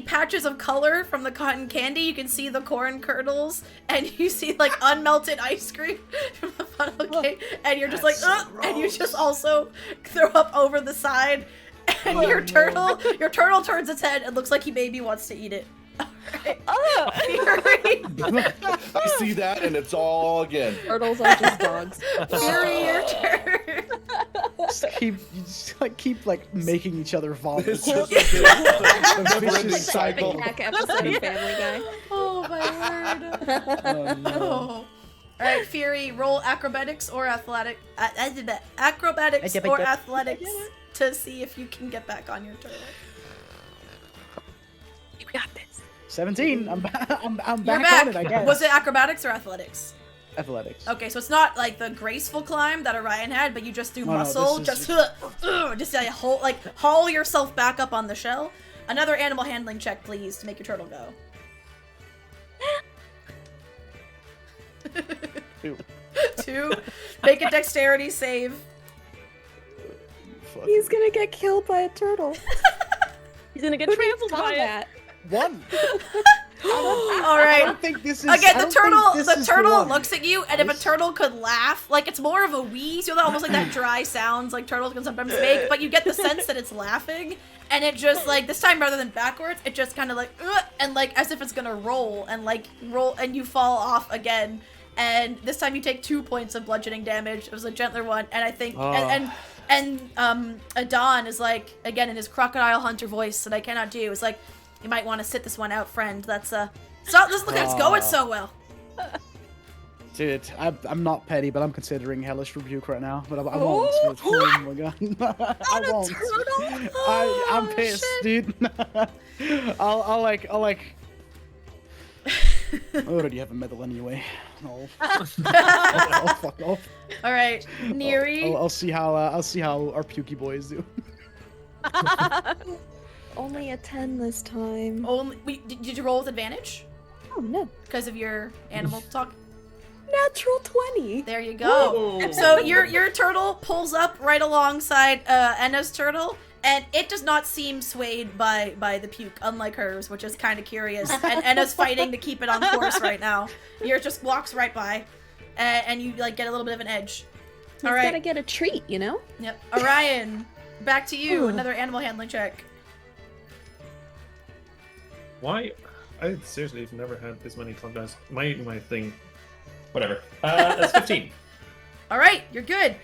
S1: patches of color from the cotton candy. You can see the corn kernels, and you see like unmelted ice cream from the funnel cake, and you're just like, and you just also throw up over the side, and your turtle turns its head and looks like he maybe wants to eat it. Right. Fury.
S4: I see that, and it's all again.
S5: Turtles are just dogs.
S1: Fury, your turn.
S3: Keep making each other vomit.
S4: It's just like a
S3: vicious
S4: vicious cycle.
S5: Back episode of Family Guy.
S1: Oh my word.
S3: Oh, no.
S1: Oh. Alright, Fury, roll acrobatics or athletic. Acrobatics or athletics to see if you can get back on your turtle.
S2: You got this.
S3: 17. I'm
S1: You're
S3: back on it, I guess.
S1: Was it acrobatics or athletics?
S3: Athletics.
S1: Okay, so it's not like the graceful climb that Orion had, but you just through
S3: Oh, no,
S1: muscle,
S3: this is
S1: just haul yourself back up on the shell. Another animal handling check, please, to make your turtle go.
S3: 2.
S1: 2. Make a dexterity save.
S5: He's gonna get killed by a turtle.
S2: He's gonna get
S5: Who
S2: trampled
S5: needs
S2: by it.
S5: combat?
S3: 1.
S1: All
S3: I
S1: right.
S3: don't think this is.
S1: Again,
S3: I
S1: the
S3: don't think this is
S1: turtle
S3: one.
S1: looks at you, and if a
S3: Nice.
S1: turtle could laugh, like it's more of a wheeze, you know, almost like that dry sounds like turtles can sometimes make, but you get the sense that it's laughing, and it just like this time rather than backwards, it just kind of like and like as if it's gonna roll, and you fall off again, and this time you take 2 points of bludgeoning damage. It was a gentler one, and I think and Adon is like again in his crocodile hunter voice that I cannot do is like, you might want to sit this one out, friend. That's doesn't look like it's going so well.
S3: Dude, I'm not petty, but I'm considering Hellish Rebuke right now. But I won't. Oh my god. I won't. I'm pissed, dude. I'll like. I already have a medal anyway. I'll fuck off.
S1: All right, Neri.
S3: I'll see how our pukey boys do.
S5: Only a 10 this time.
S1: Did you roll with advantage
S5: Oh no.
S1: because of your animal talk?
S5: Natural 20.
S1: There you go.
S6: Whoa.
S1: So your turtle pulls up right alongside Enna's turtle, and it does not seem swayed by the puke, unlike hers, which is kind of curious. And Enna's fighting to keep it on course right now. Yours just walks right by, and you like get a little bit of an edge.
S5: He's gotta get a treat, you know?
S1: Yep. Orion, back to you. Another animal handling check.
S6: Why? I seriously have never had this many club dice. My thing. Whatever. That's 15.
S1: All right, you're good.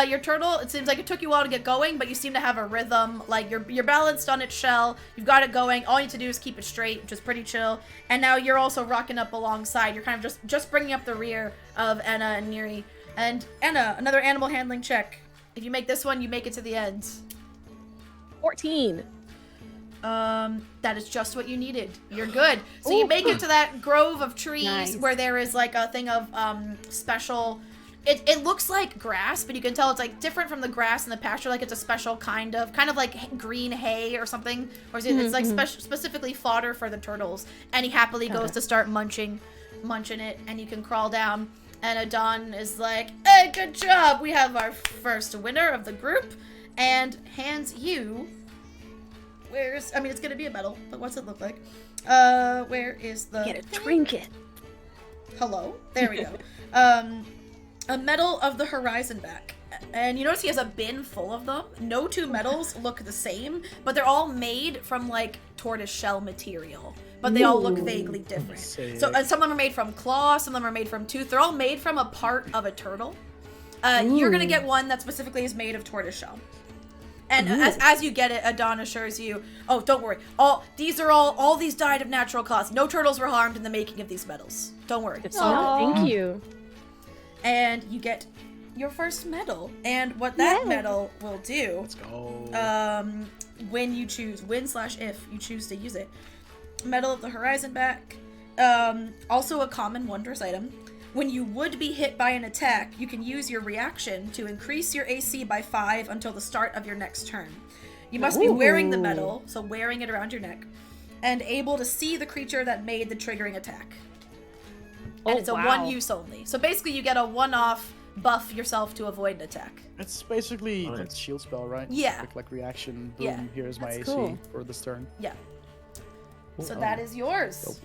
S1: Your turtle, it seems like it took you a while to get going, but you seem to have a rhythm. Like you're balanced on its shell. You've got it going. All you need to do is keep it straight, which is pretty chill. And now you're also rocking up alongside. You're kind of just bringing up the rear of Enna and Neri. And Enna, another animal handling check. If you make this one, you make it to the end.
S2: 14.
S1: That is just what you needed. You're good. So you make it to that grove of trees
S5: Nice.
S1: where there is like a thing of special. It looks like grass, but you can tell it's like different from the grass in the pasture. Like it's a special kind of like green hay or something, or is it, it's like specifically fodder for the turtles. And he happily goes to start munching it, and you can crawl down. And Adon is like, "Hey, good job! We have our first winner of the group," and hands you. I mean, it's gonna be a medal, but what's it look like? Where is the...
S2: Get a trinket.
S1: Hello? There we go. A medal of the horizon back. And you notice he has a bin full of them. No two medals look the same, but they're all made from, like, tortoise shell material. But they all look vaguely different.
S3: Sick.
S1: So some of them are made from claw, some of them are made from tooth. They're all made from a part of a turtle. You're gonna get one that specifically is made of tortoise shell. And as you get it, Adon assures you, oh, don't worry. All these died of natural causes. No turtles were harmed in the making of these medals. Don't worry.
S2: Good stuff. Thank you.
S1: And you get your first medal. And what that medal will do,
S3: Let's go.
S1: when you choose, if you choose to use it, Medal of the Horizon back. Also a common wondrous item. When you would be hit by an attack, you can use your reaction to increase your AC by 5 until the start of your next turn. You must be wearing the medal, so wearing it around your neck, and able to see the creature that made the triggering attack. And it's a one use only. So basically you get a one-off buff yourself to avoid an attack.
S3: It's basically
S6: Nice.
S3: like shield spell, right?
S1: Yeah.
S3: Quick, like reaction, boom,
S1: Yeah.
S3: here's my
S5: That's
S3: AC
S5: cool.
S3: for this turn.
S1: Yeah. So
S3: Oh.
S1: that is yours.
S3: Dope.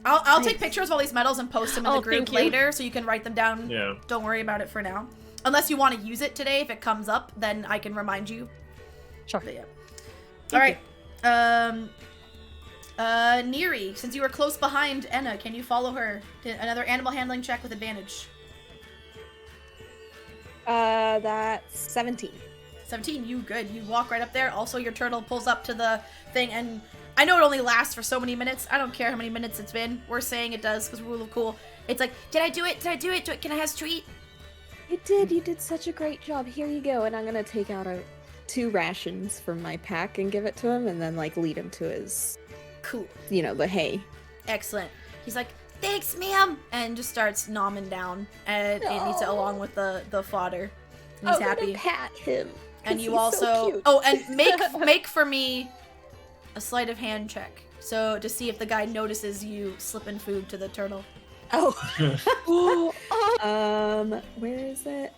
S1: I'll take pictures of all these medals and post them in the group
S2: thank you.
S1: later so you can write them down.
S6: Yeah.
S1: Don't worry about it for now. Unless you want to use it today, if it comes up, then I can remind you.
S2: Sure.
S1: But yeah. All right. Neri, since you were close behind Enna, can you follow her? Another animal handling check with advantage.
S5: That's 17.
S1: 17, you good. You walk right up there. Also, your turtle pulls up to the thing, and I know it only lasts for so many minutes. I don't care how many minutes it's been. We're saying it does because we're real cool. It's like, did I do it? Did I do it? Can I have a treat?
S5: You did such a great job. Here you go. And I'm gonna take out 2 rations from my pack and give it to him, and then like lead him to his,
S1: Cool.
S5: the hay.
S1: Excellent. He's like, thanks, ma'am, and just starts nomming down and eats it along with the fodder. And he's
S5: I'm
S1: happy.
S5: gonna pat him.
S1: And
S5: 'cause
S1: you
S5: he's
S1: also
S5: so cute.
S1: and make for me a sleight of hand check. So to see if the guy notices you slipping food to the turtle.
S5: Oh. Where is it?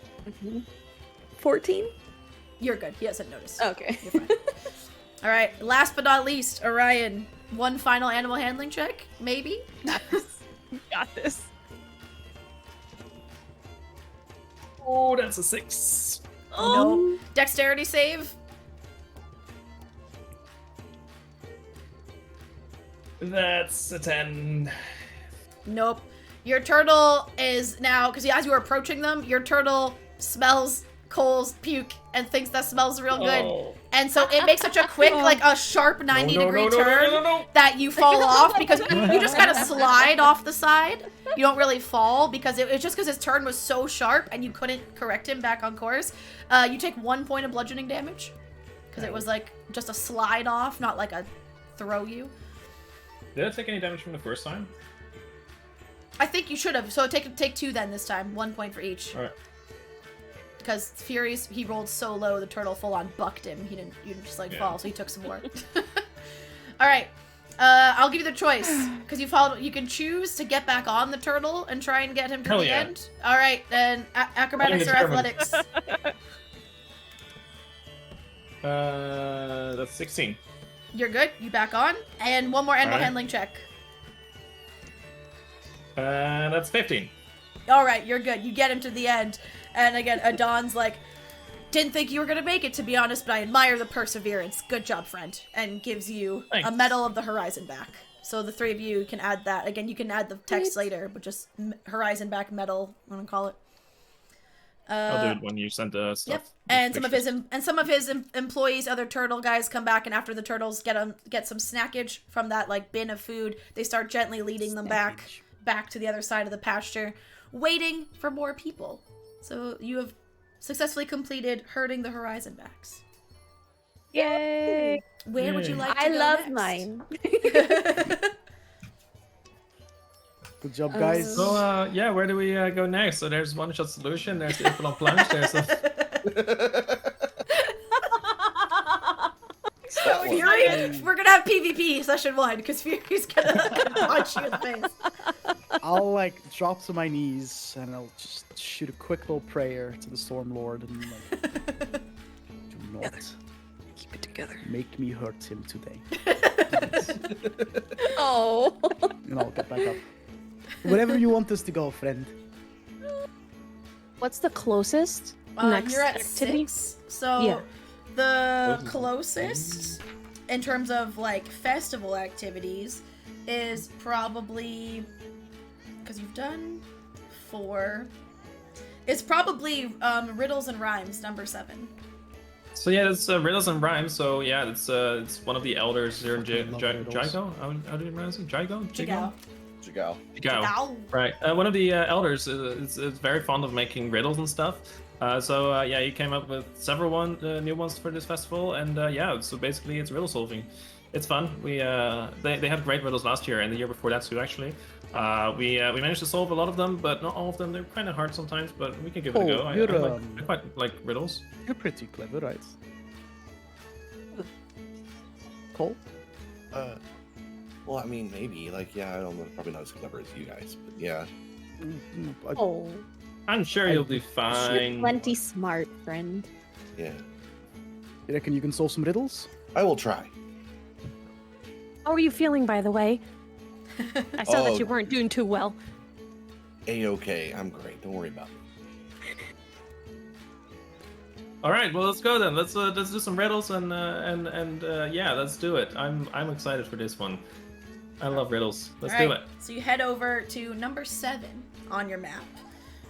S5: 14?
S1: You're good. He hasn't noticed.
S5: Okay.
S1: You're fine. All right. Last but not least, Orion. One final animal handling check, maybe.
S2: Got this.
S6: Oh, that's a 6.
S1: No. Dexterity save.
S6: That's a 10.
S1: Nope. Your turtle is now, because as you were approaching them, your turtle smells Cole's puke and thinks that smells real good.
S6: Oh.
S1: And so it makes such a quick, like a sharp 90-degree turn that you fall off because you just kind of slide off the side. You don't really fall because it's just because his turn was so sharp and you couldn't correct him back on course. You take 1 point of bludgeoning damage because it was like just a slide off, not like a throw you.
S6: Did I take any damage from the first time?
S1: I think you should have. So take 2 then this time. 1 point for each.
S6: Alright.
S1: Because Fury's, he rolled so low, the turtle full on bucked him. You didn't just like fall, so he took some more. All right, I'll give you the choice because you can choose to get back on the turtle and try and get him to the end. All right, then acrobatics or athletics.
S6: That's 16.
S1: You're good. You back on, and one more animal handling check.
S6: That's 15.
S1: All right, you're good. You get him to the end. And again, Adon's like, didn't think you were gonna make it, to be honest, but I admire the perseverance. Good job, friend. And gives you a Medal of the Horizon back. So the 3 of you can add that. Again, you can add the text later, but just Horizon back medal, I'm gonna call it.
S6: I'll do it when you send the stuff.
S1: Yep. And some of his employees, other turtle guys, come back, and after the turtles get some snackage from that like bin of food, they start gently leading them back to the other side of the pasture, waiting for more people. So you have successfully completed herding the Horizon backs.
S2: Yay!
S1: Where would you like to
S5: I
S1: go
S5: love
S1: next?
S5: mine.
S3: Good job, guys.
S6: So, yeah, where do we go next? So there's One Shot Solution, there's the Infinite Plunge, there's
S1: Fury, we're gonna have PvP session 1 because Fury's gonna punch you in the face.
S3: I'll like drop to my knees and I'll just shoot a quick little prayer to the Storm Lord and like, do not
S2: Keep it together.
S3: make me hurt him today.
S5: Oh.
S3: And I'll get back up. Wherever you want us to go, friend.
S2: What's the closest next
S1: You're at
S2: activity?
S1: 6, so
S2: Yeah.
S1: the closest in terms of like festival activities is probably, because you've done 4, it's probably Riddles and Rhymes, number 7.
S6: So yeah, it's Riddles and Rhymes. So yeah, it's one of the elders here in
S3: love riddles.
S6: Jigo. How do you pronounce it? Jigo?
S1: Jigao.
S4: Jigao.
S6: Jigao. Right. One of the elders is very fond of making riddles and stuff. So yeah, he came up with several new ones for this festival, and yeah, so basically it's riddle solving. It's fun. They had great riddles last year and the year before that too, actually. We managed to solve a lot of them, but not all of them. They're kind of hard sometimes, but we can give it a go. I quite like riddles.
S3: You're pretty clever, right? Cole?
S4: Well, I mean, maybe. Like, yeah, I'm probably not as clever as you guys, but yeah.
S5: Oh.
S6: I'm sure you'll be fine.
S5: Plenty smart, friend.
S4: Yeah.
S3: You reckon you can solve some riddles?
S4: I will try.
S2: How are you feeling, by the way? I saw that
S4: Oh.
S2: you weren't doing too well.
S4: A-okay. I'm great. Don't worry about it.
S6: All right, well let's go then. Let's do some riddles and yeah, let's do it. I'm excited for this one. I love riddles. Let's do it.
S1: So you head over to number 7 on your map,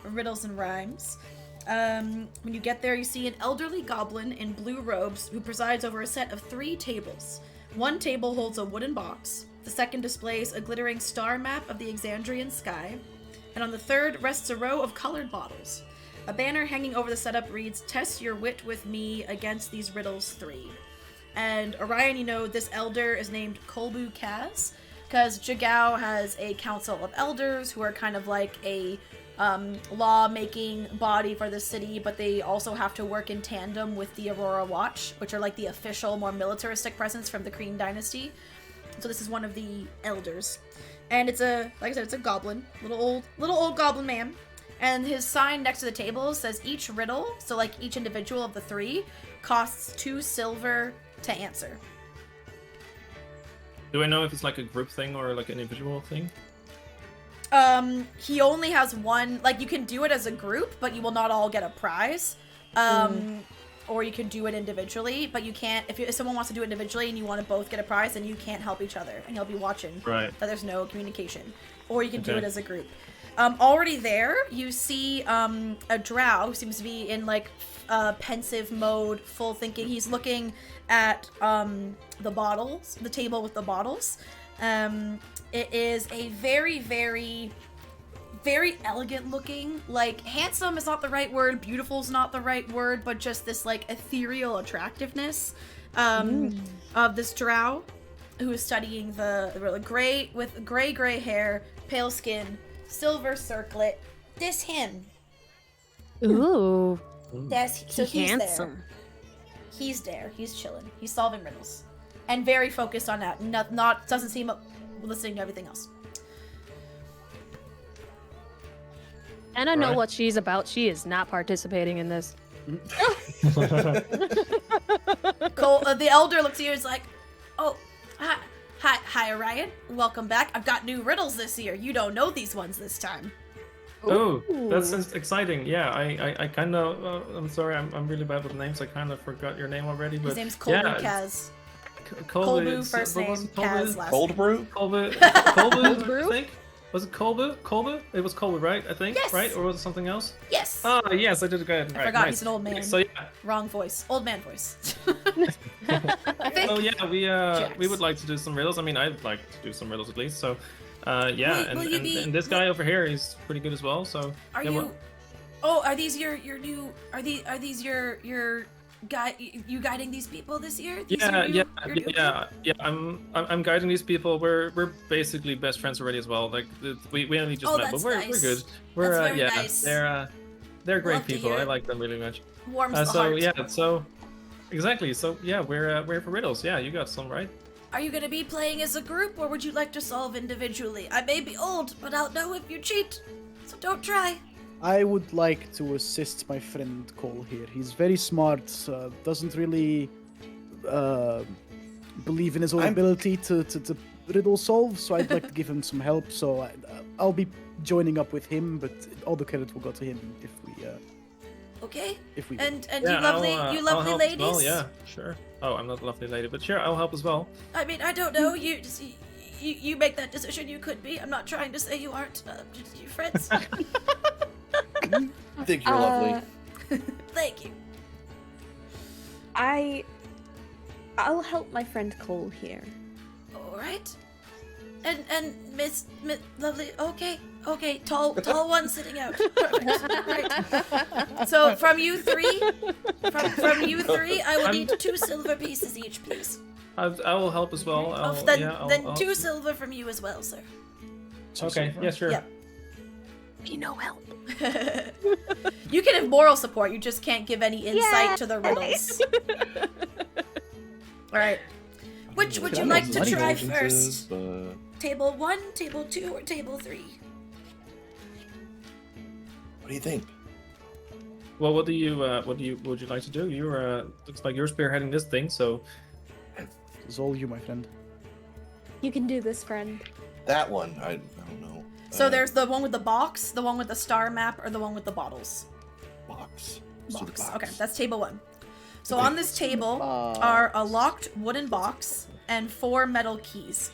S1: Riddles and Rhymes. When you get there, you see an elderly goblin in blue robes who presides over a set of 3 tables. One table holds a wooden box. The second displays a glittering star map of the Exandrian sky. And on the third rests a row of colored bottles. A banner hanging over the setup reads, "Test your wit with me against these riddles 3." And Orion, you know, this elder is named Kolbu Kaz, because Jigao has a council of elders who are kind of like a law-making body for the city, but they also have to work in tandem with the Aurora Watch, which are like the official, more militaristic presence from the Kreen dynasty. So this is one of the elders, and it's like I said, it's a goblin, little old goblin man, and his sign next to the table says each riddle, so like each individual of the 3, costs 2 silver to answer.
S6: Do I know if it's like a group thing or like an individual thing?
S1: He only has one, like you can do it as a group, but you will not all get a prize. Or you can do it individually, but you can't, if someone wants to do it individually and you want to both get a prize, then you can't help each other, and you'll be watching
S6: Right.
S1: that there's no communication. Or you can do
S6: Okay.
S1: it as a group. Already there, you see a drow who seems to be in like pensive mode, full thinking. He's looking at the bottles, the table with the bottles. It is a very, very, very elegant looking, like handsome is not the right word, beautiful is not the right word, but just this like ethereal attractiveness of this drow who is studying the gray with gray hair, pale skin, silver circlet. This him.
S2: Ooh,
S1: So he's
S2: handsome.
S1: there. He's there. He's chilling. He's solving riddles, and very focused on that. Not doesn't seem listening to everything else.
S2: And I know
S6: Right.
S2: what she's about. She is not participating in this.
S1: Cole, the elder looks at you and is like, "Oh, hi, Orion. Welcome back. I've got new riddles this year. You don't know these ones this time."
S6: Oh, that's
S2: Ooh.
S6: exciting. Yeah, I kind of. I'm sorry, I'm really bad with names. I kind of forgot your name already. But
S1: His name's Colby
S6: yeah,
S1: Kaz.
S6: Colby,
S1: Kolbu first
S6: what
S1: name,
S6: was it,
S1: Kaz
S6: Colby?
S1: last
S4: Cold
S1: name.
S4: brew?
S6: Colby, I think. Was it Colby? Colby? It was Colby, right? I think.
S1: Yes.
S6: Right? Or was it something else?
S1: Yes.
S6: Ah, yes, I did good.
S1: I
S6: Right,
S1: forgot
S6: nice.
S1: he's an old man.
S6: So yeah,
S1: Wrong voice. Old man voice. I think.
S6: oh yeah, we
S1: Jax.
S6: would like to do some riddles. I mean, I'd like to do some riddles at least. So, yeah,
S1: Will you
S6: and,
S1: be-
S6: and this guy over here, he's pretty good as well. So,
S1: Are
S6: yeah,
S1: you? Oh, are these your new? Are these your guide? You guiding these people this year? These
S6: Yeah,
S1: your new
S6: yeah. I'm guiding these people. We're basically best friends already as well. Like we only just
S1: Oh,
S6: met, but
S1: that's
S6: we're
S1: nice.
S6: good. We're
S1: That's very
S6: yeah,
S1: nice.
S6: they're great
S1: Love to
S6: people.
S1: hear
S6: I
S1: it.
S6: like them really much.
S1: Warms the
S6: So
S1: heart.
S6: yeah, so exactly. So yeah, we're here for riddles. Yeah, you got some right.
S1: Are you gonna be playing as a group, or would you like to solve individually? I may be old, but I'll know if you cheat, so don't try.
S3: I would like to assist my friend Cole here. He's very smart, doesn't really believe in his own
S4: I'm-
S3: ability to riddle solve, so I'd like to give him some help. So I'll be joining up with him, but all the credit will go to him
S1: Okay.
S3: if we.
S1: And
S6: Yeah,
S1: you lovely,
S6: I'll
S1: you lovely
S6: help as
S1: ladies.
S6: well, yeah, sure. Oh, I'm not a lovely lady, but sure, I'll help as well.
S1: I mean, I don't know. You make that decision. You could be. I'm not trying to say you aren't. Just your friends.
S4: I think you're lovely.
S1: Thank you.
S5: I'll help my friend Cole here.
S1: All right. And Miss Lovely. Okay. Tall one sitting out. Perfect. Right. So from you three, I will need 2 silver pieces each, please.
S6: I will help as well. I'll,
S1: Then
S6: yeah, I'll
S1: 2 silver from you as well, sir.
S6: Okay, yeah, sure.
S1: Yeah.
S2: Be no help.
S1: You can have moral support. You just can't give any insight to the riddles. All right. Which would you like to try first? Table 1, table 2, or table 3?
S4: What do you think?
S6: Well, what would you like to do? You're looks like you're spearheading this thing, so
S3: It's all you, my friend.
S5: You can do this, friend.
S4: That one, I don't know.
S1: So there's the one with the box, the one with the star map, or the one with the bottles?
S4: Box. Let's do the
S1: Box. Okay, that's table 1. So
S4: Okay.
S1: on this table are a locked wooden box and 4 metal keys.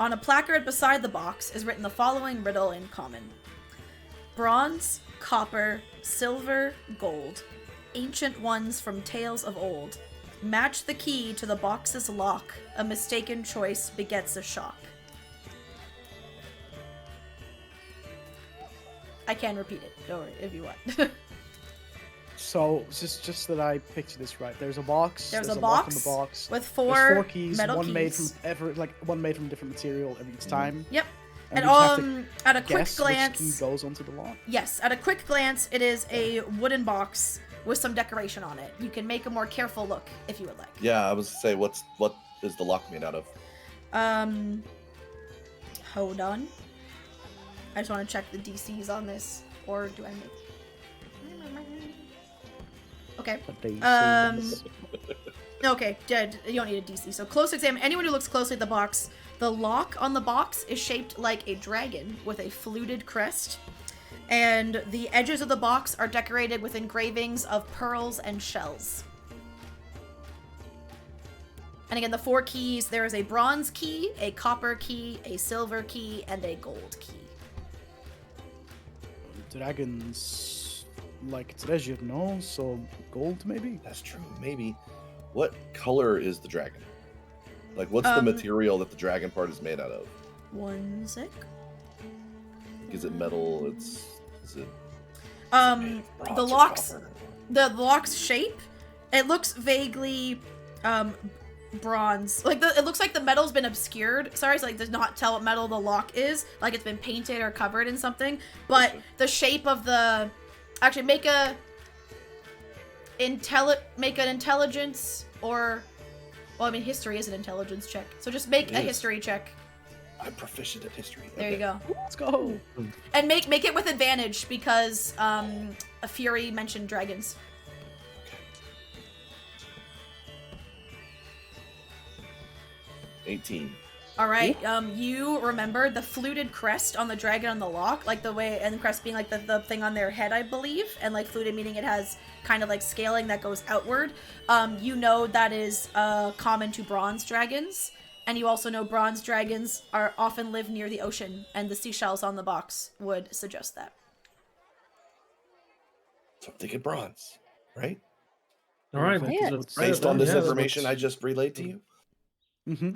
S1: On a placard beside the box is written the following riddle in common: bronze, copper, silver, gold, ancient ones from tales of old. Match the key to the box's lock. A mistaken choice begets a shock. I can repeat it, don't worry, if you want.
S3: So just that I picture this right. There's a box.
S1: There's a
S3: lock
S1: box
S3: in the box.
S1: with
S3: There's
S1: 4
S3: 4 keys.
S1: metal
S3: One made
S1: keys.
S3: from one made from different material every time.
S1: Yep. And
S3: we just have to
S1: at a quick
S3: guess
S1: glance,
S3: which key goes onto the lock.
S1: yes, at a quick glance, it is a wooden box with some decoration on it. You can make a more careful look if you would like.
S4: Yeah, I was to say, what is the lock made out of?
S1: Hold on. I just want to check the DCs on this, or do I make? Okay.
S3: But they
S1: Okay, dead. You don't need a DC. So close exam. Anyone who looks closely at the box, the lock on the box is shaped like a dragon with a fluted crest, and the edges of the box are decorated with engravings of pearls and shells. And again, the 4 keys, there is a bronze key, a copper key, a silver key, and a gold key.
S3: dragons like treasure, no? So gold, maybe?
S4: That's true. Maybe. What color is the dragon? Like, what's the material that the dragon part is made out of?
S1: One sec.
S4: Is it metal? Is it?
S1: The
S4: bronze or
S1: locks,
S4: copper?
S1: the lock's shape, it looks vaguely, bronze. Like it looks like the metal's been obscured. Sorry, so like does not tell what metal the lock is. Like it's been painted or covered in something. But
S4: Gotcha.
S1: the shape of the, actually make an intelligence or, well, I mean history is an intelligence check. So just make
S4: It
S1: a
S4: is.
S1: history check.
S4: I'm proficient at history.
S1: There you go.
S3: Let's go.
S1: And make it with advantage because a Fury mentioned dragons.
S4: 18.
S1: All right. You remember the fluted crest on the dragon on the lock, like the way, and the crest being like the thing on their head, I believe, and like fluted meaning it has kind of like scaling that goes outward. You know that is common to bronze dragons, and you also know bronze dragons are often live near the ocean, and the seashells on the box would suggest that.
S4: So I'm thinking bronze, right?
S6: All right.
S3: Yeah.
S6: let's-
S4: Based on this
S6: yeah,
S4: information I
S6: let's-
S4: just relayed to you.
S3: Mm-hmm.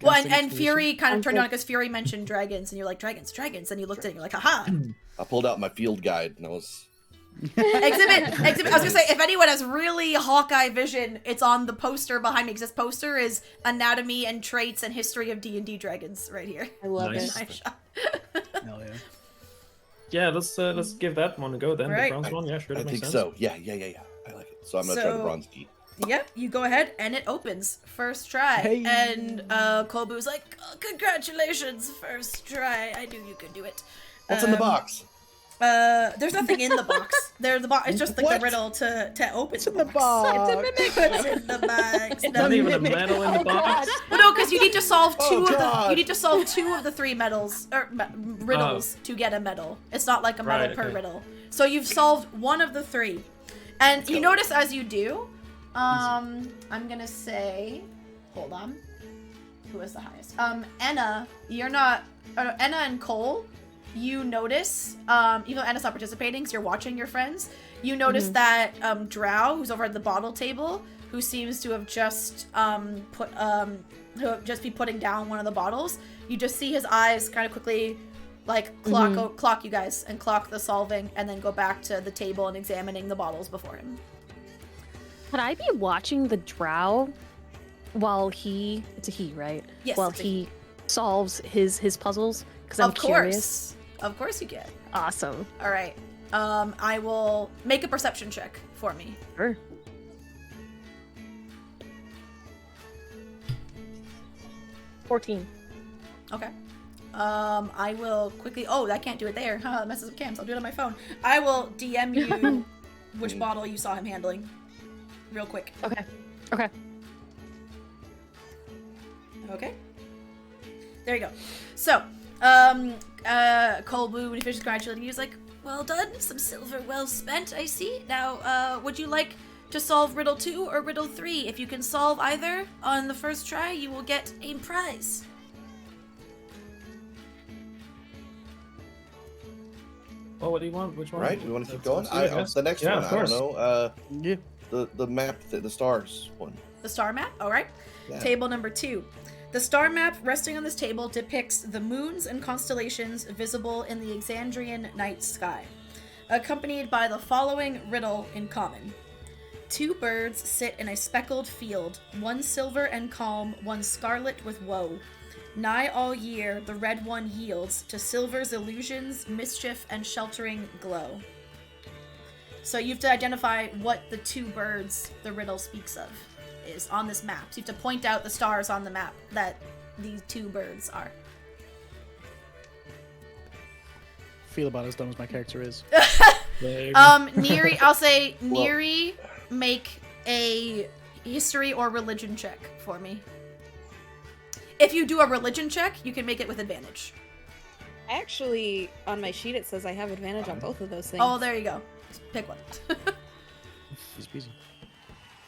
S1: Well, and Fury kind of turned on because Fury mentioned dragons, and you're like, dragons, and you looked at it and you're like, haha.
S4: I pulled out my field guide and I was.
S1: Exhibit. I was gonna say, if anyone has really Hawkeye vision, it's on the poster behind me. 'Cause this poster is anatomy and traits and history of D&D dragons right here.
S5: I love
S6: Nice.
S5: it.
S1: Nice shot.
S3: Hell yeah.
S6: Yeah, let's give that one a go then.
S1: Right.
S6: The bronze one, yeah, sure,
S4: I
S6: that makes
S4: think
S6: sense.
S4: so. Yeah. I like it. So I'm gonna try the
S1: So-
S4: bronze key.
S1: Yep, you go ahead and it opens first try.
S3: Hey.
S1: And Kolbu's like, oh, congratulations, first try. I knew you could do it.
S4: What's in the box?
S1: There's nothing in the box. It's just like
S4: What?
S1: the riddle to open.
S3: It's in the box.
S1: It's a mimic. What's in the box?
S6: It's not even a medal in the
S5: Oh,
S6: box.
S1: Well, no, because you need to solve two
S4: God.
S1: You need to solve 2 of the 3 medals or riddles to get a medal. It's not like a medal
S6: Right,
S1: per
S6: okay.
S1: riddle. So you've solved 1 of the 3, and you notice as you do, I'm gonna say, hold on, who is the highest? Enna, you're not. Enna and Cole, you notice, even though Enna's not participating, so you're watching your friends. You notice that Drow, who's over at the bottle table, who seems to have just just be putting down one of the bottles. You just see his eyes kind of quickly, like clock you guys and clock the solving, and then go back to the table and examining the bottles before him.
S2: Could I be watching the drow while it's a he, right?
S1: Yes,
S2: While
S1: it's a
S2: he solves his puzzles? Because I'm
S1: Of
S2: curious.
S1: course you can.
S2: Awesome.
S1: All right. I will make a perception check for me.
S2: Sure. $14.
S1: Okay. I will quickly. Oh, I can't do it there. That messes up cams. I'll do it on my phone. I will DM you which bottle you saw him handling, real quick.
S2: Okay. Okay.
S1: Okay. There you go. So, Kolbu, when he finishes congratulating you, he's like, "Well done. Some silver well spent. I see. Now, would you like to solve riddle 2 or riddle 3? If you can solve either on the first try, you will get a prize."
S6: Well, what do you want? Which one?
S4: Right? We want to keep
S6: That's
S4: going.
S6: up to you, I guess.
S4: The next
S6: Yeah,
S4: one.
S6: of
S4: I don't
S6: course.
S4: know.
S3: Yeah.
S4: The map, the stars one.
S1: The star map. All right.
S4: Yeah.
S1: Table number 2. The star map resting on this table depicts the moons and constellations visible in the Exandrian night sky, accompanied by the following riddle in common. 2 birds sit in a speckled field, one silver and calm, one scarlet with woe. Nigh all year, the red one yields to silver's illusions, mischief, and sheltering glow. So you have to identify what the two birds the riddle speaks of is on this map. So you have to point out the stars on the map that these two birds are.
S3: Feel about as dumb as my character is.
S1: Neri, I'll say Neri, make a history or religion check for me. If you do a religion check, you can make it with advantage.
S5: Actually, on my sheet it says I have advantage on both of those things.
S1: Oh, there you go. Pick one.
S3: Easy peasy.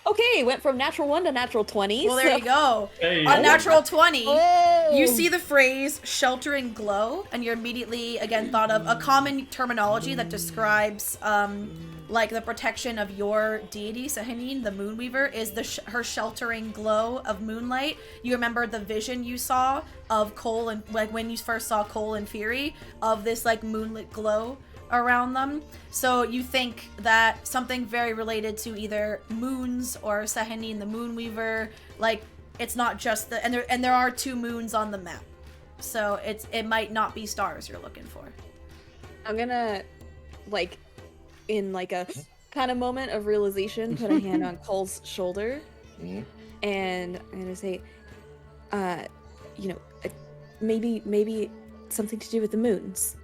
S5: Okay, went from natural 1 to natural 20.
S1: Well, there you go.
S6: Hey.
S1: On natural 20,
S5: Oh.
S1: you see the phrase sheltering glow, and you're immediately, again, thought of a common terminology that describes, like, the protection of your deity, Sehanine, the Moonweaver, is her sheltering glow of moonlight. You remember the vision you saw of Cole, and, like, when you first saw Cole and Fury, of this, like, moonlit glow around them. So you think that something very related to either moons or Sehanine the Moonweaver, like it's not just the and there are two moons on the map. So it might not be stars you're looking for.
S5: I'm gonna, like, in like a kind of moment of realization, put a hand on Cole's shoulder, and I'm gonna say, maybe something to do with the moons.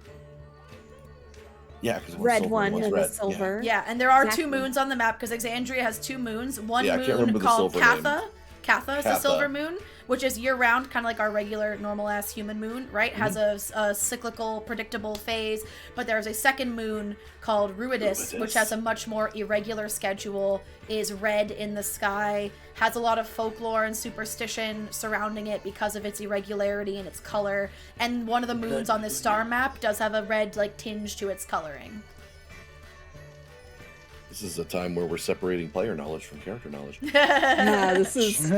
S4: Yeah, because
S5: Red one
S4: was
S5: and
S4: red.
S5: a silver.
S1: Yeah, and there are
S5: Exactly.
S1: two moons on the map because Exandria has two moons. One
S4: Yeah, I can't
S1: moon
S4: remember the
S1: called
S4: silver name.
S1: Katha. Katha is the
S4: Katha.
S1: silver moon, which is year-round, kind of like our regular, normal-ass human moon, right? Has a cyclical, predictable phase. But there's a second moon called Ruidus, which has a much more irregular schedule, is red in the sky, has a lot of folklore and superstition surrounding it because of its irregularity and its color. And one of the moons on this star map does have a red, like, tinge to its coloring.
S4: This is a time where we're separating player knowledge from character knowledge.
S5: Yeah, this is.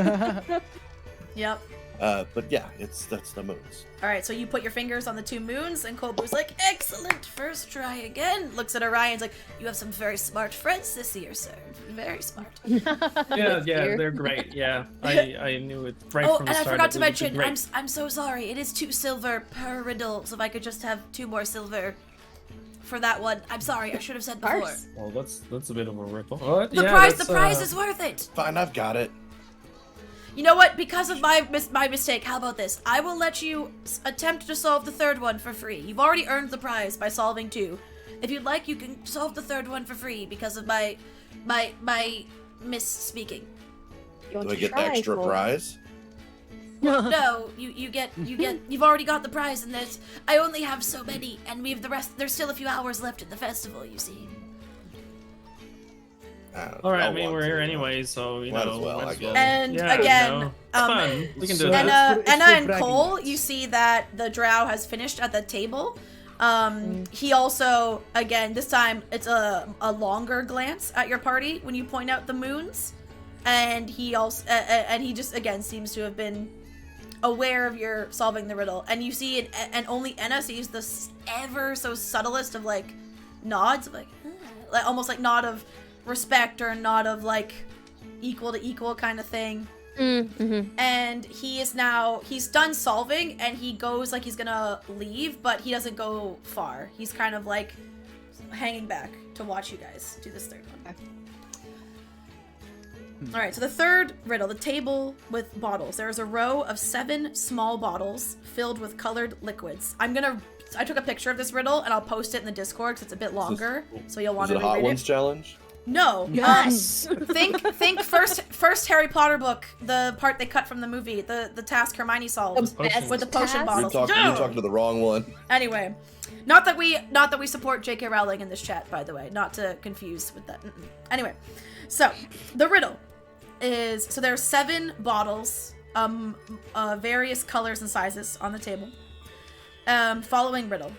S1: Yep.
S4: But yeah, that's the moons.
S1: All right, so you put your fingers on the two moons, and Kobu's like, excellent, first try again. Looks at Orion's like, you have some very smart friends this year, sir. Very smart.
S6: Yeah, they're great. Yeah, I knew it right
S1: Oh,
S6: from the
S1: and I
S6: start.
S1: forgot
S6: that
S1: to
S6: it would be
S1: mention,
S6: great.
S1: I'm so sorry. It is 2 silver per riddle, so if I could just have 2 more silver for that one. I'm sorry, I should have said before.
S5: Ours.
S6: Well, that's a bit of a ripple. Oh,
S1: The
S6: yeah,
S1: prize is worth it.
S4: Fine, I've got it.
S1: You know what? Because of my mistake, how about this? I will let you attempt to solve the third one for free. You've already earned the prize by solving 2. If you'd like, you can solve the third one for free because of my misspeaking.
S5: You want
S4: Do I
S5: to
S4: get
S5: try,
S4: extra
S5: Cole?
S4: prize?
S1: No, you've already got the prize, and I only have so many, and we have the rest. There's still a few hours left in the festival, you see.
S6: All right, I
S4: I'll
S6: mean
S4: want
S6: we're
S4: to,
S6: here
S4: yeah.
S6: anyways, so you
S4: Might
S6: know.
S4: as well,
S6: might
S4: I
S6: as well.
S4: guess.
S1: And
S6: Yeah,
S1: again,
S6: you know, it's fun. We can do
S3: so
S6: that.
S3: that's-
S1: Anna
S3: for
S1: and
S3: bragging
S1: Cole,
S3: rights.
S1: you see that the drow has finished at the table. He also, again, this time it's a longer glance at your party when you point out the moons, and he also and he just again seems to have been aware of your solving the riddle, and you see it, and only Enna sees the ever so subtlest of like nods, of like almost like nod of respect or nod of like equal to equal kind of thing.
S2: Mm-hmm.
S1: And he's done solving, and he goes like he's gonna leave, but he doesn't go far. He's kind of like hanging back to watch you guys do this third one. All right, so the third riddle, the table with bottles. There is a row of 7 small bottles filled with colored liquids. I took a picture of this riddle, and I'll post it in the Discord because it's a bit longer, so you'll want
S4: Is
S1: to
S4: it a Hot
S1: reread
S4: Ones
S1: it.
S4: challenge?
S1: No.
S2: Yes.
S1: Think first Harry Potter book, the part they cut from the movie, the task Hermione solved
S5: The best
S1: with the potion
S5: task?
S4: You're
S1: bottles.
S4: talking to the wrong one.
S1: Anyway, not that we support J.K. Rowling in this chat, by the way, not to confuse with that. Anyway, so the riddle is, so there are 7 bottles, various colors and sizes on the table. Following riddle.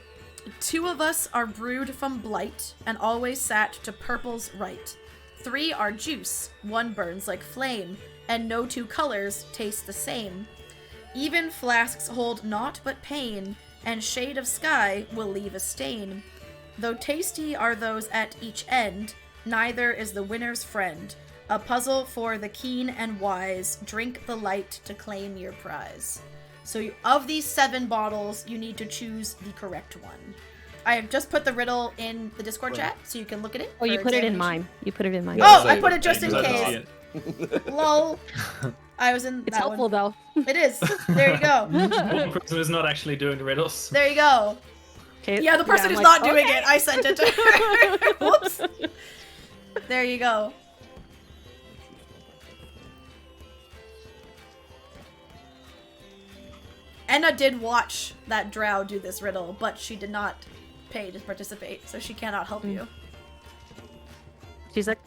S1: 2 of us are brewed from blight and always sat to purple's right. 3 are juice, 1 burns like flame, and no 2 colors taste the same. Even flasks hold naught but pain, and shade of sky will leave a stain. Though tasty are those at each end, neither is the winner's friend. A puzzle for the keen and wise, drink the light to claim your prize. So of these 7 bottles, you need to choose the correct one. I have just put the riddle in the Discord chat, so you can look at it.
S2: Oh, you
S1: for
S2: put it in
S1: examination.
S2: mine. You put it in mine.
S4: Yeah,
S1: Oh,
S4: so
S1: I put it just in
S6: Because I don't
S1: case.
S6: see it.
S1: Lol. I was in
S2: It's
S1: that
S2: helpful
S1: one.
S2: though.
S1: It is. There you go.
S6: One person is not actually doing the riddles.
S1: There you go.
S2: Okay.
S1: Yeah, the person
S2: I'm
S1: who's
S2: like,
S1: not doing
S2: okay.
S1: it, I sent it to her. Whoops. There you go. Enna did watch that drow do this riddle, but she did not pay to participate, so she cannot help you.
S2: She's like,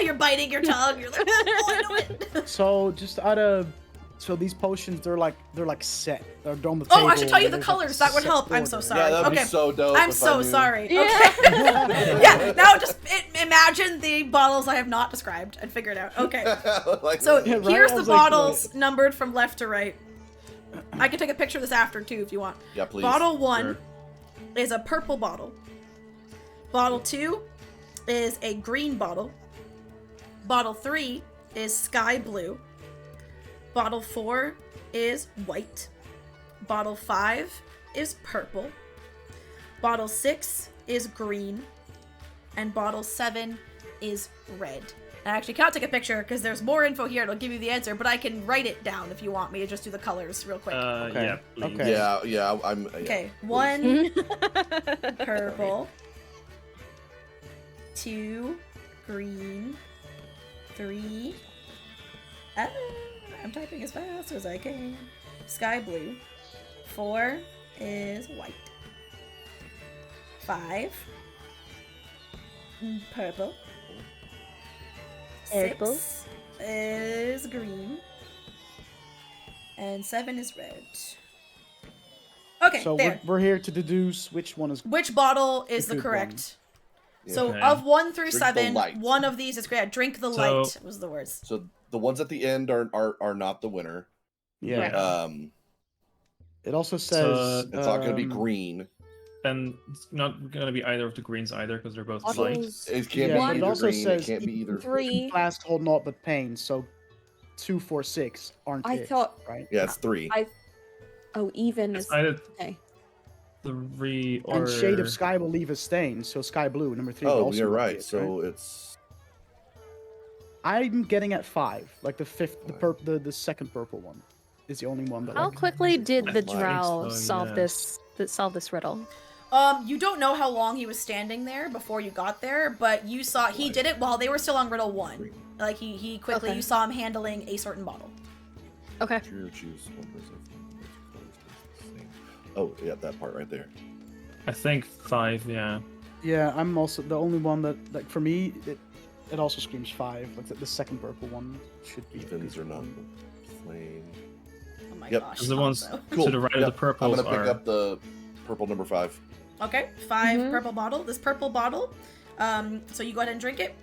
S1: You're biting your tongue. You're like, oh, I know it.
S3: So just so these potions, they're like set. They're on the table.
S1: Oh, I should tell you
S3: and
S1: the
S3: there's, like,
S1: colors. That would
S3: set
S1: help. I'm so
S3: order.
S1: sorry.
S4: Yeah, that'd
S1: Okay.
S4: be so dope.
S1: I'm
S4: if
S1: so
S4: I knew.
S1: sorry.
S2: Yeah.
S1: Okay. Yeah. Now just imagine the bottles I have not described and figure it out. Okay.
S4: Like,
S1: So
S3: Yeah, right?
S1: here's
S3: I
S1: the
S3: was like,
S1: bottles numbered from left to right. I can take a picture of this after too if you want.
S4: yeah, please.
S1: Bottle 1
S6: Sure.
S1: is a purple bottle. Bottle 2 is a green bottle. Bottle 3 is sky blue. Bottle 4 is white. Bottle 5 is purple. Bottle 6 is green. And bottle 7 is red. I actually can't take a picture because there's more info here. It'll give you the answer, but I can write it down if you want me to just do the colors real quick.
S3: Okay.
S6: Yeah, please.
S3: Okay.
S4: Yeah, I'm. Yeah,
S1: Okay,
S4: please.
S1: 1 purple, 2 green, 3 I'm typing as fast as I can. Sky blue. 4 is white. 5 purple.
S2: Purple.
S1: 6 is green. And 7 is red. Okay,
S3: So
S1: there.
S3: we're here to deduce which one is.
S1: Which bottle is
S3: The
S1: the
S3: good
S1: correct?
S4: Yeah.
S1: So
S6: Okay.
S1: of 1 through
S4: Drink the
S1: 7,
S4: light.
S1: one of these is correct. Drink the
S6: So-
S1: light was the words.
S4: So the ones at the end are not the winner.
S3: Yeah.
S6: Yeah.
S3: It also says
S4: It's not gonna be
S3: um,
S6: green. And it's not gonna be either of the greens either because they're both
S5: Bottles.
S6: light.
S4: It can't
S3: Yeah,
S4: be
S3: but it
S4: either
S3: also
S4: green.
S3: says
S4: It can't be either.
S5: 3.
S3: Last hold naught but pain. So 2, 4, 6 aren't
S5: I
S3: it,
S5: thought.
S3: right?
S4: Yeah, it's 3.
S5: Oh, even
S6: It's
S5: is
S6: either
S5: okay.
S6: 3 or
S3: And shade of sky will leave a stain. So sky blue, number 3. will
S4: Oh,
S3: also
S4: you're
S3: not be
S4: right.
S3: it,
S4: So it's
S3: I'm getting at 5. Like the fifth, the second purple one is the only one that.
S2: how
S3: Like,
S2: quickly did the
S6: I think
S2: drow
S6: so,
S2: solve
S6: yes.
S2: solve this riddle?
S1: You don't know how long he was standing there before you got there, but you saw he did it while they were still on riddle 1. Like he quickly
S2: Okay.
S1: you saw him handling a certain bottle.
S2: Okay.
S4: choose one person from which colors is the same. Oh, yeah, that part right there.
S6: I think 5. Yeah.
S3: yeah, I'm also the only one that like for me it also screams 5. Like the second purple one should be.
S4: Evens are not plain.
S1: Oh my
S4: Yep.
S1: gosh.
S6: Because the ones
S1: also.
S4: Cool.
S6: to the right of
S4: Yep,
S6: the purples
S4: I'm gonna pick
S6: are.
S4: up the purple number 5.
S1: Okay, 5
S2: Mhm.
S1: purple bottle. This purple bottle. So you go ahead and drink it.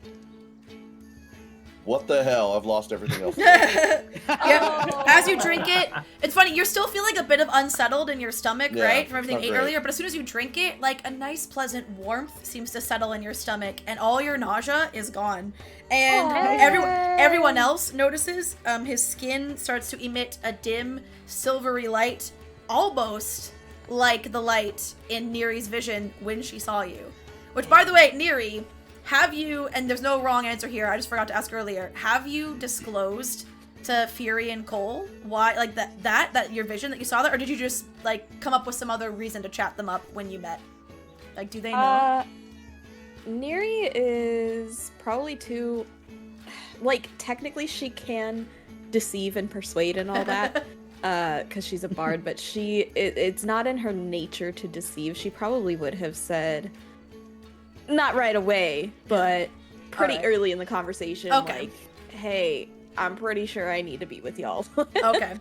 S4: What the hell? I've lost everything else.
S1: Yeah.
S5: Oh.
S1: As you drink it, it's funny, you're still feeling a bit of unsettled in your stomach,
S4: Yeah,
S1: right? From everything
S4: not
S1: you ate
S4: great.
S1: earlier, but as soon as you drink it, like a nice pleasant warmth seems to settle in your stomach and all your nausea is gone. And
S5: Aw.
S1: everyone else notices his skin starts to emit a dim silvery light, almost like the light in Neri's vision when she saw you. Which, by the way, Neri, have you, and there's no wrong answer here, I just forgot to ask earlier, have you disclosed to Fury and Cole why, like, that your vision that you saw that, or did you just, like, come up with some other reason to chat them up when you met? Like, do they know?
S5: Neri is probably too. Like, technically, she can deceive and persuade and all that, because she's a bard. But it's not in her nature to deceive. She probably would have said, not right away, but pretty
S1: Alright.
S5: early in the conversation,
S1: Okay.
S5: like, "Hey, I'm pretty sure I need to be with y'all."
S1: Okay.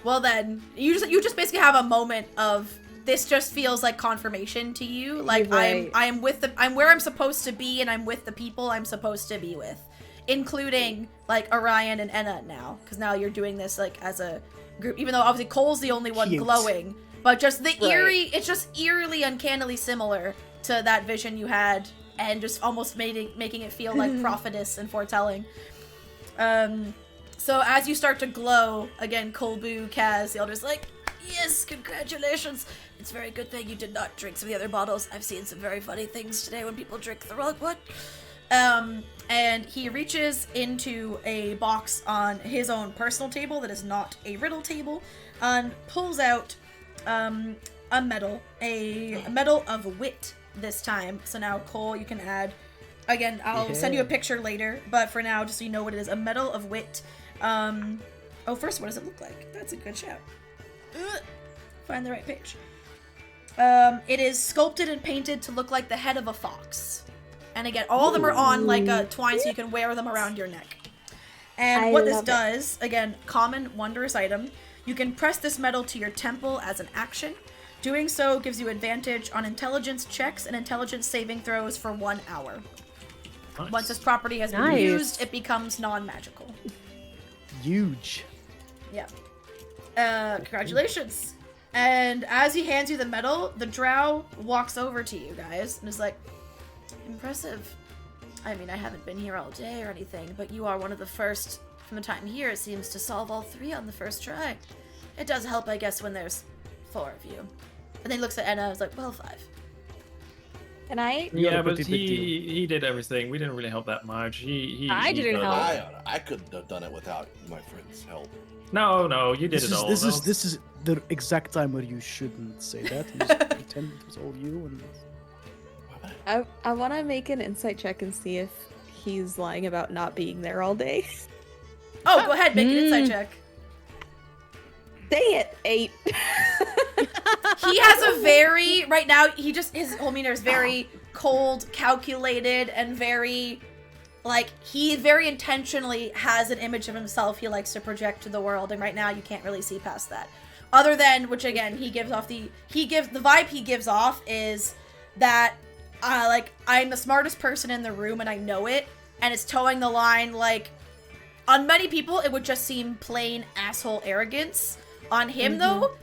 S1: Well then, you just basically have a moment of this just feels like confirmation to you. Like
S5: Right.
S1: I'm where I'm supposed to be and I'm with the people I'm supposed to be with. Including like Orion and Enna now. Because now you're doing this like as a group, even though obviously Cole's the only one
S3: Cute.
S1: glowing. But just the
S5: Right.
S1: eerie, it's just eerily uncannily similar to that vision you had, and just almost making it feel like prophetess and foretelling. So as you start to glow, again, Kolbu, Kaz, the elder's like, yes, congratulations. It's a very good thing you did not drink some of the other bottles. I've seen some very funny things today when people drink the wrong one. And he reaches into a box on his own personal table that is not a riddle table, and pulls out a medal of wit this time. So now, Cole, you can add, again, I'll send you a picture later, but for now, just so you know what it is, a medal of wit. First, what does it look like? That's a good shout. Find the right page. It is sculpted and painted to look like the head of a fox. And again, all of them are on like a twine, so you can wear them around your neck. And what this does, again, common, wondrous item, you can press this medal to your temple as an action. Doing so gives you advantage on intelligence checks and intelligence saving throws for 1 hour.
S6: Nice.
S1: Once this property has been used, it becomes non-magical.
S3: Huge.
S1: Yeah. Congratulations. And as he hands you the medal, the drow walks over to you guys and is like, impressive. I mean, I haven't been here all day or anything, but you are one of the first from the time here, it seems, to solve all 3 on the first try. It does help, I guess, when there's 4 of you. And then he looks at Enna and is like, well, 5.
S5: Can I?
S6: Yeah, but he did everything. We didn't really help that much.
S2: I didn't help.
S4: I couldn't have done it without my friend's help.
S6: No, you did it all.
S3: This is the exact time where you shouldn't say that. You just pretend it was all you. And
S5: I want to make an insight check and see if he's lying about not being there all day.
S1: Oh, go ahead, make an insight check.
S5: Dang it, 8.
S1: He has a very, right now, his whole demeanor is very cold, calculated, and very, like, he very intentionally has an image of himself he likes to project to the world, and right now you can't really see past that. Other than, which again, the vibe he gives off is that, like, I'm the smartest person in the room and I know it, and it's towing the line, like, on many people, it would just seem plain asshole arrogance. On him, though,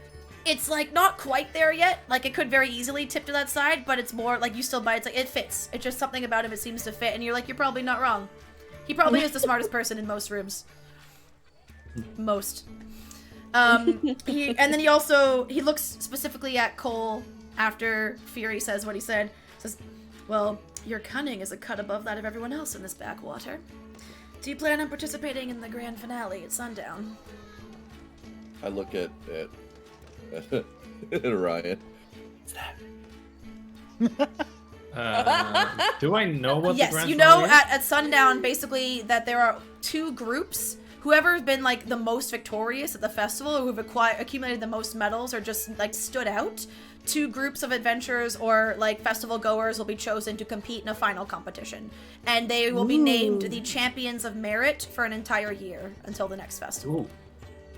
S1: it's, like, not quite there yet. Like, it could very easily tip to that side, but it's more, like, you still buy it. It's like, it fits. It's just something about him it seems to fit, and you're like, you're probably not wrong. He probably is the smartest person in most rooms. Most. And then he looks specifically at Cole after Fury says what he said. Says, well, your cunning is a cut above that of everyone else in this backwater. Do you plan on participating in the grand finale at sundown?
S4: I look at Ryan.
S6: Do I know what the
S1: yes,
S6: grand
S1: you know
S6: finale is?
S1: at sundown, basically, that there are 2 groups. Whoever's been, like, the most victorious at the festival, or who've accumulated the most medals, or just, like, stood out, 2 groups of adventurers or, like, festival goers will be chosen to compete in a final competition. And they will be named the champions of merit for an entire year until the next festival.
S6: Ooh.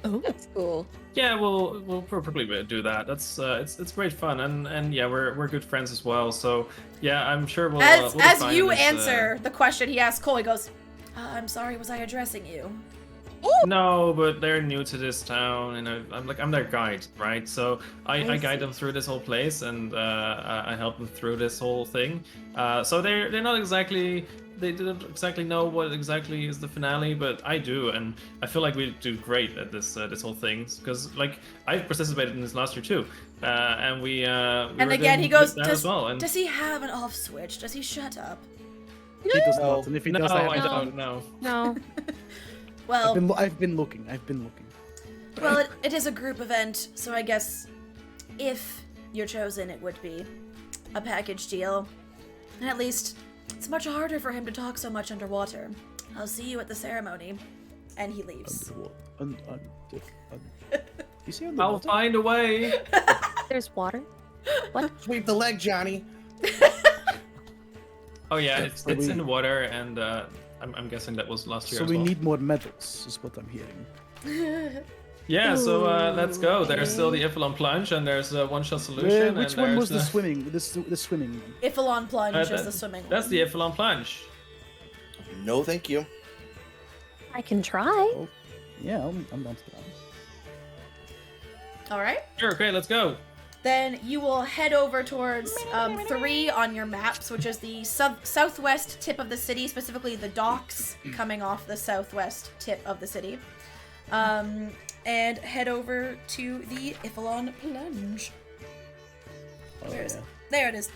S5: Oh, that's cool.
S6: Yeah, we'll probably do that. That's it's great fun, and yeah, we're good friends as well. So yeah, I'm sure we'll.
S1: As
S6: define
S1: you
S6: this,
S1: answer the question he asked Cole, he goes, "I'm sorry, was I addressing you?"
S6: No, but they're new to this town, and I'm their guide, right? So I guide them through this whole place, and I help them through this whole thing. So they're not exactly. They didn't exactly know what exactly is the finale, but I do, and I feel like we do great at this whole thing because, like, I participated in this last year too, and we.
S1: And again, he goes, "Does he have an off switch? Does he shut up?"
S3: he does not, and if he does,
S6: I don't know.
S2: No.
S1: Well,
S3: I've been looking.
S1: well, it is a group event, so I guess if you're chosen, it would be a package deal, and at least. It's much harder for him to talk so much underwater. I'll see you at the ceremony. And he leaves.
S3: You see
S6: I'll find a way.
S2: There's water. What?
S4: Sweep the leg, Johnny.
S6: Oh yeah, it's in the water, and I'm guessing that was last year.
S3: So
S6: as
S3: we
S6: well.
S3: need more medals, is what I'm hearing.
S6: Yeah, so let's go. There's still the Iphelon plunge, and there's a one-shot solution.
S3: Which
S6: and
S3: one was
S6: there's
S3: the swimming? The swimming one.
S1: Iphelon plunge is the swimming
S6: That's
S1: one.
S6: the Iphelon plunge.
S4: No, thank you.
S2: I can try.
S3: Oh, yeah, I'm down to that.
S1: Alright.
S6: Sure, okay, let's go.
S1: Then you will head over towards 3 on your maps, which is the southwest tip of the city, specifically the docks coming off the southwest tip of the city. and head over to the Iphalon Plunge.
S3: Oh,
S1: Where is
S3: yeah.
S1: it? There it is.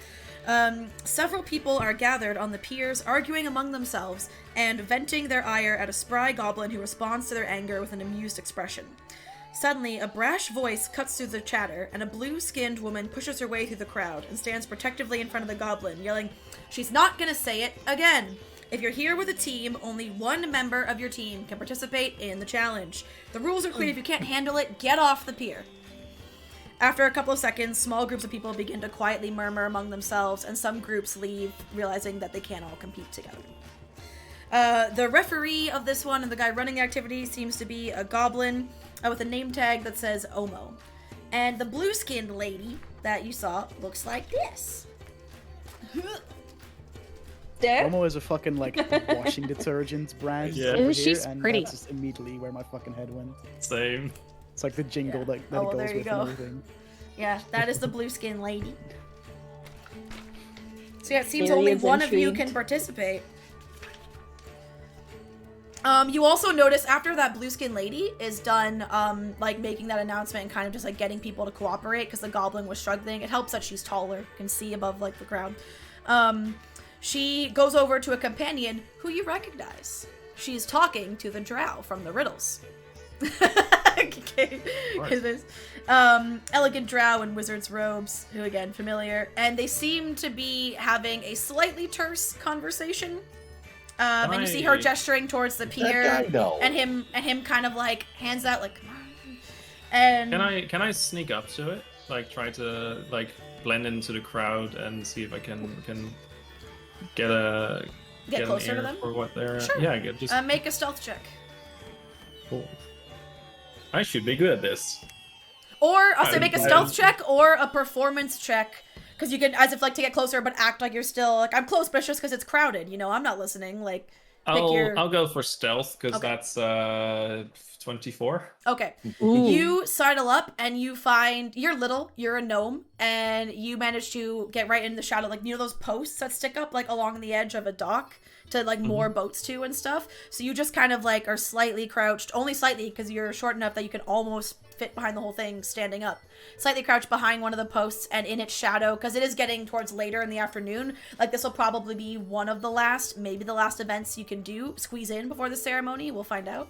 S1: Several people are gathered on the piers, arguing among themselves and venting their ire at a spry goblin who responds to their anger with an amused expression. Suddenly, a brash voice cuts through the chatter, and a blue-skinned woman pushes her way through the crowd and stands protectively in front of the goblin, yelling, "She's not gonna say it again! If you're here with a team, only one member of your team can participate in the challenge. The rules are clear. If you can't handle it, get off the pier." After a couple of seconds, small groups of people begin to quietly murmur among themselves, and some groups leave, realizing that they can't all compete together. The referee of this one and the guy running the activity seems to be a goblin with a name tag that says Omo. And the blue-skinned lady that you saw looks like this.
S5: There?
S3: Omo is a fucking like washing detergent brand.
S6: Yeah.
S3: over
S2: She's
S3: here, and
S2: pretty.
S3: that's just immediately where my fucking head went.
S6: Same.
S3: It's like the jingle
S1: Yeah.
S3: that
S1: Oh, well,
S3: it goes
S1: there you
S3: with
S1: go.
S3: and everything.
S1: Yeah, that is the blue-skinned lady. So yeah, it seems
S5: Very
S1: only one of you
S5: intrigued.
S1: can participate. You also notice after that blue-skinned lady is done, like making that announcement and kind of just like getting people to cooperate because the goblin was struggling. It helps that she's taller, can see above like the crowd. She goes over to a companion who you recognize. She's talking to the drow from the Riddles. Okay. This, elegant drow in wizard's robes, who again familiar, and they seem to be having a slightly terse conversation. And you see her gesturing towards the pier,
S4: That guy, no.
S1: and him kind of like hands out like, come on. And
S6: Can I sneak up to it? Like try to like blend into the crowd and see if I can get
S1: Get closer
S6: an
S1: to
S6: ear
S1: them?
S6: for what they're
S1: Sure.
S6: yeah, get just
S1: make a stealth check,
S6: cool. I should be good at this.
S1: or I'll say make a
S6: I-
S1: stealth check or a performance check. Because you can, as if like to get closer, but act like you're still like I'm close, but it's just because it's crowded. You know, I'm not listening. Like,
S6: I'll go for stealth because
S1: Okay.
S6: that's 24.
S1: okay,
S2: Ooh.
S1: you sidle up and you find you're little, you're a gnome, and you manage to get right in the shadow. Like you know those posts that stick up like along the edge of a dock to like moor boats to and stuff. So you just kind of like are slightly crouched, only slightly because you're short enough that you can almost fit behind the whole thing standing up. Slightly crouched behind one of the posts and in its shadow because it is getting towards later in the afternoon. Like this will probably be one of the last, maybe the last events you can do, squeeze in before the ceremony. We'll find out.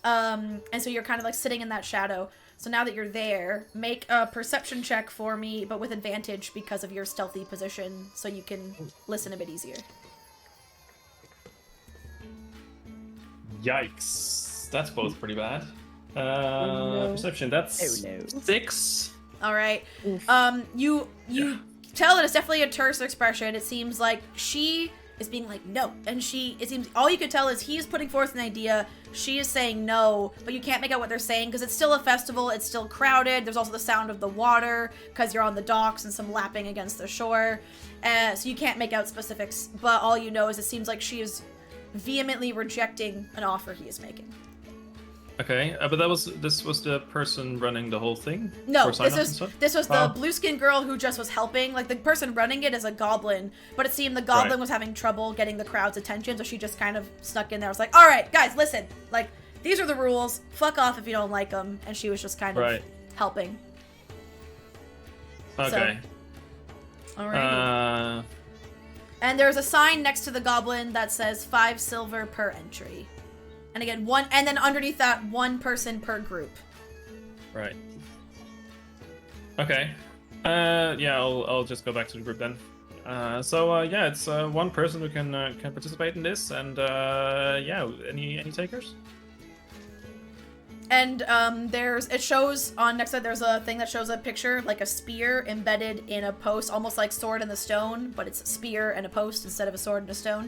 S1: And so you're kind of like sitting in that shadow. So now that you're there, make a perception check for me, but with advantage because of your stealthy position, so you can listen a bit easier.
S6: Yikes. That's both pretty bad.
S5: no.
S6: Perception, that's
S3: Oh, no.
S6: 6.
S1: All right.
S2: Oof.
S1: You tell that it's definitely a terse expression. It seems like she is being like no, and it seems all you could tell is he is putting forth an idea. She is saying no, but you can't make out what they're saying because it's still a festival. It's still crowded. There's also the sound of the water because you're on the docks and some lapping against the shore. So you can't make out specifics, but all you know is it seems like she is vehemently rejecting an offer he is making.
S6: Okay, but this was the person running the whole thing?
S1: No,
S6: For sign-up and
S1: this
S6: stuff?
S1: was the
S6: Oh.
S1: blue skin girl who just was helping. Like the person running it is a goblin, but it seemed the goblin
S6: Right.
S1: was having trouble getting the crowd's attention, so she just kind of snuck in there. I was like, "All right, guys, listen. Like these are the rules. Fuck off if you don't like them." And she was just kind of
S6: Right.
S1: helping.
S6: Okay.
S1: All right.
S6: Uh,
S1: And there's a sign next to the goblin that says 5 silver per entry. And again, one, and then underneath that, 1 person per group.
S6: right. Okay. Yeah, I'll just go back to the group then. Yeah, it's one person who can participate in this, and yeah, any takers?
S1: And it shows on next side, there's a thing that shows a picture, like a spear embedded in a post, almost like Sword in the Stone, but it's a spear and a post instead of a sword and a stone.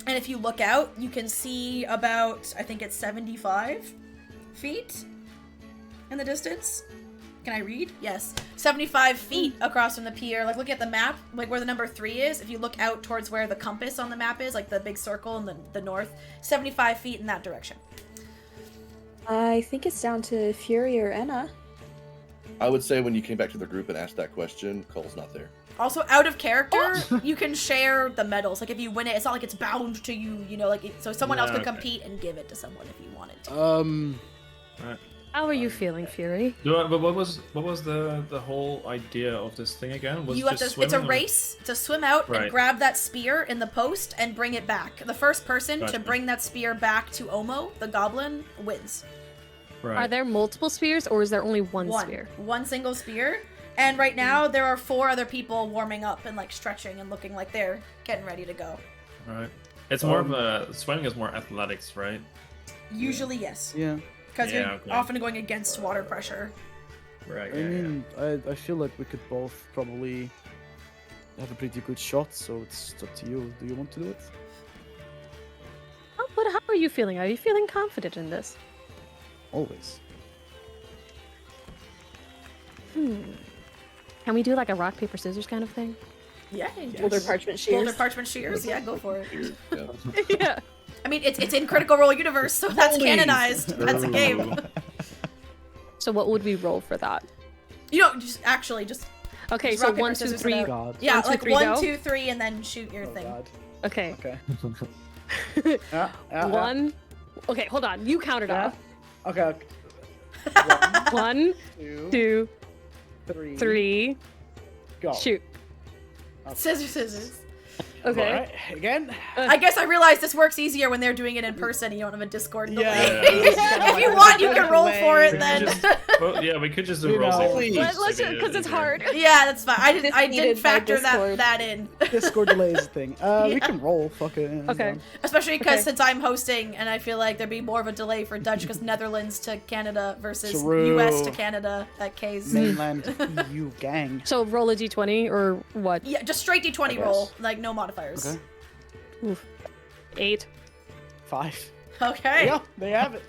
S1: And if you look out, you can see about, I think it's 75 feet in the distance. Can I read? Yes. 75 feet across from the pier. Like, look at the map, like where the number 3 is. If you look out towards where the compass on the map is, like the big circle in the north, 75 feet in that direction.
S5: I think it's down to Fury or Enna.
S4: I would say when you came back to the group and asked that question, Cole's not there.
S1: Also, out of character, you can share the medals. Like, if you win it, it's not like it's bound to you, you know, like, so someone else
S6: Yeah,
S1: could
S6: okay.
S1: compete and give it to someone if you wanted to.
S2: How are you feeling, Fury?
S6: But what was the whole idea of this thing again? Was
S1: You
S6: it
S1: have to.
S6: just
S1: It's a
S6: swimming or-
S1: race to swim out and
S6: Right.
S1: grab that spear in the post and bring it back. The first person to
S6: Gotcha.
S1: bring that spear back to Omo, the goblin, wins.
S6: Right.
S2: Are there multiple spears, or is there only one
S1: One.
S2: spear?
S1: One single spear. And right now there are 4 other people warming up and like stretching and looking like they're getting ready to go.
S6: Right. It's more of a swimming is more athletics, right?
S1: Usually, yes,
S3: Yeah.
S1: because
S6: Yeah,
S1: you're
S6: okay.
S1: often going against water pressure.
S6: Right.
S3: I mean, I feel like we could both probably have a pretty good shot, so it's up to you. Do you want to do it?
S2: Oh, but how are you feeling? Are you feeling confident in this?
S3: Always.
S2: Can we do like a rock, paper, scissors kind of thing?
S1: Yeah.
S5: Boulder parchment shears.
S1: Boulder parchment shears. Yeah, go for it.
S4: Yeah.
S2: Yeah.
S1: I mean, it's in Critical Role universe, so that's canonized. That's a game.
S2: So what would we roll for that?
S1: You don't just
S2: Okay,
S1: Just
S2: so
S1: rock, paper,
S2: 1, 2,
S1: scissors,
S2: 3.
S1: it out.
S3: God.
S1: yeah,
S2: 1, 2,
S1: like
S2: 3,
S1: 1,
S2: go?
S1: 2, 3, and then shoot your
S3: Oh,
S1: thing.
S3: God.
S2: Okay.
S3: Okay.
S2: 1. Okay, hold on. You count it
S3: Yeah.
S2: off.
S3: Okay.
S2: 1,
S3: 2,
S2: 2,
S3: 3.
S2: 3.
S3: Go.
S2: Shoot.
S1: Scissors.
S2: Okay.
S3: All right. Again.
S1: I guess I realized this works easier when they're doing it in person. You don't have a Discord delay.
S3: Yeah.
S1: If you want, you can roll for it then.
S6: Yeah, we could just do
S3: You
S6: rolls.
S3: know,
S2: Let's because it's hard.
S1: Yeah, that's fine. I
S5: It's
S1: didn't
S5: needed by
S1: factor
S5: Discord.
S1: that in.
S3: Discord delay is a thing. We
S1: Yeah.
S3: can roll. Fuck it.
S2: Okay.
S1: Especially because
S2: Okay.
S1: since I'm hosting, and I feel like there'd be more of a delay for Dutch because Netherlands to Canada versus
S3: True.
S1: US to Canada at K's.
S3: Mainland EU gang.
S2: So roll a d20 or what?
S1: Yeah, just straight D20
S3: I
S1: roll,
S3: guess.
S1: like no modifiers.
S3: Okay.
S2: Oof. 8.
S3: 5.
S1: Okay.
S3: Yeah, they have it.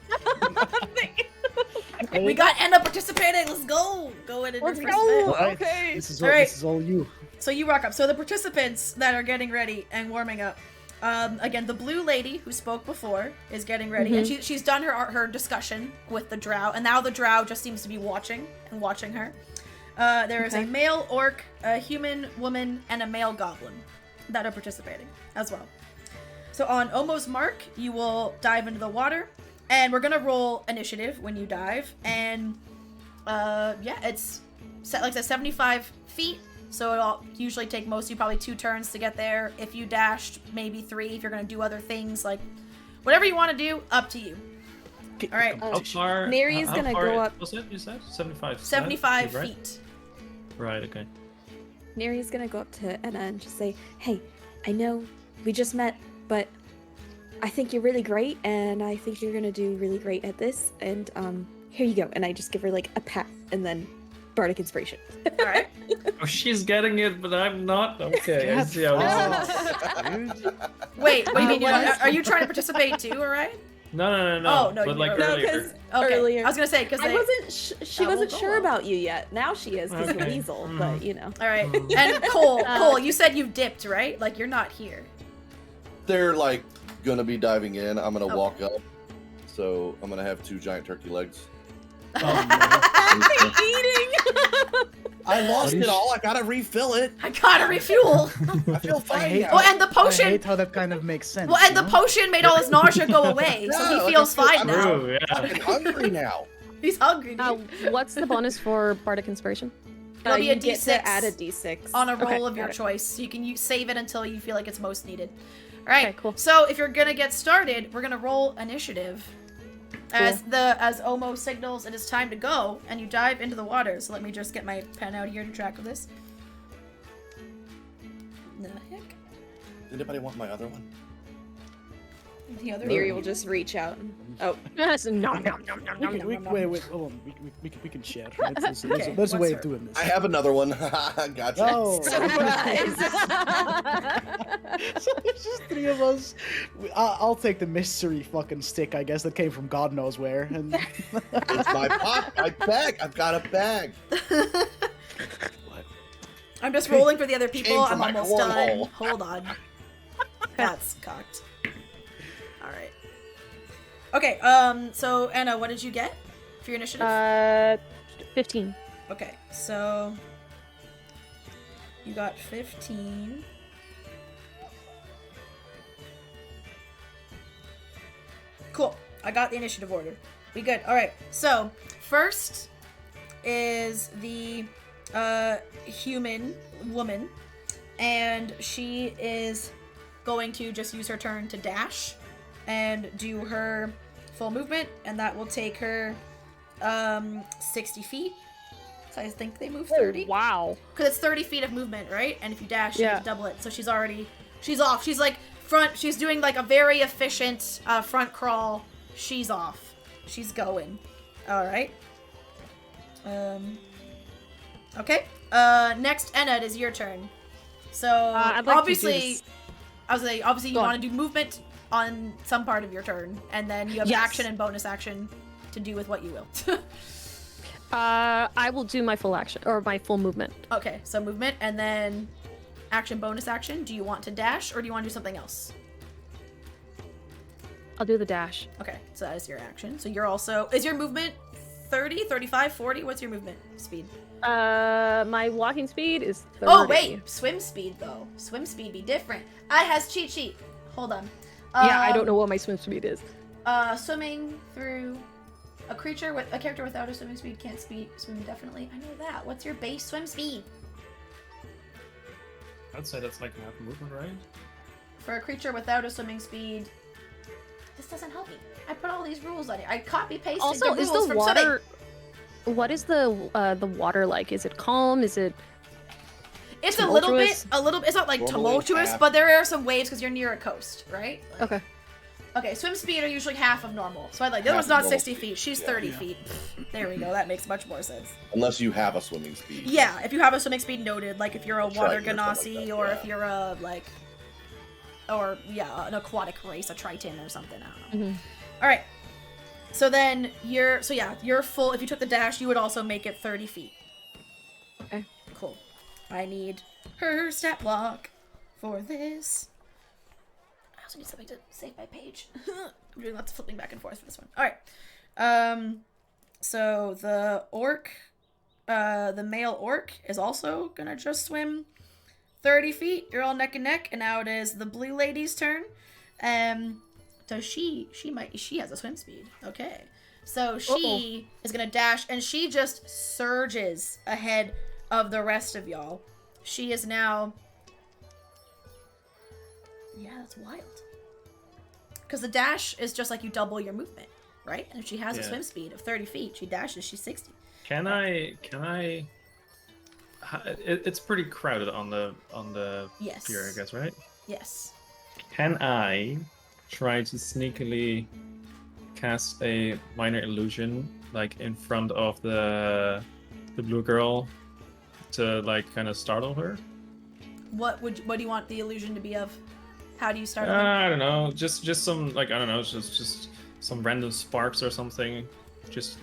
S1: We got Anna participating. Let's go. Go in a different spin.
S3: Alright,
S2: Okay.
S3: This is
S1: Alright.
S3: This is all you.
S1: So you rock up. So the participants that are getting ready and warming up. Again, the blue lady who spoke before is getting ready, and she's done her discussion with the drow, and now the drow just seems to be watching her. There is a male orc, a human woman, and a male goblin that are participating as well. So on Omo's mark, you will dive into the water, and we're gonna roll initiative when you dive, and yeah, it's set like I said, 75 feet. So it'll usually take most of you probably 2 turns to get there. If you dashed, maybe 3 if you're gonna do other things, like whatever you want to do, up to you. All right,
S6: How far?
S5: Neri is
S6: how
S5: gonna
S6: far
S5: go up-
S6: Was it? You said 75.
S1: 75
S6: right?
S1: feet.
S6: Right. Okay.
S5: Neri's gonna go up to Enna and just say, "Hey, I know we just met, but I think you're really great, and I think you're gonna do really great at this. And here you go." And I just give her like a pat, and then bardic inspiration.
S1: All right.
S6: Oh, she's getting it, but I'm not. Okay. I
S3: Get
S6: see how this is.
S3: fucked, dude.
S1: Wait, what do you mean?
S5: what
S1: Are you trying to participate too? All right.
S6: No.
S1: Oh, no,
S6: But
S1: you
S6: like
S1: were-
S5: No,
S6: earlier.
S5: because
S1: Okay.
S5: earlier
S1: I was gonna say because
S5: I
S1: they.
S5: wasn't. She
S1: That will
S5: wasn't
S1: go
S5: sure
S1: well.
S5: about you yet. Now she is because of
S6: Okay.
S5: Weasel,
S6: Mm.
S5: but you know.
S1: All right. And Cole, you said you've dipped, right? Like you're not here.
S4: They're like gonna be diving in. I'm gonna
S1: Okay.
S4: walk up. So I'm gonna have 2 giant turkey legs.
S5: Eating.
S4: I lost
S3: What
S4: it
S3: is-
S4: all. I gotta refill it.
S1: I gotta refuel.
S4: I feel
S3: I
S4: fine
S3: hate,
S4: now.
S1: Oh, and the
S3: I
S1: potion.
S3: hate how that kind of makes sense.
S1: Well, and
S3: you
S1: the
S3: know?
S1: potion made all his nausea go away, so
S4: Yeah,
S1: he
S4: like
S1: feels
S4: I feel-
S1: fine
S4: I'm
S1: now.
S6: True. Yeah.
S4: I'm hungry now.
S1: He's hungry.
S2: What's the bonus for bardic inspiration?
S1: It'll be a
S5: you get
S1: D6
S5: to add a D6
S1: on a roll
S2: Okay,
S1: of your
S2: got it.
S1: choice. So you can save it until you feel like it's most needed. All right.
S2: Okay, cool.
S1: So if you're gonna get started, we're gonna roll initiative. As Omo signals it is time to go, and you dive into the water. So let me just get my pen out here to track of this. The heck?
S4: Did anybody want my other one?
S1: The other.
S5: Neri will just reach out. Oh,
S2: Yes, no.
S3: Wait, hold on. We can share. Right? There's a way of doing this.
S4: I have another one. Gotcha.
S3: Oh.
S5: surprise!
S3: So there's just 3 of us. I'll take the mystery fucking stick, I guess, that came from God knows where. And
S4: It's my bag. I've got a bag.
S1: I'm just rolling for the other people.
S4: Came from
S1: I'm
S4: my
S1: almost done.
S4: cornhole.
S1: Hold on. That's cocked. All right. Okay. So Anna, what did you get for your initiative?
S2: 15.
S1: Okay. So you got 15. Cool. I got the initiative order. We good. All right. So first is the human woman, and she is going to just use her turn to dash and do her full movement, and that will take her 60 feet. So I think they move 30.
S2: Oh, wow.
S1: Because it's 30 feet of movement, right? And if you dash, you
S2: Yeah.
S1: have to double it. So she's off. She's like she's doing like a very efficient front crawl. She's off. She's going. All right. Okay. Next, Enna, it is your turn. So
S2: I'd like
S1: obviously, obviously you
S2: Go on.
S1: want to do movement on some part of your turn, and then you have
S2: Yes.
S1: action and bonus action to do with what you will.
S2: I will do my full action, or my full movement.
S1: Okay, so movement, and then action, bonus action. Do you want to dash, or do you want to do something else?
S2: I'll do the dash.
S1: Okay, so that is your action. So you're also... Is your movement 30, 35, 40? What's your movement speed?
S2: My walking speed is 30.
S1: Oh, wait. Swim speed, though. Swim speed be different. I has cheat sheet. Hold on.
S2: Yeah, I don't know what my swim speed is.
S1: Swimming through... A character without a swimming speed can't swim indefinitely. I know that. What's your base swim speed?
S6: I'd say that's like half movement, right?
S1: For a creature without a swimming speed... This doesn't help me. I put all these rules on it. I copy-pasted
S2: Also,
S1: the
S2: is
S1: rules
S2: the
S1: from swimming.
S2: water... What is the water like? Is it calm? Is it...
S1: It's
S2: tumultuous?
S1: a little bit, it's not like
S4: Normally
S1: tumultuous,
S4: half.
S1: but there are some waves because you're near a coast, right?
S2: Okay.
S1: Okay, swim speed are usually half of normal. So I'd like, the other
S4: Half
S1: one's not
S4: of normal
S1: 60
S4: speed.
S1: feet, she's
S4: Yeah.
S1: 30 feet. There we go, that makes much more sense.
S4: Unless you have a swimming speed.
S1: Yeah, if you have a swimming speed noted, like if you're a
S4: Triton
S1: water
S4: or something like
S1: ganassi,
S4: that,
S1: or
S4: yeah.
S1: if you're a, like, or, yeah, an aquatic race, a triton or something, I don't know. Alright, so then you're full, if you took the dash, you would also make it 30 feet.
S2: Okay.
S1: Cool. I need her stat block for this. I also need something to save my page. I'm doing lots of flipping back and forth for this one. Alright. So the orc, the male orc is also gonna just swim 30 feet. You're all neck and neck, and now it is the blue lady's turn. So she has a swim speed. Okay. So she is gonna dash, and she just surges ahead of the rest of y'all. She is now... Yeah, that's wild. Because the dash is just like you double your movement, right? And if she has a
S6: Yeah.
S1: swim speed of 30 feet, she dashes, she's 60.
S6: Can I? It's pretty crowded on the
S1: Yes.
S6: pier, I guess, right?
S1: Yes.
S6: Can I try to sneakily cast a minor illusion, like in front of the blue girl, to like kind of startle her?
S1: What do you want the illusion to be of? How do you start?
S6: I don't know. Just some like I don't know. Just some random sparks or something. Just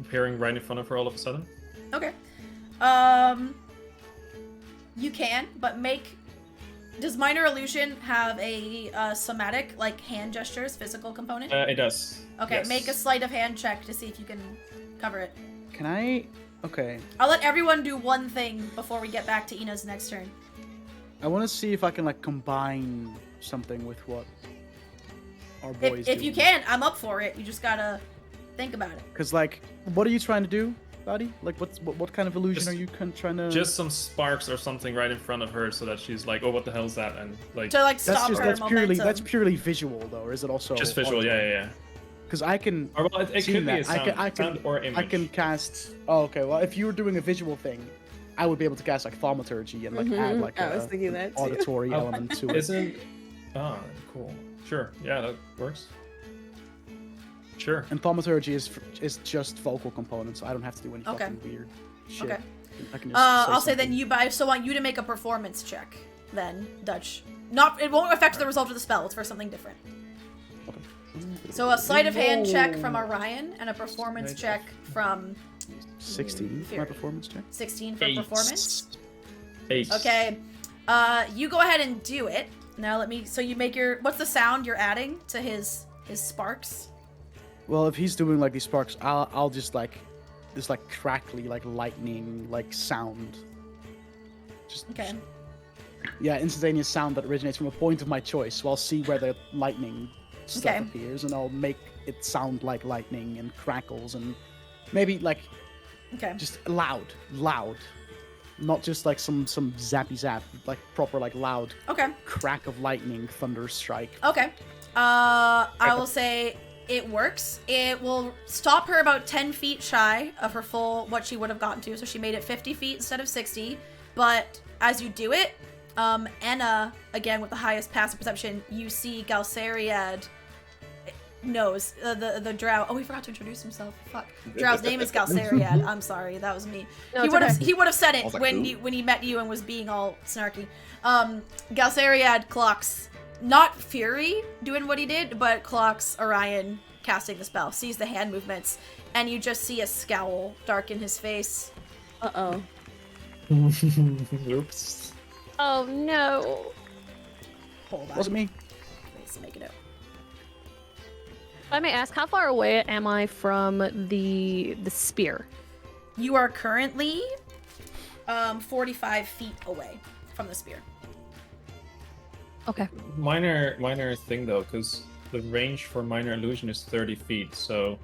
S6: appearing right in front of her all of a sudden.
S1: Okay. You can, but does minor illusion have a somatic, like hand gestures, physical component?
S6: It does.
S1: Okay,
S6: yes.
S1: make a sleight of hand check to see if you can cover it.
S3: Can I? Okay.
S1: I'll let everyone do one thing before we get back to Ina's next turn.
S3: I want to see if I can like combine something with what our boys
S1: If you can, I'm up for it. You just gotta think about it.
S3: Because like, what are you trying to do, buddy? Like, what kind of illusion
S6: Just-
S3: are you trying to?
S6: Just some sparks or something right in front of her, so that she's like, "Oh, what the hell is that?" And like,
S1: To like stop her
S3: that's
S1: momentum.
S3: purely visual though, or is it also
S6: just visual. Yeah.
S3: Because I can.
S6: Or well, it
S3: see
S6: could be
S3: that.
S6: a sound,
S3: I can
S6: sound or image.
S3: I can cast. Oh, okay. Well, if you were doing a visual thing, I would be able to cast like thaumaturgy and like add like
S5: I was thinking that too.
S3: auditory
S6: Oh,
S3: element to it.
S6: Isn't? Ah, cool. Sure. Yeah, that works. Sure.
S3: And thaumaturgy is just vocal components. So I don't have to do any
S1: Okay.
S3: fucking weird shit.
S1: Okay.
S3: I can just
S1: I'll say then
S3: something.
S1: I also want you to make a performance check. Then Dutch. It won't affect the result of the spell. It's for something different. So a sleight of hand check from Orion and a performance check from
S3: 16 for my
S1: Fury.
S3: performance check.
S1: 16 for
S6: 8.
S1: performance.
S6: 8.
S1: Okay. You go ahead and do it. Now let me. So you make your. What's the sound you're adding to his sparks?
S3: Well, if he's doing like these sparks, I'll just like this like crackly like lightning like sound. Just
S1: Okay.
S3: yeah, instantaneous sound that originates from a point of my choice. So I'll see where the lightning stuff
S1: Okay.
S3: appears, and I'll make it sound like lightning and crackles, and maybe like
S1: Okay.
S3: just loud, not just like some zappy zap, like proper like loud
S1: Okay.
S3: crack of lightning, thunder strike.
S1: Okay. I will say it works. It will stop her about 10 feet shy of her full, what she would have gotten to. So she made it 50 feet instead of 60. But as you do it, Anna, again with the highest passive perception, you see Galceriad knows the drow. Oh, we forgot to introduce himself. Fuck. Drow's name is Galceriad. I'm sorry, that was me.
S2: No,
S1: he
S2: it's
S1: would have
S2: okay.
S1: he would have said
S4: I
S1: it
S4: was like,
S1: when
S4: who?
S1: he met you and was being all snarky. Galceriad clocks not Fury doing what he did, but clocks Orion casting the spell, sees the hand movements, and you just see a scowl darken his face.
S5: Uh-oh.
S6: Oops.
S2: Oh no.
S1: Hold on.
S3: Wasn't me.
S1: Let's make it out.
S2: If I may ask, how far away am I from the spear?
S1: You are currently 45 feet away from the spear.
S2: Okay.
S6: Minor thing though, because the range for minor illusion is 30 feet. So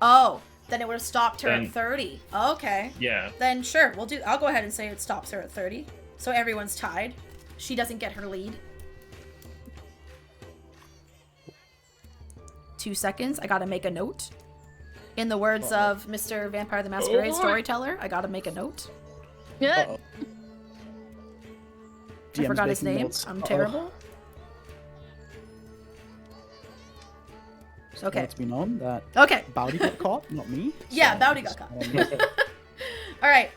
S1: Oh, then it would have stopped her
S6: Then-
S1: at 30. Okay.
S6: yeah.
S1: Then sure, I'll go ahead and say it stops her at 30. So everyone's tied. She doesn't get her lead. 2 seconds. I gotta make a note. In the words of Mr. Vampire the Masquerade storyteller, I gotta make a note.
S2: Yeah.
S3: Uh-oh.
S1: I forgot his
S3: making
S1: name.
S3: notes.
S1: I'm
S3: Uh-oh.
S1: terrible. Okay.
S3: Let it be known that
S1: Okay.
S3: Bowdy got caught, not me.
S1: Yeah,
S3: so
S1: Bowdy got
S3: just-
S1: caught. All right.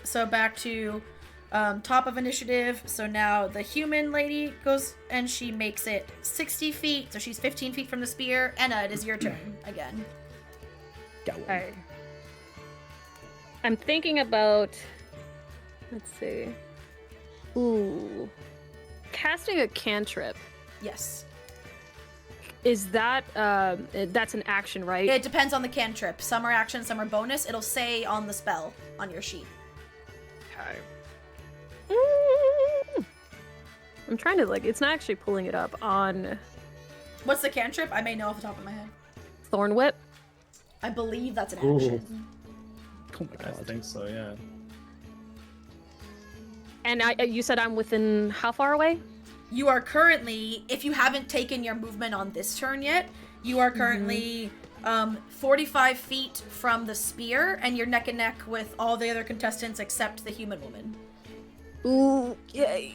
S1: So back to top of initiative. So now the human lady goes and she makes it 60 feet. So she's 15 feet from the spear. Anna, it is your turn again.
S3: Go on.
S2: Okay. I'm thinking about. Let's see. Ooh. Casting a cantrip.
S1: Yes.
S2: Is that that's an action, right?
S1: It depends on the cantrip. Some are action, some are bonus. It'll say on the spell on your sheet.
S2: Okay. I'm trying to it's not actually pulling it up on
S1: What's the cantrip? I may know off the top of my head.
S2: Thorn Whip.
S1: I believe that's an
S6: Ooh.
S1: action.
S3: Oh my
S6: I
S3: god.
S6: think so. Yeah.
S2: And you said I'm within how far away?
S1: You are currently, if you haven't taken your movement on this turn yet, you are currently 45 feet from the spear, and you're neck and neck with all the other contestants except the human woman.
S2: Ooh, yay.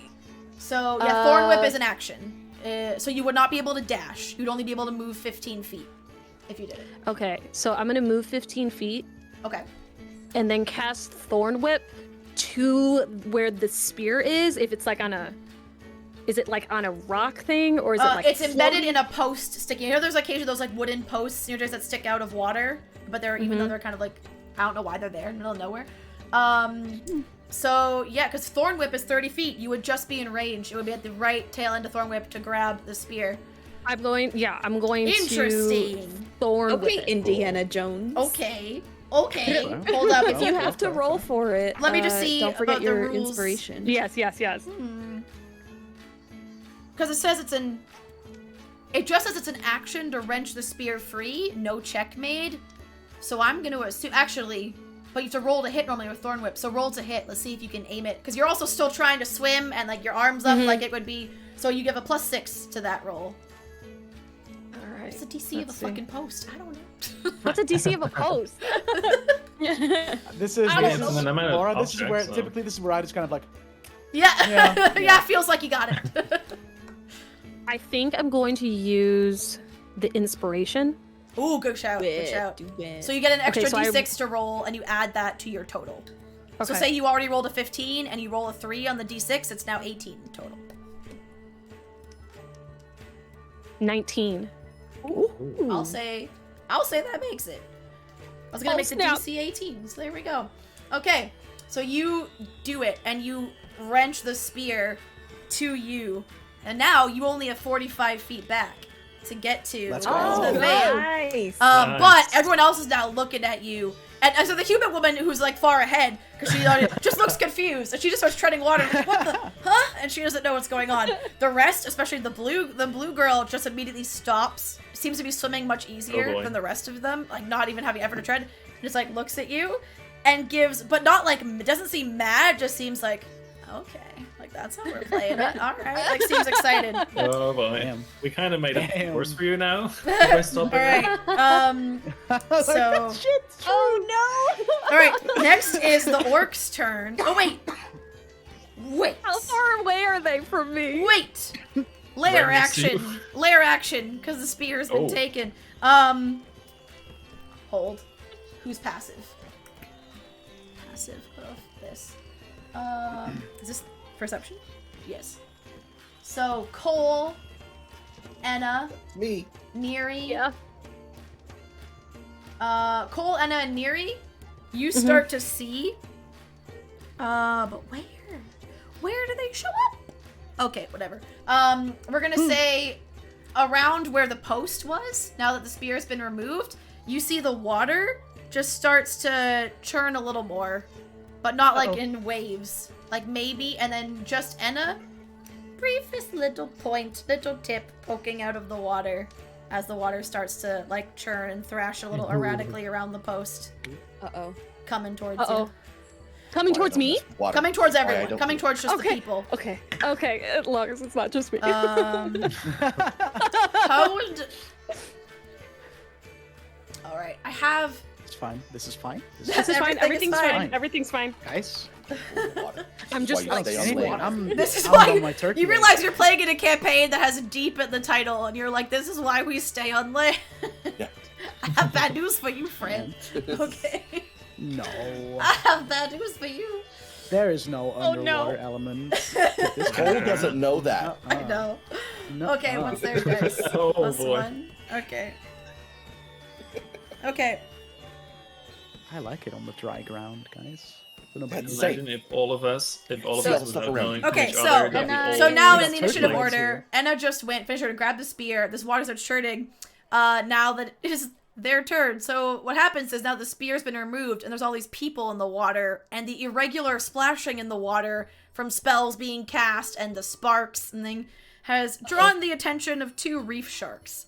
S1: So, yeah, Thorn Whip is an action. So you would not be able to dash. You'd only be able to move 15 feet if you did it.
S2: Okay, so I'm gonna move 15 feet
S1: Okay.
S2: and then cast Thorn Whip to where the spear is. If it's is it on a rock thing, or is it
S1: it's embedded in a post sticking. You know, there's occasionally those wooden posts that stick out of water, but they're even though they're kind of I don't know why they're there in the middle of nowhere. So yeah, because Thorn Whip is 30 feet, you would just be in range. It would be at the right tail end of Thorn Whip to grab the spear.
S2: I'm going to
S1: Interesting.
S2: Thorn Whip
S5: Okay,
S2: it.
S5: Indiana Jones.
S1: Okay. Hold up.
S5: If you have to roll for it,
S1: Let me just see
S5: Don't forget
S1: about the
S5: your
S1: rules.
S5: inspiration.
S2: Yes.
S1: Because it says it just says it's an action to wrench the spear free, no check made. So I'm going to assume, actually, but you have to roll to hit normally with Thorn Whip. So roll to hit. Let's see if you can aim it. Because you're also still trying to swim and your arms up like it would be. So you give a +6 to that roll.
S2: All right.
S1: What's the DC of a fucking post? I don't know.
S2: What's a DC of a post?
S3: This is,
S1: I don't know.
S6: And I'm at
S3: Laura.
S6: a
S3: This is
S6: top
S3: where
S6: check, so-
S3: typically this is where I just kind of
S1: Yeah.
S3: Yeah.
S1: Yeah, feels like you got it.
S2: I think I'm going to use the inspiration.
S1: Ooh, good shout. Good shout. So you get an extra
S2: so I-
S1: D6 to roll, and you add that to your total. So
S2: Okay.
S1: say you already rolled a 15, and you roll a 3 on the D6, it's now 18 total.
S2: 19.
S1: I'll say that makes it. I was gonna
S2: Oh,
S1: make the
S2: snap.
S1: DC 18, so there we go. Okay, so you do it, and you wrench the spear to you, and now you only have 45 feet back to get to
S3: Let's
S1: the
S3: go.
S1: veil.
S5: Nice.
S1: But
S6: Nice.
S1: everyone else is now looking at you, And so the human woman who's like far ahead, because she just looks confused, and she just starts treading water. Like, what the? Huh? And she doesn't know what's going on. The rest, especially the blue girl, just immediately stops. Seems to be swimming much easier than the rest of them, like not even having effort to tread. Just like looks at you, and gives, but not like doesn't seem mad. Just seems like, okay, like that's how we're playing it. All right, like seems excited.
S6: Oh boy,
S3: Damn.
S6: we kind of made it
S3: Damn.
S6: worse for you now.
S1: All right. So.
S3: Shit.
S5: Oh no!
S1: All right. Next is the orc's turn. Oh wait. Wait.
S2: How far away are they from me?
S1: Wait. Layer
S6: Where is
S1: action.
S6: you?
S1: Layer action, because the spear's been
S6: Oh.
S1: taken. Hold. Who's passive? Passive of this. Is this perception? Yes. So Cole, Enna,
S4: Me.
S1: Neri.
S2: Yeah.
S1: Cole, Enna, and Neri, you start to see. But where? Where do they show up? Okay, whatever. We're gonna say around where the post was, now that the spear has been removed, you see the water just starts to churn a little more, but not like in waves. Like maybe, and then just Enna, briefest little tip poking out of the water as the water starts to like churn and thrash a little erratically around the post,
S5: Uh-oh.
S1: coming towards
S2: Uh-oh. Coming towards me?
S4: Water.
S1: Coming towards
S4: Why I
S1: everyone.
S4: don't
S1: Coming
S4: do
S1: towards just the
S2: Okay.
S1: people.
S2: Okay. Okay. As long as it's not just me.
S1: Hold. All right, I have.
S3: It's fine. This is fine.
S2: This is fine.
S1: Everything is
S2: Everything's fine.
S3: fine.
S2: Everything's fine.
S3: Guys.
S4: Water.
S2: I'm just
S4: Why you
S2: like
S4: stay on
S3: Anyway,
S4: water.
S1: This is
S3: I'm
S1: why
S3: on my turkey
S1: you
S3: leg.
S1: realize you're playing in a campaign that has deep in the title, and you're like, "This is why we stay on land."
S4: Yeah.
S1: I have bad news for you, friend. Okay.
S3: No.
S1: I have bad news for you.
S3: There is no
S2: Oh, no.
S3: underwater element. to this
S4: Cole
S3: campaign.
S4: doesn't know that.
S1: I know.
S3: No.
S1: Okay, what's their dice?
S6: Oh,
S1: Plus
S6: boy.
S1: 1. Okay. Okay.
S3: I like it on the dry ground, guys. Don't know about
S4: That's
S3: you.
S4: safe.
S6: Imagine if all of us,
S1: So-
S6: without
S4: Stuff around.
S6: knowing from
S1: Okay,
S6: each
S1: so
S6: other, that
S2: Enna-
S6: we
S1: So
S6: all-
S1: now
S3: Yeah,
S1: in the
S3: turkey
S1: initiative
S3: legs
S1: order,
S3: here.
S1: Enna just went, finished her to grab the spear. This water starts churning. Now that it is their turn. So what happens is now the spear's been removed, and there's all these people in the water, and the irregular splashing in the water from spells being cast and the sparks and thing has drawn the attention of 2 reef sharks,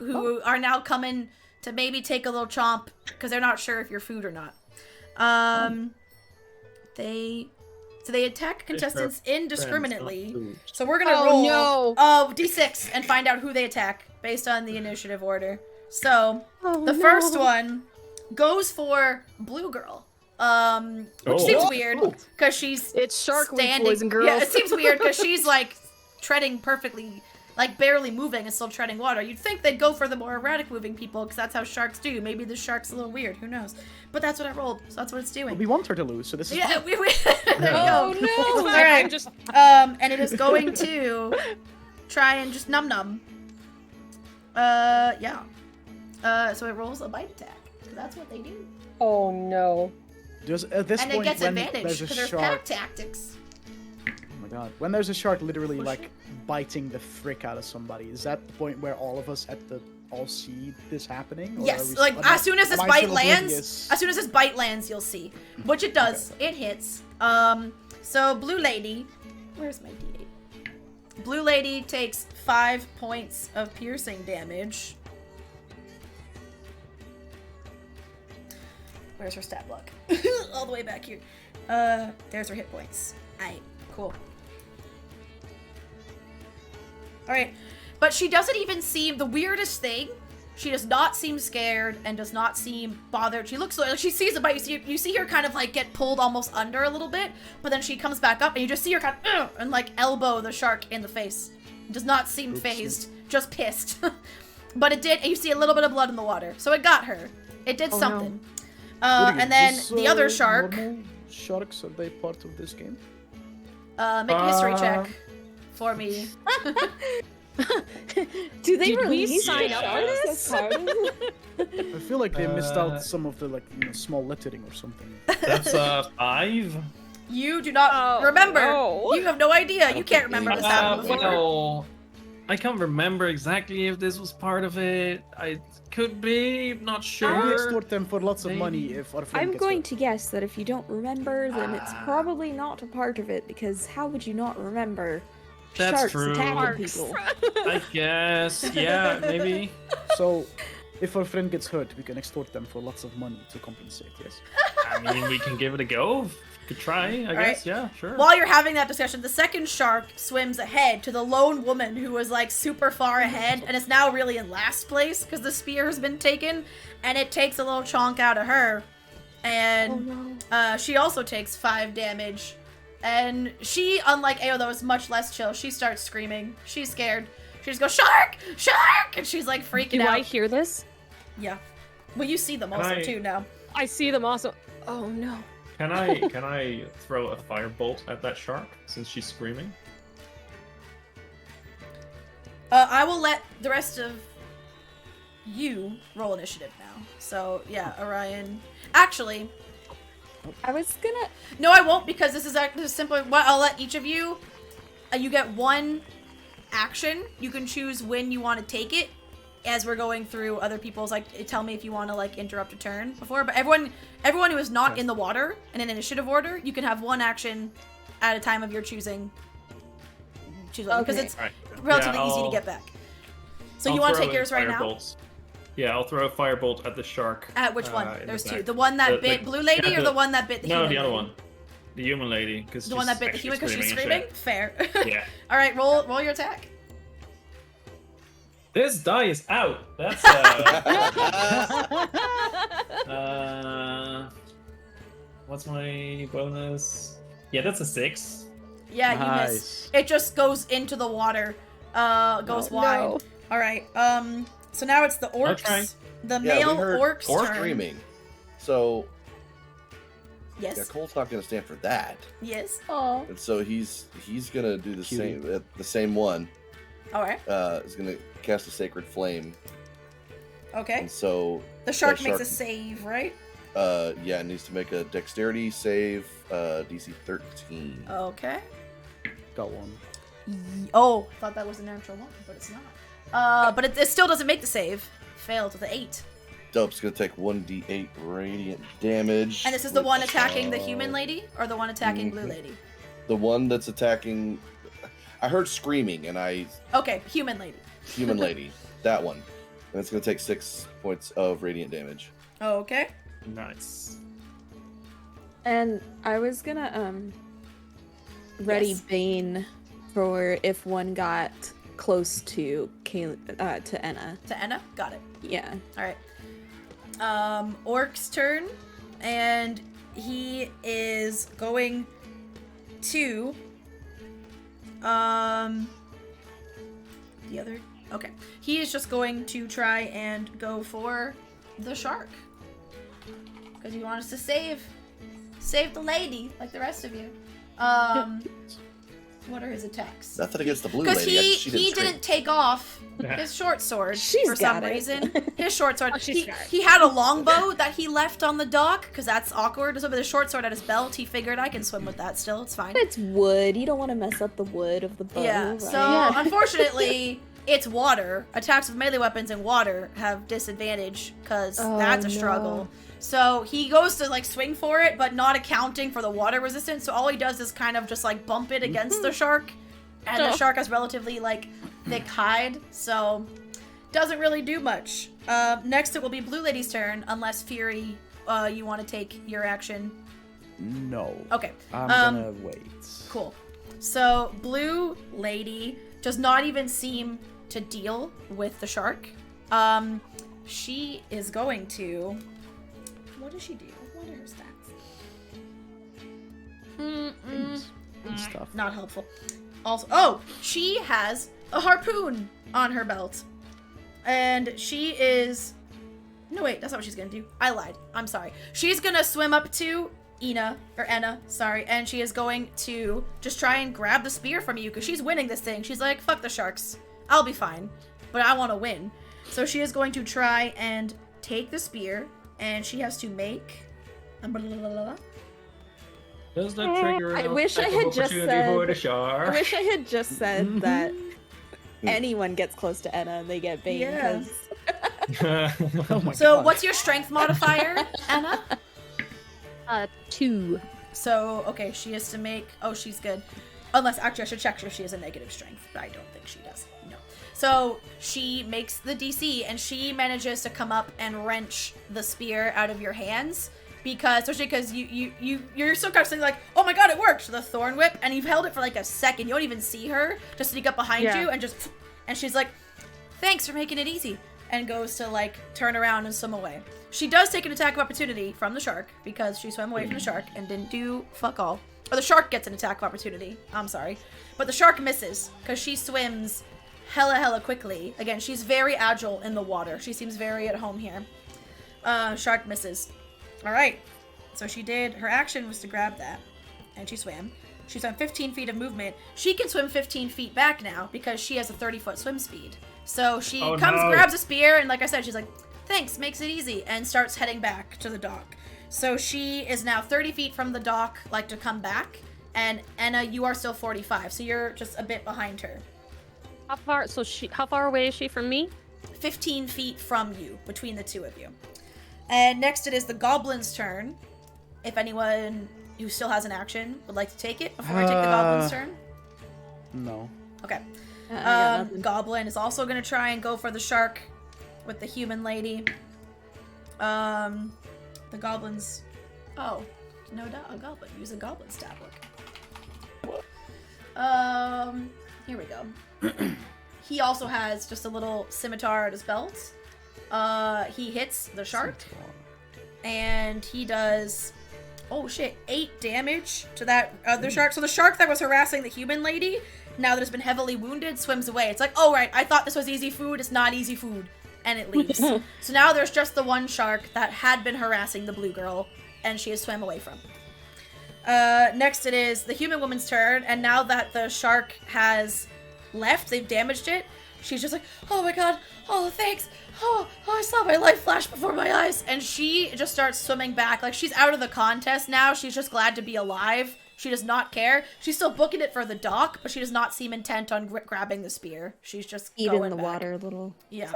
S1: who are now coming to maybe take a little chomp because they're not sure if you're food or not. They attack contestants indiscriminately. So we're gonna roll d6 and find out who they attack based on the initiative order. So the first one goes for Blue Girl, which seems weird because she's
S2: It's Shark Week,
S1: standing.
S2: boys and girls.
S1: Yeah, it seems weird because she's like treading perfectly, like barely moving and still treading water. You'd think they'd go for the more erratic moving people because that's how sharks do. Maybe the shark's a little weird. Who knows? But that's what I rolled, so that's what it's doing.
S3: We want her to lose, so this is
S1: Yeah,
S3: fine.
S1: we there you
S2: Oh
S1: go.
S2: no!
S1: All
S2: I'm
S1: right.
S2: just
S1: And it is going to try and just num. Yeah. So it rolls a bite attack. 'Cause that's what they do.
S2: Oh no.
S3: Just at this
S1: And it
S3: point,
S1: gets
S3: when
S1: advantage
S3: there's a
S1: because there's
S3: shark,
S1: pack tactics.
S3: oh my god, when there's a shark literally like biting the frick out of somebody, is that the point where all of us all see this happening? Or are
S1: Yes,
S3: we-
S1: like
S3: am
S1: as
S3: I-
S1: soon as this
S3: am I
S1: bite
S3: still
S1: lands,
S3: oblivious?
S1: as soon as this bite lands, you'll see. Which it does. It hits. So Blue Lady, where's my D8? Blue Lady takes 5 points of piercing damage. Where's her stat block? All the way back here. There's her hit points. Aight, cool. Alright. But she doesn't even seem, the weirdest thing, she does not seem scared and does not seem bothered. She looks like she sees a bite. You see her kind of like get pulled almost under a little bit, but then she comes back up and you just see her kind of and like elbow the shark in the face. Does not seem phased, just pissed. But it did, and you see a little bit of blood in the water. So it got her. It did
S2: Oh,
S1: something.
S3: What do you-
S1: And then
S3: this,
S1: the other shark,
S3: normal sharks, are they part of this game?
S1: make a history check for me.
S5: Do they
S2: Did we
S5: release
S2: sign up for
S5: sharks
S2: this?
S5: as part of it?
S3: I feel like they missed out some of the small lettering or something.
S6: That's 5.
S1: You do not
S2: Oh,
S1: remember.
S2: no.
S1: You have no idea. You can't remember this happened before.
S6: Well, I can't remember exactly if this was part of it. I could be, not
S3: We
S6: sure.
S3: extort them for lots of money
S6: Maybe.
S3: if our friend
S5: I'm
S3: gets
S5: going
S3: hurt.
S5: to guess that if you don't remember, then it's probably not a part of it, because how would you not remember
S6: That's
S5: sharks
S6: true.
S5: attacking
S2: Sharks.
S5: people?
S6: I guess, yeah, maybe.
S3: So, if our friend gets hurt, we can extort them for lots of money to compensate, yes.
S6: I mean, we can give it a go. Could try, I
S1: right.
S6: guess, yeah, sure.
S1: While you're having that discussion, the second shark swims ahead to the lone woman who was like super far ahead and is now really in last place because the spear has been taken, and it takes a little chunk out of her. And she also takes 5 damage. And she, unlike Ao, that was much less chill, she starts screaming. She's scared. She just goes, "Shark! Shark!" And she's like freaking
S2: Do
S1: out.
S2: I hear this?
S1: Yeah. Well, you see them also too now.
S2: I see them also. Oh no.
S6: Can I throw a firebolt at that shark since she's screaming?
S1: I will let the rest of you roll initiative now. So, yeah, Orion. Actually,
S5: I was gonna.
S1: no, I won't, because this is actually simply what I'll let each of you. You get 1 action. You can choose when you want to take it. As we're going through other people's, like, tell me if you want to like interrupt a turn before. But everyone who is not in the water in an initiative order, you can have 1 action at a time of your choosing. Choose one, because
S5: Okay.
S1: it's
S6: Alright.
S1: relatively
S6: Yeah,
S1: easy to
S6: I'll-
S1: get back. So
S6: I'll
S1: you want to
S6: throw
S1: take
S6: in
S1: yours right now?
S6: firebolts. Yeah, I'll throw a firebolt at the shark.
S1: At which one?
S6: in
S1: There's
S6: the
S1: 2.
S6: back.
S1: The one that bit Blue Lady,
S6: yeah,
S1: or the one that bit the
S6: No,
S1: human
S6: the other
S1: lady?
S6: one. The human lady, because
S1: The one that bit the human because she's screaming? Fair.
S6: Yeah.
S1: All right, roll your attack.
S6: This die is out. That's what's my bonus? Yeah, that's a 6.
S1: Yeah, you miss.
S3: Nice.
S1: It just goes into the water. Goes wide.
S5: No.
S1: All right. So now it's the
S6: I'll try.
S1: orcs. The
S4: Yeah,
S1: male
S4: we heard
S1: orcs turn.
S4: screaming. So
S1: Yes.
S4: yeah, Cole's not going to stand for that,
S1: Yes.
S5: Oh.
S4: and so he's gonna do the
S3: Cutie.
S4: same one.
S1: All right.
S4: Is gonna cast a sacred flame,
S1: Okay.
S4: and so
S1: The shark
S4: that
S1: makes a
S4: shark-
S1: save, right?
S4: yeah, it needs to make a dexterity save, DC 13.
S1: Okay.
S3: Got one.
S1: Oh, I thought that was a natural one, but it's not. But it still doesn't make the save. Failed with an 8.
S4: Dope's gonna take 1d8 radiant damage.
S1: And this is the one
S4: which,
S1: attacking the human lady, or the one attacking Blue
S4: Mhm.
S1: Lady?
S4: The one that's attacking. I heard screaming, and I
S1: Okay, human lady.
S4: human lady, that one, and it's gonna take 6 points of radiant damage.
S1: Okay.
S6: Nice.
S5: And I was gonna ready
S1: Yes.
S5: Bane for if one got close to to Enna.
S1: To Enna? Got it.
S5: Yeah.
S1: Alright. Orc's turn. And he is going to the other okay. He is just going to try and go for the shark. Because he wants to save the lady, like the rest of you. What are his attacks?
S4: Nothing against the blue
S1: Because
S4: lady.
S1: he
S4: she
S1: didn't take off his short sword
S5: She's
S1: for some
S5: got it.
S1: reason. His short sword.
S2: Oh, she's
S1: he,
S2: got it.
S1: he had a longbow that he left on the dock because that's awkward. So with a short sword at his belt, he figured I can swim with that still. It's fine.
S5: It's wood. You don't want to mess up the wood of the bow.
S1: Yeah.
S5: right?
S1: So unfortunately, it's water. Attacks with melee weapons in water have disadvantage because
S5: Oh,
S1: that's a
S5: no.
S1: struggle. So he goes to like swing for it, but not accounting for the water resistance. So all he does is kind of just like bump it against the shark, and the
S2: Oh.
S1: shark has relatively like thick hide, so doesn't really do much. Next it will be Blue Lady's turn, unless Fury, you want to take your action.
S3: No.
S1: Okay.
S3: I'm gonna wait.
S1: Cool. So Blue Lady does not even seem to deal with the shark. She is going to. What does she do? What are her stats?
S3: Things and stuff.
S1: Not helpful. Also, oh, she has a harpoon on her belt, and she is. No, wait, that's not what she's gonna do. I lied. I'm sorry. She's gonna swim up to Enna, sorry, and she is going to just try and grab the spear from you because she's winning this thing. She's like, fuck the sharks. I'll be fine, but I want to win. So she is going to try and take the spear, and she has to make.
S6: Does that trigger
S5: I
S6: an
S5: wish I
S6: attack
S5: had
S6: of
S5: just
S6: opportunity for
S5: said-
S6: the shark?
S5: I wish I had just said that anyone gets close to Enna, they get banged.
S1: Yeah.
S5: 'cause-
S3: Oh my
S1: So
S3: God.
S1: what's your strength modifier, Anna?
S2: 2.
S1: So, okay, she has to make... Oh, she's good. Unless, actually, I should check if she has a negative strength, but I don't think she does. No. So, she makes the DC, and she manages to come up and wrench the spear out of your hands, especially because you're so constantly like, oh my god, it worked! The thorn whip, and you've held it for like a second. You don't even see her just sneak up behind
S2: Yeah.
S1: you, and she's like, thanks for making it easy, and goes to, like, turn around and swim away. She does take an attack of opportunity from the shark, because she swam away from the shark and didn't do fuck all. Or the shark gets an attack of opportunity. I'm sorry. But the shark misses, because she swims hella quickly. Again, she's very agile in the water. She seems very at home here. Shark misses. Alright. So she did, her action was to grab that. And she swam. She's on 15 feet of movement. She can swim 15 feet back now, because she has a 30-foot swim speed. So she grabs a spear, and like I said, she's like, thanks, makes it easy, and starts heading back to the dock. So she is now 30 feet from the dock, like to come back, and Enna, you are still 45, so you're just a bit behind her.
S2: How far away is she from me?
S1: 15 feet from you, between the two of you. And next it is the goblin's turn. If anyone who still has an action would like to take it before I take the goblin's turn.
S3: No.
S1: Okay.
S5: I got nothing.
S1: Goblin is also going to try and go for the shark with the human lady. The goblins... Oh, no doubt, a goblin. Use a goblin stab look. Here we go. He also has just a little scimitar at his belt. He hits the shark, and he does... Oh shit, 8 damage to that other shark. So the shark that was harassing the human lady, now that it's been heavily wounded, swims away. It's like, oh right, I thought this was easy food, it's not easy food. And it leaves. So now there's just the one shark that had been harassing the blue girl, and she has swam away from. Next it is the human woman's turn, and now that the shark has left, they've damaged it, she's just like, oh my god, oh thanks, oh I saw my life flash before my eyes, and she just starts swimming back. Like, she's out of the contest now, she's just glad to be alive. She does not care. She's still booking it for the dock, but she does not seem intent on grabbing the spear. She's just
S5: Eat
S1: going
S5: in the
S1: back.
S5: water a little.
S1: Yeah.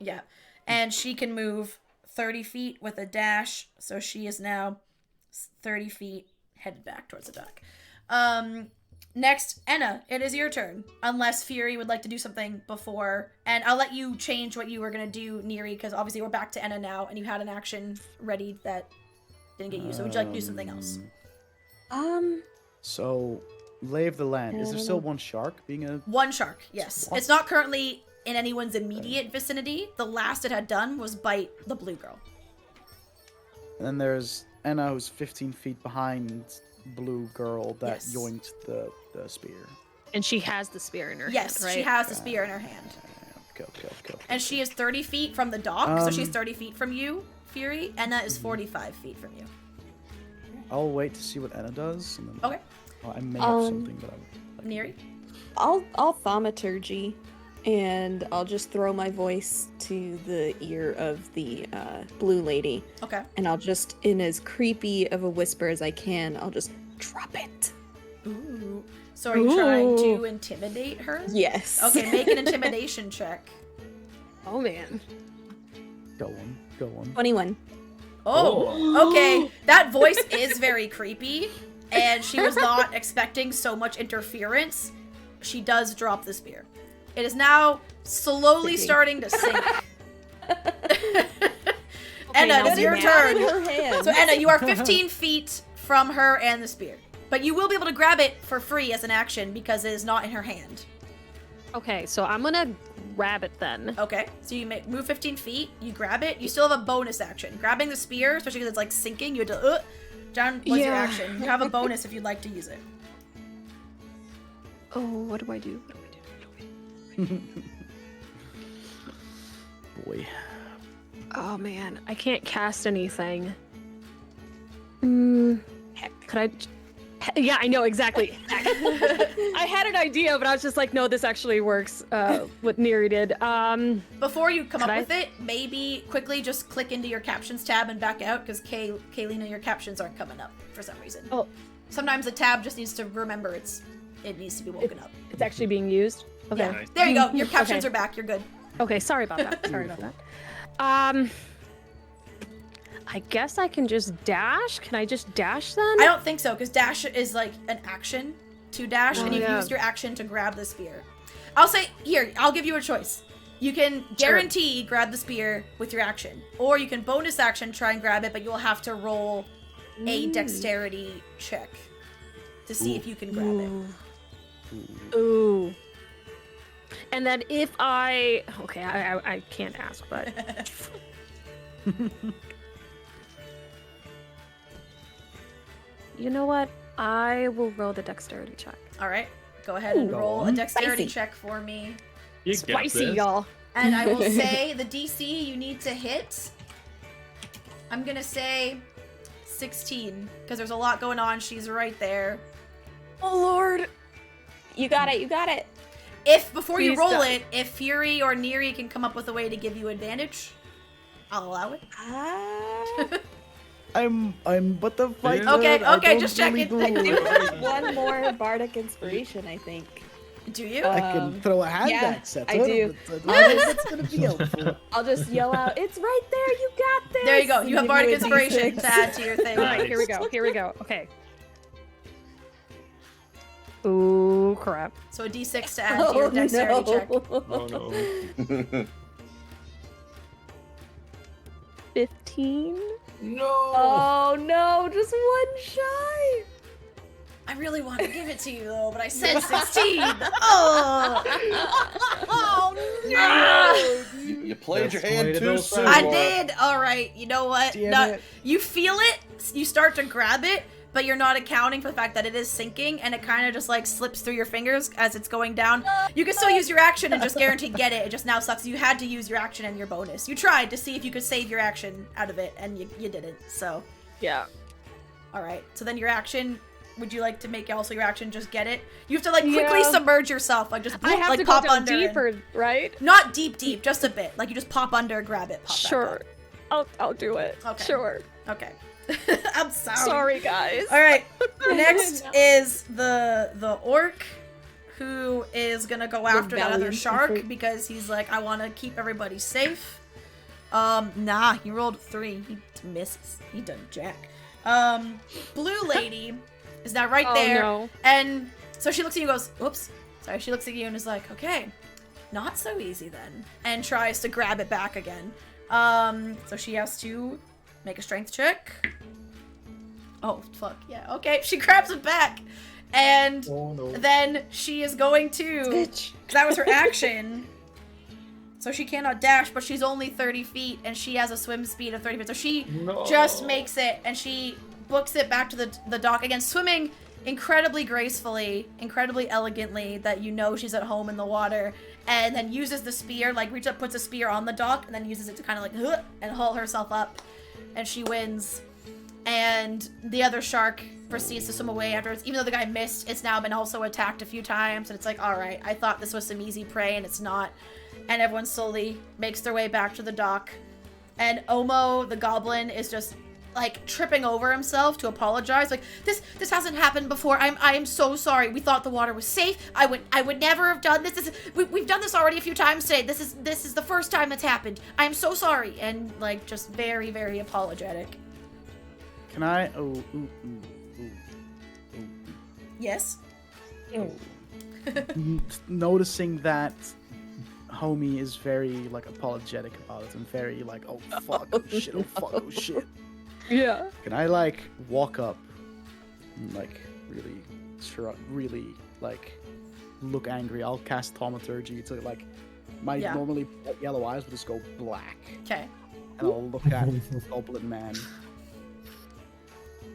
S1: Yeah. And she can move 30 feet with a dash, so she is now 30 feet headed back towards the dock. Next, Enna, it is your turn. Unless Fury would like to do something before. And I'll let you change what you were going to do, Neri, because obviously we're back to Enna now, and you had an action ready that didn't get used. So would you like to do something else?
S3: So, lay of the land. Is there still one shark being a...
S1: One shark, yes.
S3: What?
S1: It's not currently in anyone's immediate vicinity. The last it had done was bite the blue girl.
S3: And then there's Enna, who's 15 feet behind blue girl that
S1: Yes.
S3: yoinked the spear.
S2: And she has the spear in her
S1: Yes,
S2: hand, right?
S1: she has the spear in her hand.
S3: Okay.
S1: And she is 30 feet from the dock, so she's 30 feet from you, Fury. Enna is 45 feet from you.
S3: I'll wait to see what Enna does. And then,
S1: Okay.
S3: well, I may have something, but I would like
S1: Neri?
S5: I'll thaumaturgy, and I'll just throw my voice to the ear of the blue lady,
S1: Okay.
S5: and I'll just, in as creepy of a whisper as I can, I'll just drop it.
S1: Ooh. So are you trying to intimidate her?
S5: Yes.
S1: Okay, make an intimidation check.
S2: Oh man.
S3: Go on.
S5: 21.
S1: Oh, okay. That voice is very creepy, and she was not expecting so much interference. She does drop the spear. It is now slowly starting to sink. Enna,
S2: now
S1: it's your
S2: mad
S1: turn.
S5: In her hand.
S1: So Enna, you are 15 feet from her and the spear. But you will be able to grab it for free as an action because it is not in her hand.
S2: Okay, so I'm gonna grab it then.
S1: Okay, so you move 15 feet, you grab it, you still have a bonus action. Grabbing the spear, especially because it's like sinking, you have to, John, what's your
S2: Yeah.
S1: action? You have a bonus if you'd like to use it.
S2: Oh, what do I do?
S3: Boy.
S2: Oh man, I can't cast anything. Heck, could I? Yeah, I know exactly. I had an idea, but I was just like, no, this actually works. What Neri did.
S1: Before you come up
S2: I-
S1: with it, maybe quickly just click into your captions tab and back out, because Kaylina, your captions aren't coming up for some reason.
S2: Oh.
S1: Sometimes the tab just needs to remember it's it needs to be woken up.
S2: It's actually being used. Okay.
S1: Yeah. There you go. Your captions
S2: Okay.
S1: are back. You're good.
S2: Okay, sorry about that. Sorry about that. I guess I can just dash. Can I just dash then?
S1: I don't think so, because dash is like an action to dash, and you've
S2: yeah.
S1: used your action to grab the spear. I'll say, here, I'll give you a choice. You can guarantee grab the spear with your action, or you can bonus action try and grab it, but you'll have to roll a dexterity check to see if you can grab it.
S2: Ooh. And then if I... Okay, I can't ask, but... You know what? I will roll the dexterity check.
S1: All right, go ahead and
S3: Ooh,
S1: roll a dexterity
S5: spicy.
S1: check for me.
S6: You got
S2: Spicy,
S6: this.
S2: y'all.
S1: And I will say the DC you need to hit, I'm gonna say 16, because there's a lot going on. She's right there.
S5: Oh Lord. You got it. You got it.
S1: If, before you
S2: Please
S1: roll
S2: don't.
S1: it, if Fury or Neri can come up with a way to give you advantage, I'll allow it.
S3: I'm but the fight.
S6: Yeah.
S1: Okay,
S3: I
S1: okay,
S3: don't
S1: just checking.
S3: really
S5: I
S3: do
S5: do
S3: it.
S5: have one more bardic inspiration, I think.
S1: Do you?
S3: I can throw a hand
S5: yeah,
S3: axe at
S5: I
S3: her,
S5: do.
S3: but I don't know if that's gonna be helpful.
S5: I'll just yell out, "It's right there! You got this!"
S1: There you go. You have
S5: and
S1: Bardic
S5: give you a
S1: Inspiration
S5: D6.
S1: to add to your thing.
S2: All right, here we go. Here we go. Okay. Ooh, crap.
S1: So a D6 to add to your dexterity check.
S6: Oh no.
S2: 15?
S6: No!
S5: Oh no, just one shy.
S1: I really want to give it to you though, but I said 16. Oh, oh no!
S4: You played your
S6: That's
S4: hand
S6: way to
S4: too
S6: go
S4: soon.
S6: fast.
S1: I
S6: Boy.
S1: did. All right. You know what?
S3: Damn
S1: No,
S3: it.
S1: you feel it. You start to grab it, but you're not accounting for the fact that it is sinking, and it kind of just like slips through your fingers as it's going down. You can still use your action and just guarantee get it. It just now sucks. You had to use your action and your bonus. You tried to see if you could save your action out of it, and you didn't. So,
S2: Yeah.
S1: all right. So then your action. Would you like to make also your action just get it? You have to like quickly
S2: Yeah.
S1: submerge yourself, like just
S2: I have
S1: like
S2: to go
S1: pop
S2: down
S1: under. and-
S2: deeper, right?
S1: Not deep, just a bit. Like you just pop under, grab it, pop back
S2: Sure. I'll do it.
S1: Okay.
S2: Sure.
S1: up. Okay. I'm sorry.
S2: Sorry, guys.
S1: All right. Next is the orc, who is gonna go after that other
S5: valiant
S1: shark
S5: effort.
S1: because he's like, I want to keep everybody safe. Nah, he rolled 3. He misses. He done jack. Blue lady is now right
S2: Oh,
S1: there,
S2: no.
S1: and so she looks at you and goes, "Oops." Sorry. She looks at you and is like, "Okay, not so easy then," and tries to grab it back again. So she has to make a strength check. Oh, fuck, yeah, okay. She grabs it back, and
S6: Oh no.
S1: then she is going to...
S5: Bitch.
S1: That was her action. So she cannot dash, but she's only 30 feet, and she has a swim speed of 30 feet. So she
S6: No.
S1: just makes it, and she books it back to the dock. Again, swimming incredibly gracefully, incredibly elegantly, that you know she's at home in the water, and then uses the spear, like reaches up, puts a spear on the dock, and then uses it to kind of like, and haul herself up, and she wins. And the other shark proceeds to swim away afterwards. Even though the guy missed, it's now been also attacked a few times, and it's like, alright, I thought this was some easy prey, and it's not. And everyone slowly makes their way back to the dock. And Omo, the goblin, is just like tripping over himself to apologize. Like, this hasn't happened before. I am so sorry. We thought the water was safe. I would never have done this. We've done this already a few times today. This is the first time it's happened. I am so sorry. And like just very, very apologetic.
S3: Can I? Oh, ooh.
S1: Yes.
S3: Noticing that homie is very like apologetic about it and very like, oh fuck, oh shit, oh fuck, oh shit.
S2: Yeah.
S3: Can I like walk up and like really like look angry? I'll cast Thaumaturgy to like my
S1: Yeah.
S3: normally yellow eyes will just go black,
S1: Okay.
S3: and I'll look at the Goblin Man.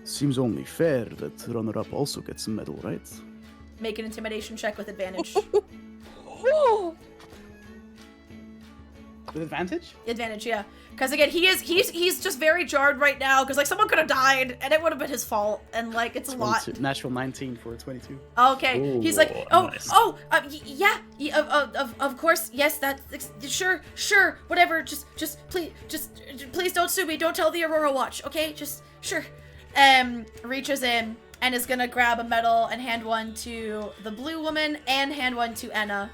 S3: Seems only fair that runner-up also gets a medal, right?
S1: Make an intimidation check with advantage.
S3: With advantage?
S1: Advantage, yeah. Because again, he's just very jarred right now. Because like someone could have died, and it would have been his fault. And like it's a lot.
S3: 22 Natural 19 for a 22.
S1: Okay,
S6: Ooh,
S1: he's like, oh,
S6: nice.
S1: yeah, of course, yes, sure, whatever, just please don't sue me, don't tell the Aurora Watch, okay, just, sure. Reaches in and is gonna grab a medal and hand one to the blue woman and hand one to Enna.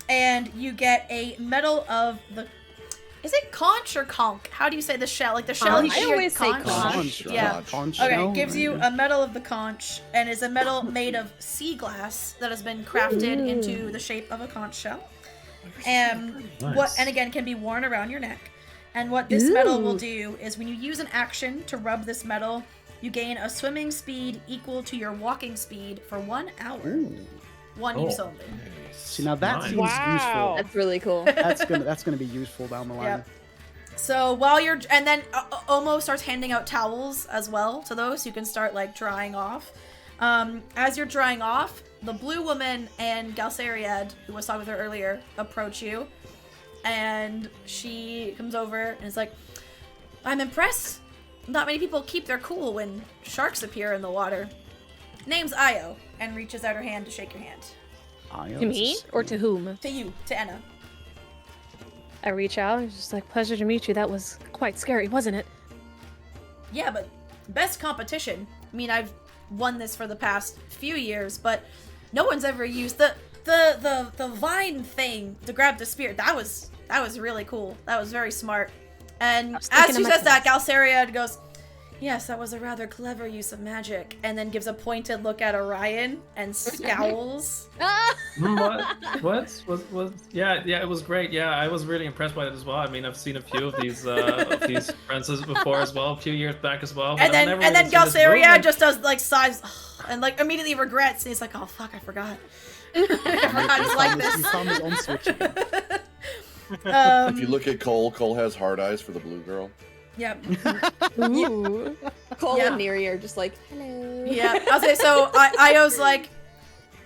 S1: And you get a medal of the... Is it conch or conch? How do you say the shell? Like the shell?
S2: Conch.
S1: you
S2: I always say
S1: conch.
S2: conch.
S1: Yeah.
S3: Conch,
S1: Okay,
S3: no?
S1: it gives you a medal of the conch, and is a medal made of sea glass that has been crafted into the shape of a conch shell. And
S6: Nice.
S1: and again can be worn around your neck. And what this medal will do is when you use an action to rub this medal, you gain a swimming speed equal to your walking speed for 1 hour.
S3: Ooh.
S1: One use only.
S3: See, now that
S6: Nice.
S3: seems useful.
S5: That's really cool.
S3: That's gonna be useful down the line.
S1: Yep. So while you're, and then Omo starts handing out towels as well to those, so you can start like drying off. As you're drying off, the blue woman and Galsariad, who was talking with her earlier, approach you, and she comes over and is like, "I'm impressed. Not many people keep their cool when sharks appear in the water. Name's Io," and reaches out her hand to shake your hand.
S2: To me or to whom?
S1: To you, to Enna.
S2: I reach out and just like, pleasure to meet you. That was quite scary, wasn't it?
S1: Yeah, but best competition. I mean, I've won this for the past few years, but no one's ever used the vine thing to grab the spear. That was really cool. That was very smart. And as she says that, Galsariad goes, "Yes, that was a rather clever use of magic," and then gives a pointed look at Orion and scowls.
S6: What? Yeah, it was great. Yeah, I was really impressed by it as well. I mean, I've seen a few of these princes before as well, a few years back as well. But
S1: And then
S6: I've never really seen this
S1: Galsariad
S6: movement.
S1: just does like sighs and like immediately regrets, and he's like, "Oh fuck, I forgot. I forgot he's like this."
S3: You found his own switch again.
S4: If you look at Cole has hard eyes for the blue girl.
S1: Yep.
S2: Ooh.
S5: Cole
S1: Yeah.
S5: and Neri are just like, hello.
S1: Yeah. I'll say so. Io's like,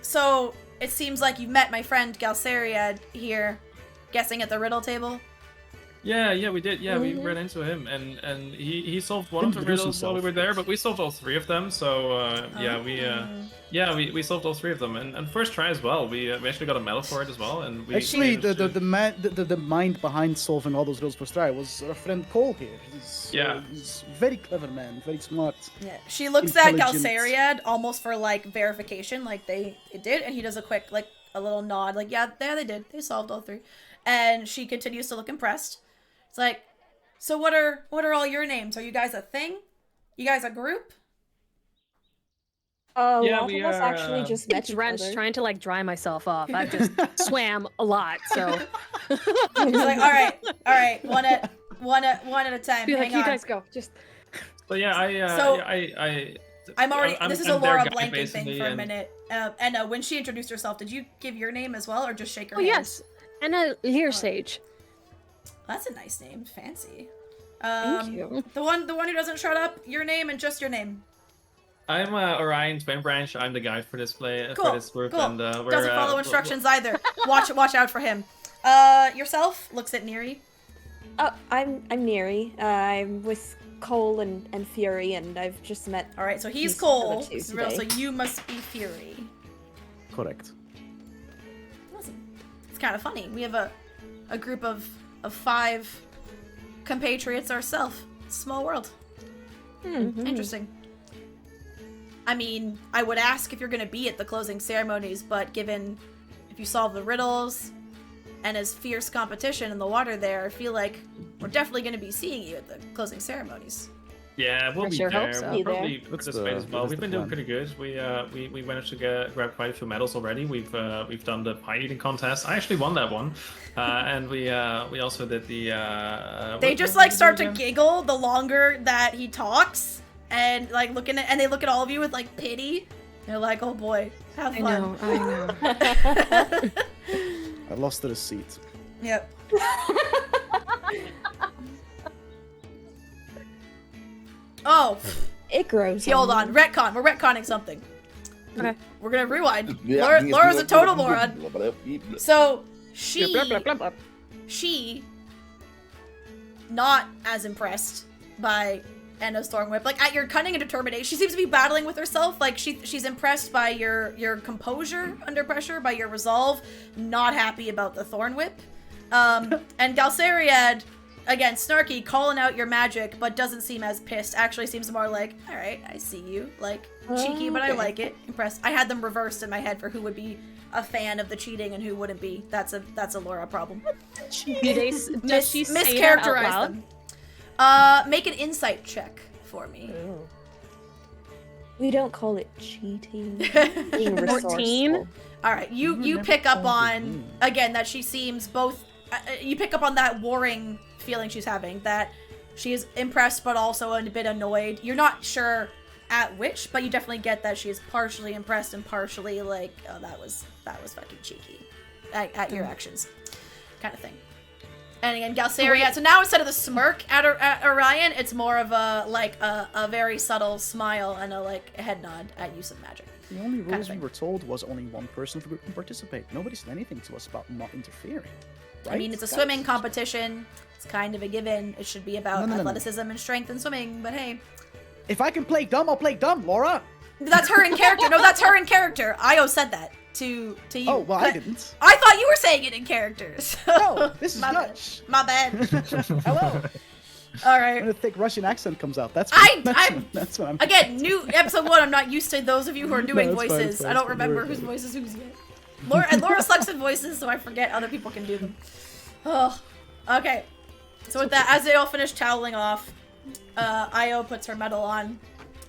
S1: "So it seems like you met my friend Galsariad here, guessing at the riddle table."
S6: Yeah, we did. Yeah, we ran into him, and he solved one of the
S3: Introduce
S6: riddles while we
S3: himself.
S6: were there, but we solved all three of them. So we solved all three of them, and first try as well. We actually got a medal for it as well, and we
S3: Actually,
S6: managed to-
S3: the mind behind solving all those riddles first try was our friend Cole here. He's a very clever man, very smart.
S1: Yeah. She looks at
S3: Intelligent.
S1: Galsariad almost for like verification, like it did, and he does a quick like a little nod, like yeah, they did. They solved all three, and she continues to look impressed. It's like, "So what are all your names? Are you guys a thing? You guys a group?"
S5: A
S6: Yeah,
S5: lot
S6: we
S5: of us
S6: are,
S5: actually just met each
S2: Drenched,
S5: other.
S2: trying to like dry myself off. I've just swam a lot, so
S1: He's like, all right, one at a time.
S2: be like,
S1: Hang
S2: you
S1: on.
S2: guys go. Just
S6: So yeah,
S1: So-
S6: I
S1: I'm already. This is a
S6: I'm their
S1: Laura
S6: guy,
S1: blanking thing
S6: basically,
S1: for a
S6: and-
S1: minute. And when she introduced herself, did you give your name as well, or just shake her
S2: oh
S1: hand?
S2: yes, and a Lear Sage.
S1: That's a nice name. Fancy.
S2: Thank you.
S1: The one who doesn't shut up. Your name and just your name.
S6: I'm Orion Twin Branch. I'm the guide for this
S1: Cool.
S6: for this group,
S1: Cool.
S6: and we're
S1: Doesn't follow instructions either. Watch out for him. Yourself looks at Neri.
S5: Oh, I'm Neri. I'm with Cole and Fury, and I've just met.
S1: All right, so he's
S5: These
S1: Cole.
S5: other two
S1: So
S5: today.
S1: you must be Fury.
S3: Correct.
S1: Listen, it's kind of funny. We have a group of 5 compatriots ourselves. Small world. Interesting. I mean, I would ask if you're going to be at the closing ceremonies, but given if you solve the riddles and as fierce competition in the water there, I feel like we're definitely going to be seeing you at the closing ceremonies.
S6: Yeah, we'll
S2: I
S6: be
S2: sure
S6: there.
S2: hope so.
S6: We'll
S5: Be there.
S6: probably
S3: That's
S6: participate as well.
S3: that's
S6: We've
S3: the
S6: been doing
S3: plan.
S6: pretty good. We managed to grab quite a few medals already. We've done the pie eating contest. I actually won that one, and we also did the.
S1: They
S6: what-
S1: just
S6: what
S1: like
S6: did we
S1: start
S6: do
S1: to
S6: again?
S1: giggle the longer that he talks, and like they look at all of you with like pity. They're like, "Oh boy, have
S2: I
S1: fun."
S2: know, I know.
S3: I lost the receipt.
S1: Yep. Oh,
S5: It grows.
S1: hold on. Retcon. We're retconning something.
S2: Okay.
S1: We're gonna rewind.
S4: Yeah.
S1: Laura's a total moron. So she,
S2: Blah, blah, blah, blah.
S1: not as impressed by Enna's Thorn Whip. Like at your cunning and determination, she seems to be battling with herself. Like she's impressed by your composure under pressure, by your resolve. Not happy about the Thorn Whip. And Galsariad, again, snarky, calling out your magic, but doesn't seem as pissed. Actually seems more like, all right, I see you. Like, cheeky, but I
S5: Okay.
S1: like it. Impressed. I had them reversed in my head for who would be a fan of the cheating and who wouldn't be. That's a Laura problem.
S2: Does she say that out
S1: Mischaracterize
S2: loud?
S1: them. Make an insight check for me.
S5: We don't call it cheating. Being
S2: 14?
S5: resourceful.
S1: All right, you
S3: never
S1: pick up
S3: called it
S1: on
S3: mean.
S1: again that she seems both. You pick up on that warring feeling she's having. That she is impressed but also a bit annoyed. You're not sure at which, but you definitely get that she is partially impressed and partially like, oh, that was fucking cheeky at your actions, kind of thing. And again, Galceria. So now instead of the smirk at Orion, it's more of a very subtle smile and a head nod at use of magic.
S3: The only
S1: of
S3: rules we
S1: thing.
S3: were told was only one person from the group can participate. Nobody said anything to us about not interfering. Right?
S1: I mean, it's a
S3: guys?
S1: swimming competition. It's kind of a given. It should be about
S3: No.
S1: athleticism and strength and swimming. But hey,
S3: If I can play dumb, I'll play dumb, Laura.
S1: that's her in character. No, that's her in character. Io said that to you.
S3: Oh, well, I
S1: But
S3: didn't.
S1: I thought you were saying it in character. So.
S3: No, this is
S1: My bad.
S3: Dutch.
S1: My bad.
S3: Hello.
S1: All right.
S3: When a thick Russian accent comes out, that's
S1: I'm-
S3: that's what I'm.
S1: Again, new episode 1. I'm not used to those of you who are doing
S3: it's fine,
S1: voices.
S3: it's fine,
S1: I don't
S3: it's fine.
S1: remember
S3: You're
S1: whose
S3: okay.
S1: voice is whose yet. Laura sucks at voices, so I forget other people can do them. Oh, okay. So with that, as they all finish toweling off, Io puts her medal on,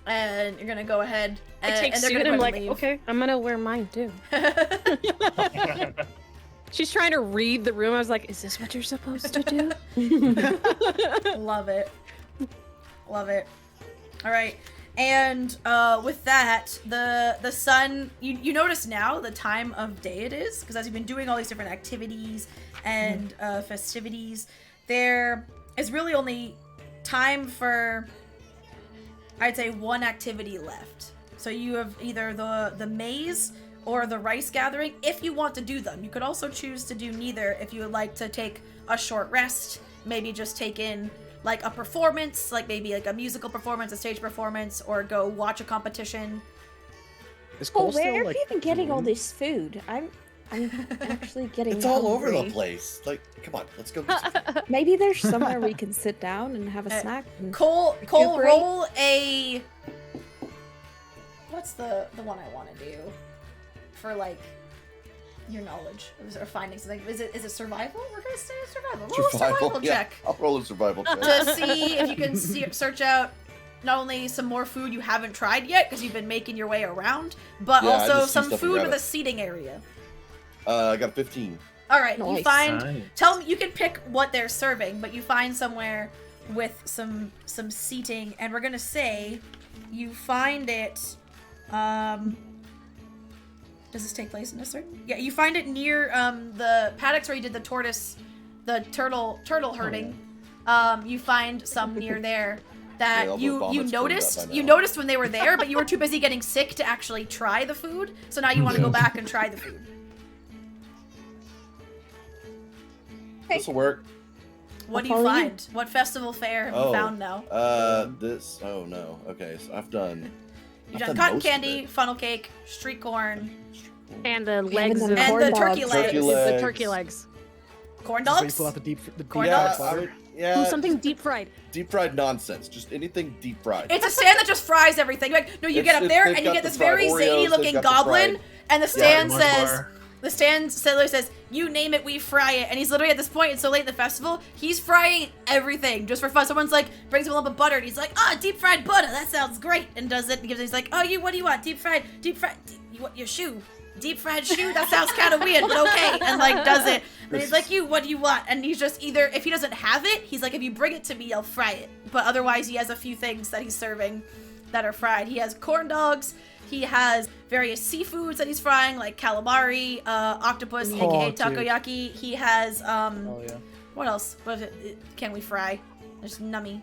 S1: and you're gonna go ahead.
S2: I
S1: And,
S2: take
S1: and they're
S2: suit
S1: gonna
S2: and I'm
S1: go
S2: like,
S1: leave.
S2: okay, I'm gonna wear mine too. She's trying to read the room. I was like, is this what you're supposed to do?
S1: Love it. Love it. All right. And with that, the sun, you notice now the time of day it is, because as you've been doing all these different activities and festivities, there is really only time for, I'd say, one activity left. So you have either the maze or the rice gathering, if you want to do them. You could also choose to do neither if you would like to take a short rest, maybe just take in like a performance, like maybe like a musical performance, a stage performance, or go watch a competition.
S3: Is
S5: Oh,
S3: Cole still,
S5: where
S3: like,
S5: have you been getting all
S3: room?
S5: this food? I'm actually getting
S4: It's all over the
S5: hungry.
S4: place. Like, come on, let's go. Get some food.
S5: Maybe there's somewhere we can sit down and have a snack. And
S1: Cole,
S5: recuperate.
S1: roll a. What's the one I want to do for like your knowledge or findings? Like, is it survival? We're gonna say survival. Roll a survival
S4: yeah,
S1: check
S4: I'll roll a survival check.
S1: to see if you can search out not only some more food you haven't tried yet because you've been making your way around, but
S4: Yeah, I
S1: also
S4: just see
S1: some
S4: stuff and
S1: food
S4: grab
S1: with
S4: it.
S1: a seating area.
S4: I got 15.
S1: All right, you
S5: Nice.
S1: find.
S6: Nice.
S1: Tell me, you can pick what they're serving, but you find somewhere with some seating, and we're gonna say you find it. Does this take place in a certain? Yeah, you find it near the paddocks where you did the turtle herding. You find some near there that
S4: Yeah, all those
S1: you
S4: vomits cleaned
S1: noticed.
S4: up by
S1: You
S4: now.
S1: noticed when they were there, but you were too busy getting sick to actually try the food. So now you want to go back and try the food.
S4: This will work.
S1: What do you
S5: I'll follow you.
S1: find? What festival fair have you
S4: Oh,
S1: found now?
S4: This. Oh no. Okay, so I've done.
S1: You've
S4: I've
S1: done
S4: done
S1: cotton
S4: most of
S1: candy,
S4: it.
S1: funnel cake, street corn,
S2: And the legs
S5: then
S2: of
S1: and
S5: corn
S1: the
S5: dogs.
S1: turkey legs.
S4: Turkey
S2: the
S4: legs.
S2: turkey legs.
S1: Corn
S3: Just wait,
S1: dogs.
S3: pull out the deep
S1: Corn
S3: fried
S1: dogs?
S3: butter.
S4: Yeah.
S2: Ooh, something deep fried.
S4: Deep fried nonsense. Just anything deep fried.
S1: It's a stand that just fries everything. Like, no, you get up there
S4: they've
S1: and you
S4: got
S1: get
S4: the
S1: this
S4: fried
S1: very
S4: Oreos,
S1: zany
S4: they've
S1: looking
S4: got the
S1: goblin,
S4: fried-
S1: and the stand
S6: Mars
S1: says,
S6: bar.
S1: the stand literally says, "You name it, we fry it." And he's literally at this point, it's so late in the festival, he's frying everything just for fun. Someone's like, brings him a lump of butter, and he's like, "Ah, deep fried butter, that sounds great," and does it. And gives it. He's like, "Oh, what do you want? Deep fried. You want your shoe? Deep fried shoe? That sounds kind of weird, but okay." And like does it. And he's like, what do you want? And he's just either, if he doesn't have it, he's like, "If you bring it to me, I'll fry it." But otherwise, he has a few things that he's serving that are fried. He has corn dogs. He has various seafoods that he's frying, like calamari, octopus,
S3: Oh,
S1: aka
S3: dude.
S1: takoyaki. He has
S3: Oh yeah.
S1: what else? What is it? Can we fry? There's nummy.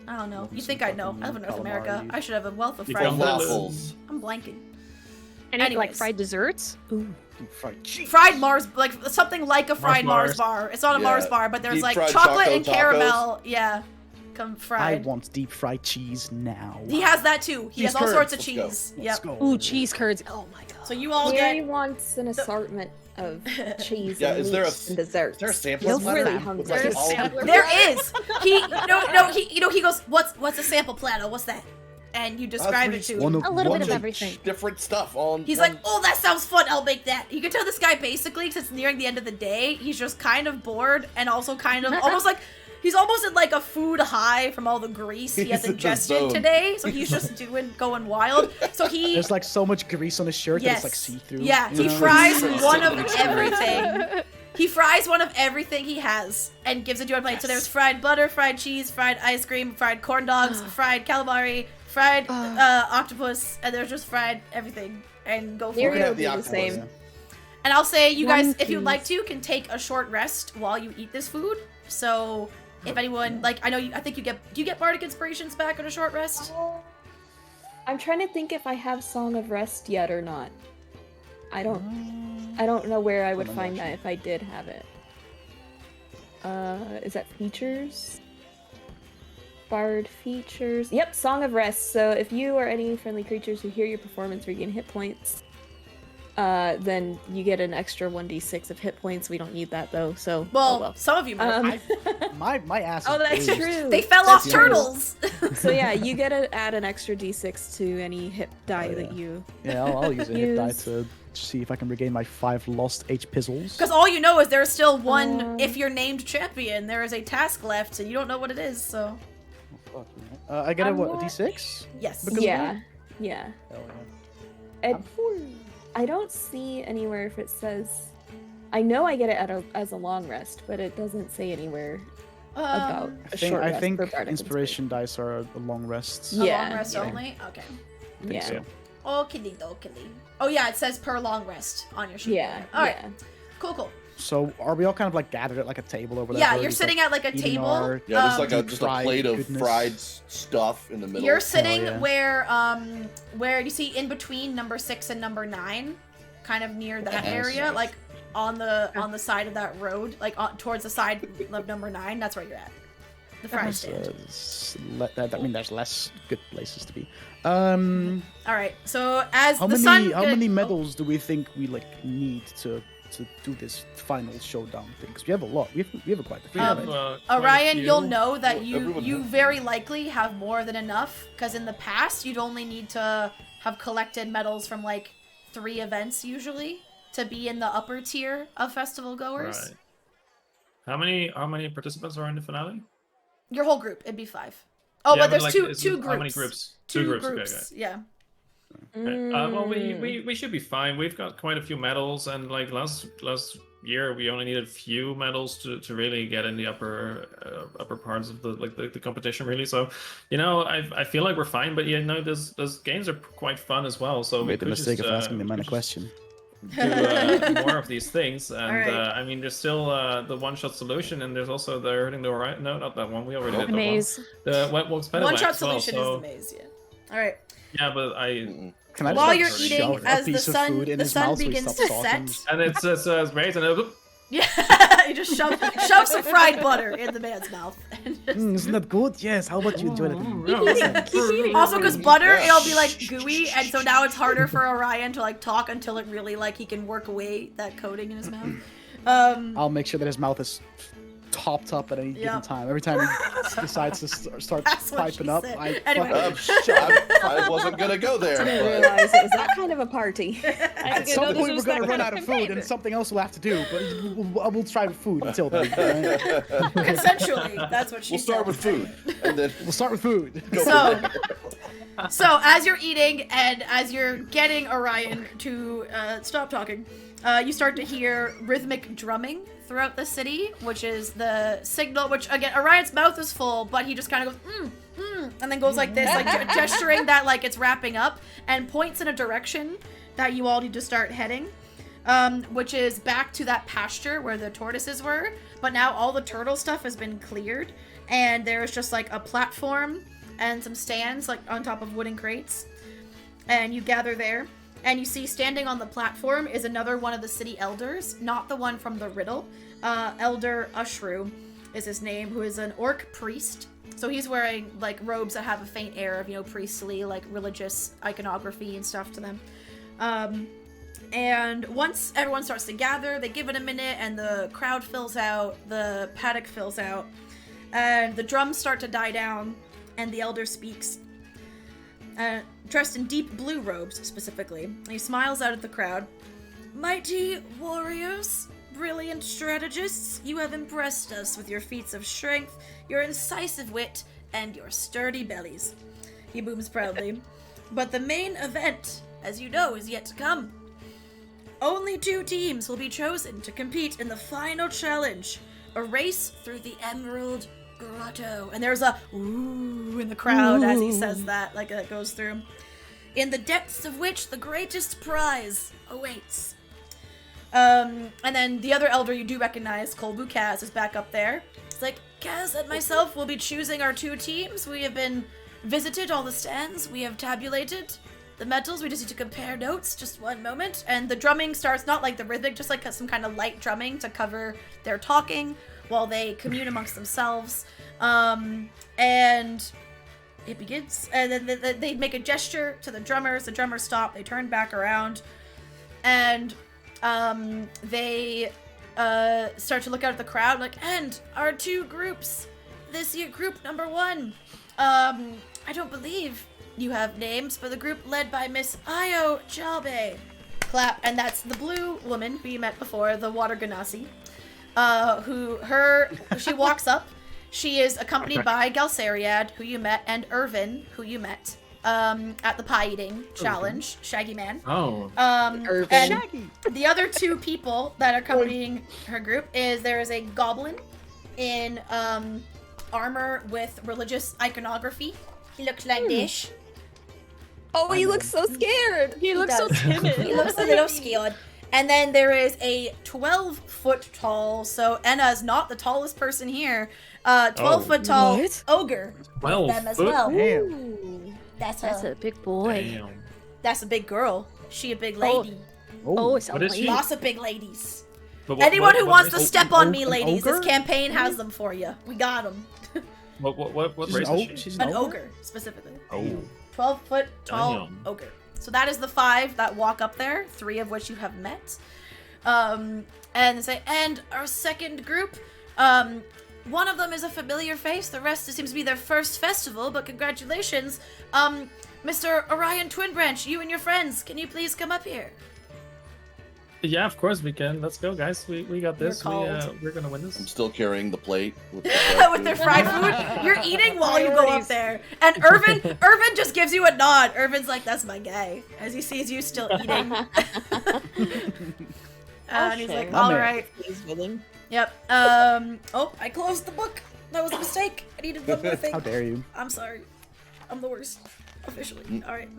S1: I don't know.
S3: Maybe
S1: You
S3: some
S1: think I'd know?
S3: fucking
S1: I live in North
S3: calamari.
S1: America. I should have a wealth of
S6: You
S1: fried
S6: can
S1: foods.
S4: waffles.
S1: I'm blanking.
S2: And like
S1: Anyways.
S2: fried desserts. Ooh.
S3: Deep fried cheese.
S1: Fried Mars, like something like a fried Mars
S6: Mars.
S1: bar. It's not a
S4: Yeah.
S1: Mars bar, but there's
S4: Deep
S1: like
S4: fried
S1: chocolate
S4: Choco
S1: and caramel. Yeah, come
S3: I
S1: fried.
S3: want deep fried cheese now.
S1: He has that too. He
S4: Cheese
S1: has all sorts of
S4: curds. Let's go.
S1: cheese.
S3: Let's
S1: Yep.
S3: go.
S2: Ooh, cheese curds. Oh my god.
S1: So you all
S5: Mary
S1: get
S5: wants an assortment of cheese
S4: Yeah,
S5: and
S4: is there a-
S5: meats and desserts.
S4: Is there a sampler
S5: Feels
S4: platter?
S5: really hungry.
S1: There's
S4: Like, all-
S6: sampler
S1: There is. He goes, what's a sample platter? What's that? And you describe it to him.
S2: A little bit of
S3: one
S2: everything.
S4: Different stuff on.
S1: He's like, oh, that sounds fun. I'll make that. You can tell this guy basically, because it's nearing the end of the day, he's just kind of bored and also kind of almost like he's almost in like a food high from all the grease he has
S4: He's in the
S1: ingested
S4: zone.
S1: today. So he's just going wild. So he
S3: There's like so much grease on his shirt that it's like see-through.
S1: yeah,
S3: you
S1: he
S3: know?
S1: fries
S4: It's
S1: one of
S4: so
S1: everything. He fries one of everything he has and gives it to you on a plate. So there's fried butter, fried cheese, fried ice cream, fried corn dogs, fried calamari, fried octopus, and there's just fried everything. And go for
S5: Cereal
S1: it.
S5: would be the
S4: octopus,
S5: same.
S3: Yeah.
S1: And I'll say, you
S2: One
S1: guys, if you'd
S2: piece.
S1: like to, can take a short rest while you eat this food. So if anyone, like, I think you get, do you get bardic inspirations back on a short rest?
S5: I'm trying to think if I have Song of Rest yet or not. I don't know where I would
S3: Hold on,
S5: find that
S3: actually.
S5: if I did have it. Is that features? Bard features. Yep, Song of Rest. So if you or any friendly creatures who hear your performance regain hit points, then you get an extra 1d6 of hit points. We don't need that though, so
S1: Well, some of you might.
S3: My ass.
S5: oh,
S3: is
S5: that's
S3: bruised.
S5: true.
S1: They fell off
S3: That's
S1: turtles.
S5: So yeah, you get to add an extra d6 to any hit die
S3: Oh,
S5: that
S3: yeah.
S5: you.
S3: Yeah, I'll use a hit die
S5: Use.
S3: to see if I can regain my 5 lost H pizzles.
S1: Because all you know is there's still one, if you're named champion, there is a task left, and you don't know what it is, so.
S3: Fuck, I get a
S5: I'm
S3: what? A
S5: not-
S3: D6?
S1: Yes.
S3: Because-
S5: Yeah, yeah.
S3: Hell
S5: It, I don't see anywhere if it says. I know I get it as a long rest, but it doesn't say anywhere about a short
S3: I
S5: rest
S3: think
S5: for bardic
S3: inspiration dice are long rests.
S1: A
S5: Yeah,
S1: long rest
S5: yeah.
S1: only? Okay.
S3: I think
S5: Yeah.
S3: so.
S1: Okey dokey. Oh yeah, it says per long rest on your sheet.
S5: Yeah,
S1: Alright.
S5: yeah.
S1: Cool.
S3: So are we all kind of like gathered at like a table over there?
S1: Yeah, you're sitting at like a
S3: eating
S1: table.
S3: our-
S4: Yeah, there's like a
S3: deep
S4: just a
S3: fried
S4: plate of
S3: goodness.
S4: fried stuff in the middle.
S1: You're sitting
S3: yeah.
S1: where you see in between number 6 and number 9, kind of near that
S3: Nice.
S1: area, like on the side of that road, like towards the side of number 9. That's where you're at. The fry stand.
S3: I mean, there's less good places to be.
S1: All right. So as
S3: How
S1: the
S3: many
S1: sun
S3: medals do we think we like need to do this final showdown thing? Because we have a lot. We have quite a few.
S1: Um,
S3: right?
S1: Orion, you'll know that
S4: Well,
S1: you
S4: everyone has-
S1: very likely have more than enough, because in the past you'd only need to have collected medals from like 3 events usually to be in the upper tier of festival goers.
S6: Right. How many participants are in the finale?
S1: Your whole group, it'd be 5. Oh,
S6: Yeah,
S1: but there's
S6: like,
S1: two
S6: is-
S1: groups.
S6: How many groups?
S1: Two
S6: groups.
S1: groups.
S6: Okay.
S1: Yeah.
S6: Okay. Well, we should be fine. We've got quite a few medals, and like last year, we only needed a few medals to really get in the upper parts of the competition, really. So, I feel like we're fine. But those games are quite fun as well. So we
S3: Made the
S6: could
S3: mistake
S6: just,
S3: of asking the
S6: we
S3: man a
S6: could
S3: question.
S6: do more of these things, and
S1: Alright.
S6: there's still the one-shot solution, and there's also the hurting the right. No, not that one. We already did that
S2: Maze.
S6: one. The wet walks pedal
S1: One shot
S6: as well,
S1: solution
S6: so,
S1: is the maze, yeah. All right.
S6: yeah, but I
S4: Mm-mm.
S3: Can I just,
S1: While
S3: like,
S1: you're
S3: shove
S1: eating,
S3: a
S1: as the
S3: piece of
S1: sun
S3: food in
S1: the
S3: his
S1: sun
S3: mouth so he
S1: begins
S3: stops
S1: to
S3: talking?
S1: set.
S6: and it's great, and
S1: Yeah, you just shove some fried butter in the man's mouth. And just...
S3: Isn't that good? Yes. How about you enjoy it?
S1: Also, because butter,
S4: Yeah.
S1: it'll be like gooey, and so now it's harder for Orion to like talk until it really like he can work away that coating in his mouth.
S3: I'll make sure that his mouth is topped up at any given
S1: Yeah.
S3: time. Every time he decides to start
S1: That's what
S3: piping
S1: she
S3: up,
S1: said.
S3: I
S1: Anyway.
S4: I wasn't gonna go there.
S5: I didn't
S4: but-
S5: realize it was that kind of a party.
S3: At some point we're gonna run out of food, and something else we'll have to do. But we'll try with food until then. Right?
S1: Consensually, that's what she
S4: We'll start
S1: said.
S4: with food, and then
S3: We'll start with food.
S4: go
S1: So,
S4: from there.
S1: so as you're eating and as you're getting Orion to stop talking, you start to hear rhythmic drumming throughout the city, which is the signal. Which again, Orion's mouth is full, but he just kind of goes and then goes like this, like gesturing that like it's wrapping up, and points in a direction that you all need to start heading. Which is back to that pasture where the tortoises were, but now all the turtle stuff has been cleared, and there's just like a platform and some stands like on top of wooden crates, and you gather there, and you see standing on the platform is another one of the city elders, not the one from the riddle. Elder Ushru is his name, who is an orc priest. So he's wearing like robes that have a faint air of, priestly, like religious iconography and stuff to them. And once everyone starts to gather, they give it a minute, and the crowd fills out, the paddock fills out, and the drums start to die down, and the elder speaks. Dressed in deep blue robes, specifically. And he smiles out at the crowd. Mighty warriors, brilliant strategists, you have impressed us with your feats of strength, your incisive wit, and your sturdy bellies. He booms proudly. But the main event, as you know, is yet to come. Only 2 teams will be chosen to compete in the final challenge, a race through the Emerald Grotto. And there's a ooh in the crowd as he says that, like it goes through. In the depths of which the greatest prize awaits. And then the other elder you do recognize, Kolbu Kaz, is back up there. It's like, Kaz and myself will be choosing our 2 teams. We have been visited all the stands. We have tabulated the medals. We just need to compare notes. Just one moment. And the drumming starts, not like the rhythmic, just like some kind of light drumming to cover their talking while they commune amongst themselves. And it begins. And then they make a gesture to the drummers. The drummers stop. They turn back around. And they start to look out at the crowd like, and our 2 groups. This year, group number 1. I don't believe you have names, but the group led by Miss Ayo Jalbe. Clap. And that's the blue woman who you met before, the water ganassi. She walks up. She is accompanied by Galsariad, who you met, and Irvin, who you met at the pie eating challenge, Shaggy Man.
S6: Oh.
S2: Irvin.
S1: And
S3: Shaggy.
S1: the other 2 people that are accompanying her group there is a goblin in armor with religious iconography. He looks like this.
S5: Oh, he looks so scared.
S2: He looks so timid.
S1: He looks a little scared. And then there is a 12-foot tall, so Enna is not the tallest person here, 12-foot tall
S2: What?
S1: ogre.
S6: 12
S1: Them as
S6: foot?
S1: well.
S3: Damn.
S1: That's
S2: That's
S1: her.
S2: a big boy.
S6: Damn.
S1: That's a big girl. She a big lady.
S2: Oh, it's a
S6: What is she?
S2: lady.
S1: Lots of big ladies.
S6: But
S1: Anyone who wants to
S6: race-
S1: step on me,
S3: an
S1: ladies, this
S3: ogre?
S1: campaign has them for you. We got them.
S6: What
S3: She's
S6: race
S3: an
S6: is
S3: ogre?
S6: she?
S3: She's
S1: An ogre, specifically.
S6: Oh.
S1: 12-foot tall
S6: Damn.
S1: ogre. So that is the 5 that walk up there, 3 of which you have met. And our second group, one of them is a familiar face, the rest seems to be their first festival, but congratulations. Mr. Orion Twinbranch, you and your friends, can you please come up here?
S6: Yeah, of course we can. Let's go, guys. We got this.
S1: called.
S6: We're gonna win this.
S4: I'm still carrying the plate with the
S1: With their fried food? You're eating while you go up
S2: Priorities.
S1: there. And Irvin just gives you a nod. Irvin's like, that's my guy, as he sees you still eating. And he's like,
S3: My
S1: all
S3: man.
S1: right.
S5: He's willing.
S1: Yep. Oh, I closed the book. That was a mistake. I needed one more thing.
S3: How dare you?
S1: I'm sorry. I'm the worst. Officially. All right.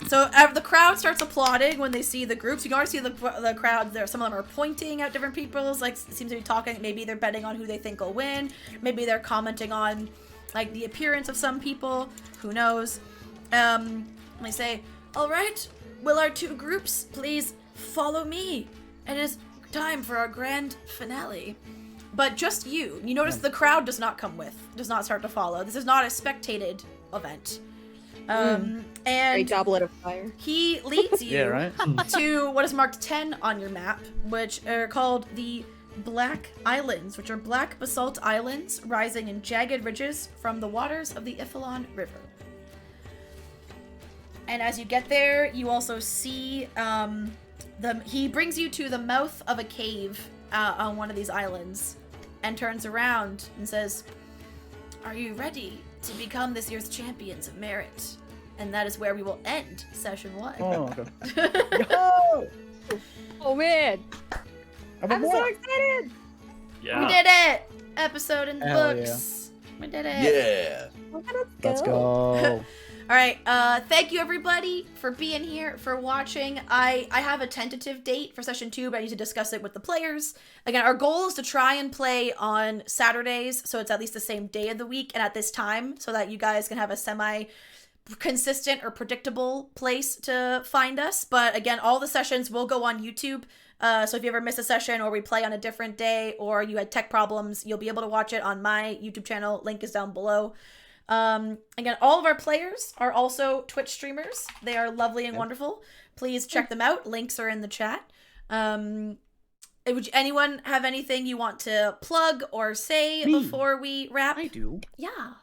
S1: So the crowd starts applauding when they see the groups. You can already see the crowd there. Some of them are pointing at different people. Like, seems to be talking. Maybe they're betting on who they think will win. Maybe they're commenting on, like, the appearance of some people. Who knows? They say, all right, will our 2 groups please follow me? It is time for our grand finale. But just you. You notice the crowd does not start to follow. This is not a spectated event.
S5: Great
S1: And
S5: goblet of fire.
S1: he leads you
S3: Yeah, right?
S1: to what is marked 10 on your map, which are called the Black Islands, which are black basalt islands rising in jagged ridges from the waters of the Iffalon River. And as you get there, you also see he brings you to the mouth of a cave on one of these islands and turns around and says, "Are you ready to become this year's champions of merit?" And that is where we will end session 1.
S3: Oh, okay. Yo!
S2: Oh man.
S5: I'm so excited!
S6: Yeah.
S1: We did it! Episode in the
S3: Hell
S1: books. We did it.
S4: Yeah.
S3: Let's go.
S1: All right. Thank you everybody for being here, for watching. I have a tentative date for session 2, but I need to discuss it with the players. Again, our goal is to try and play on Saturdays, so it's at least the same day of the week and at this time, so that you guys can have a semi-consistent or predictable place to find us. But again, all the sessions will go on YouTube. So if you ever miss a session or we play on a different day or you had tech problems, you'll be able to watch it on my YouTube channel. Link is down below. Again, all of our players are also Twitch streamers. They are lovely and wonderful. Please check them out. Links are in the chat. Would anyone have anything you want to plug or say
S3: Me.
S1: before we wrap?
S3: I do.
S1: Yeah.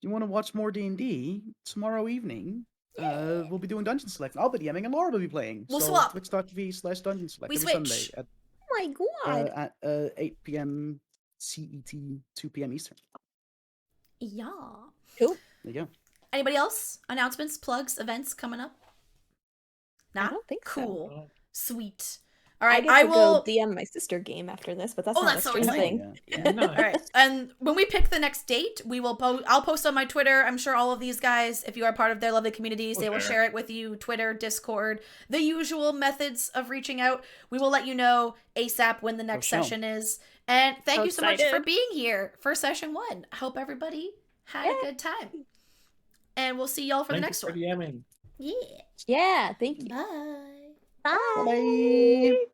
S3: You want to watch more D&D? Tomorrow evening, we'll be doing Dungeon Select. I'll be DMing and Laura will be playing.
S1: We'll
S3: so
S1: swap.
S3: Twitch.tv/Dungeon Select
S1: We
S3: every
S1: switch.
S3: Sunday
S5: Oh my god.
S3: at 8 p.m. CET, 2 p.m. Eastern.
S1: Yeah.
S5: Cool.
S3: There you go.
S1: Anybody else? Announcements, plugs, events coming up? Nah?
S5: I don't think so.
S1: Cool. Sweet. All right,
S5: I
S1: I
S5: get to
S1: will
S5: go DM my sister game after this, but that's
S1: Oh,
S5: not
S1: that's
S5: a
S1: so
S5: stream
S1: exciting.
S5: thing.
S3: Yeah.
S6: Nice.
S1: All right, and when we pick the next date, we will I'll post on my Twitter. I'm sure all of these guys, if you are part of their lovely communities, they will
S6: Okay.
S1: share it with you. Twitter, Discord, the usual methods of reaching out. We will let you know ASAP when the next
S3: For sure.
S1: session is. And thank
S2: So
S1: you so much for
S2: excited.
S1: being here for session 1. I hope everybody had a good time. And we'll see y'all for the
S6: Thank
S1: next
S6: you for
S1: one.
S6: DMing.
S1: Yeah.
S5: Yeah, thank you.
S1: Bye.
S5: Bye.
S3: Bye.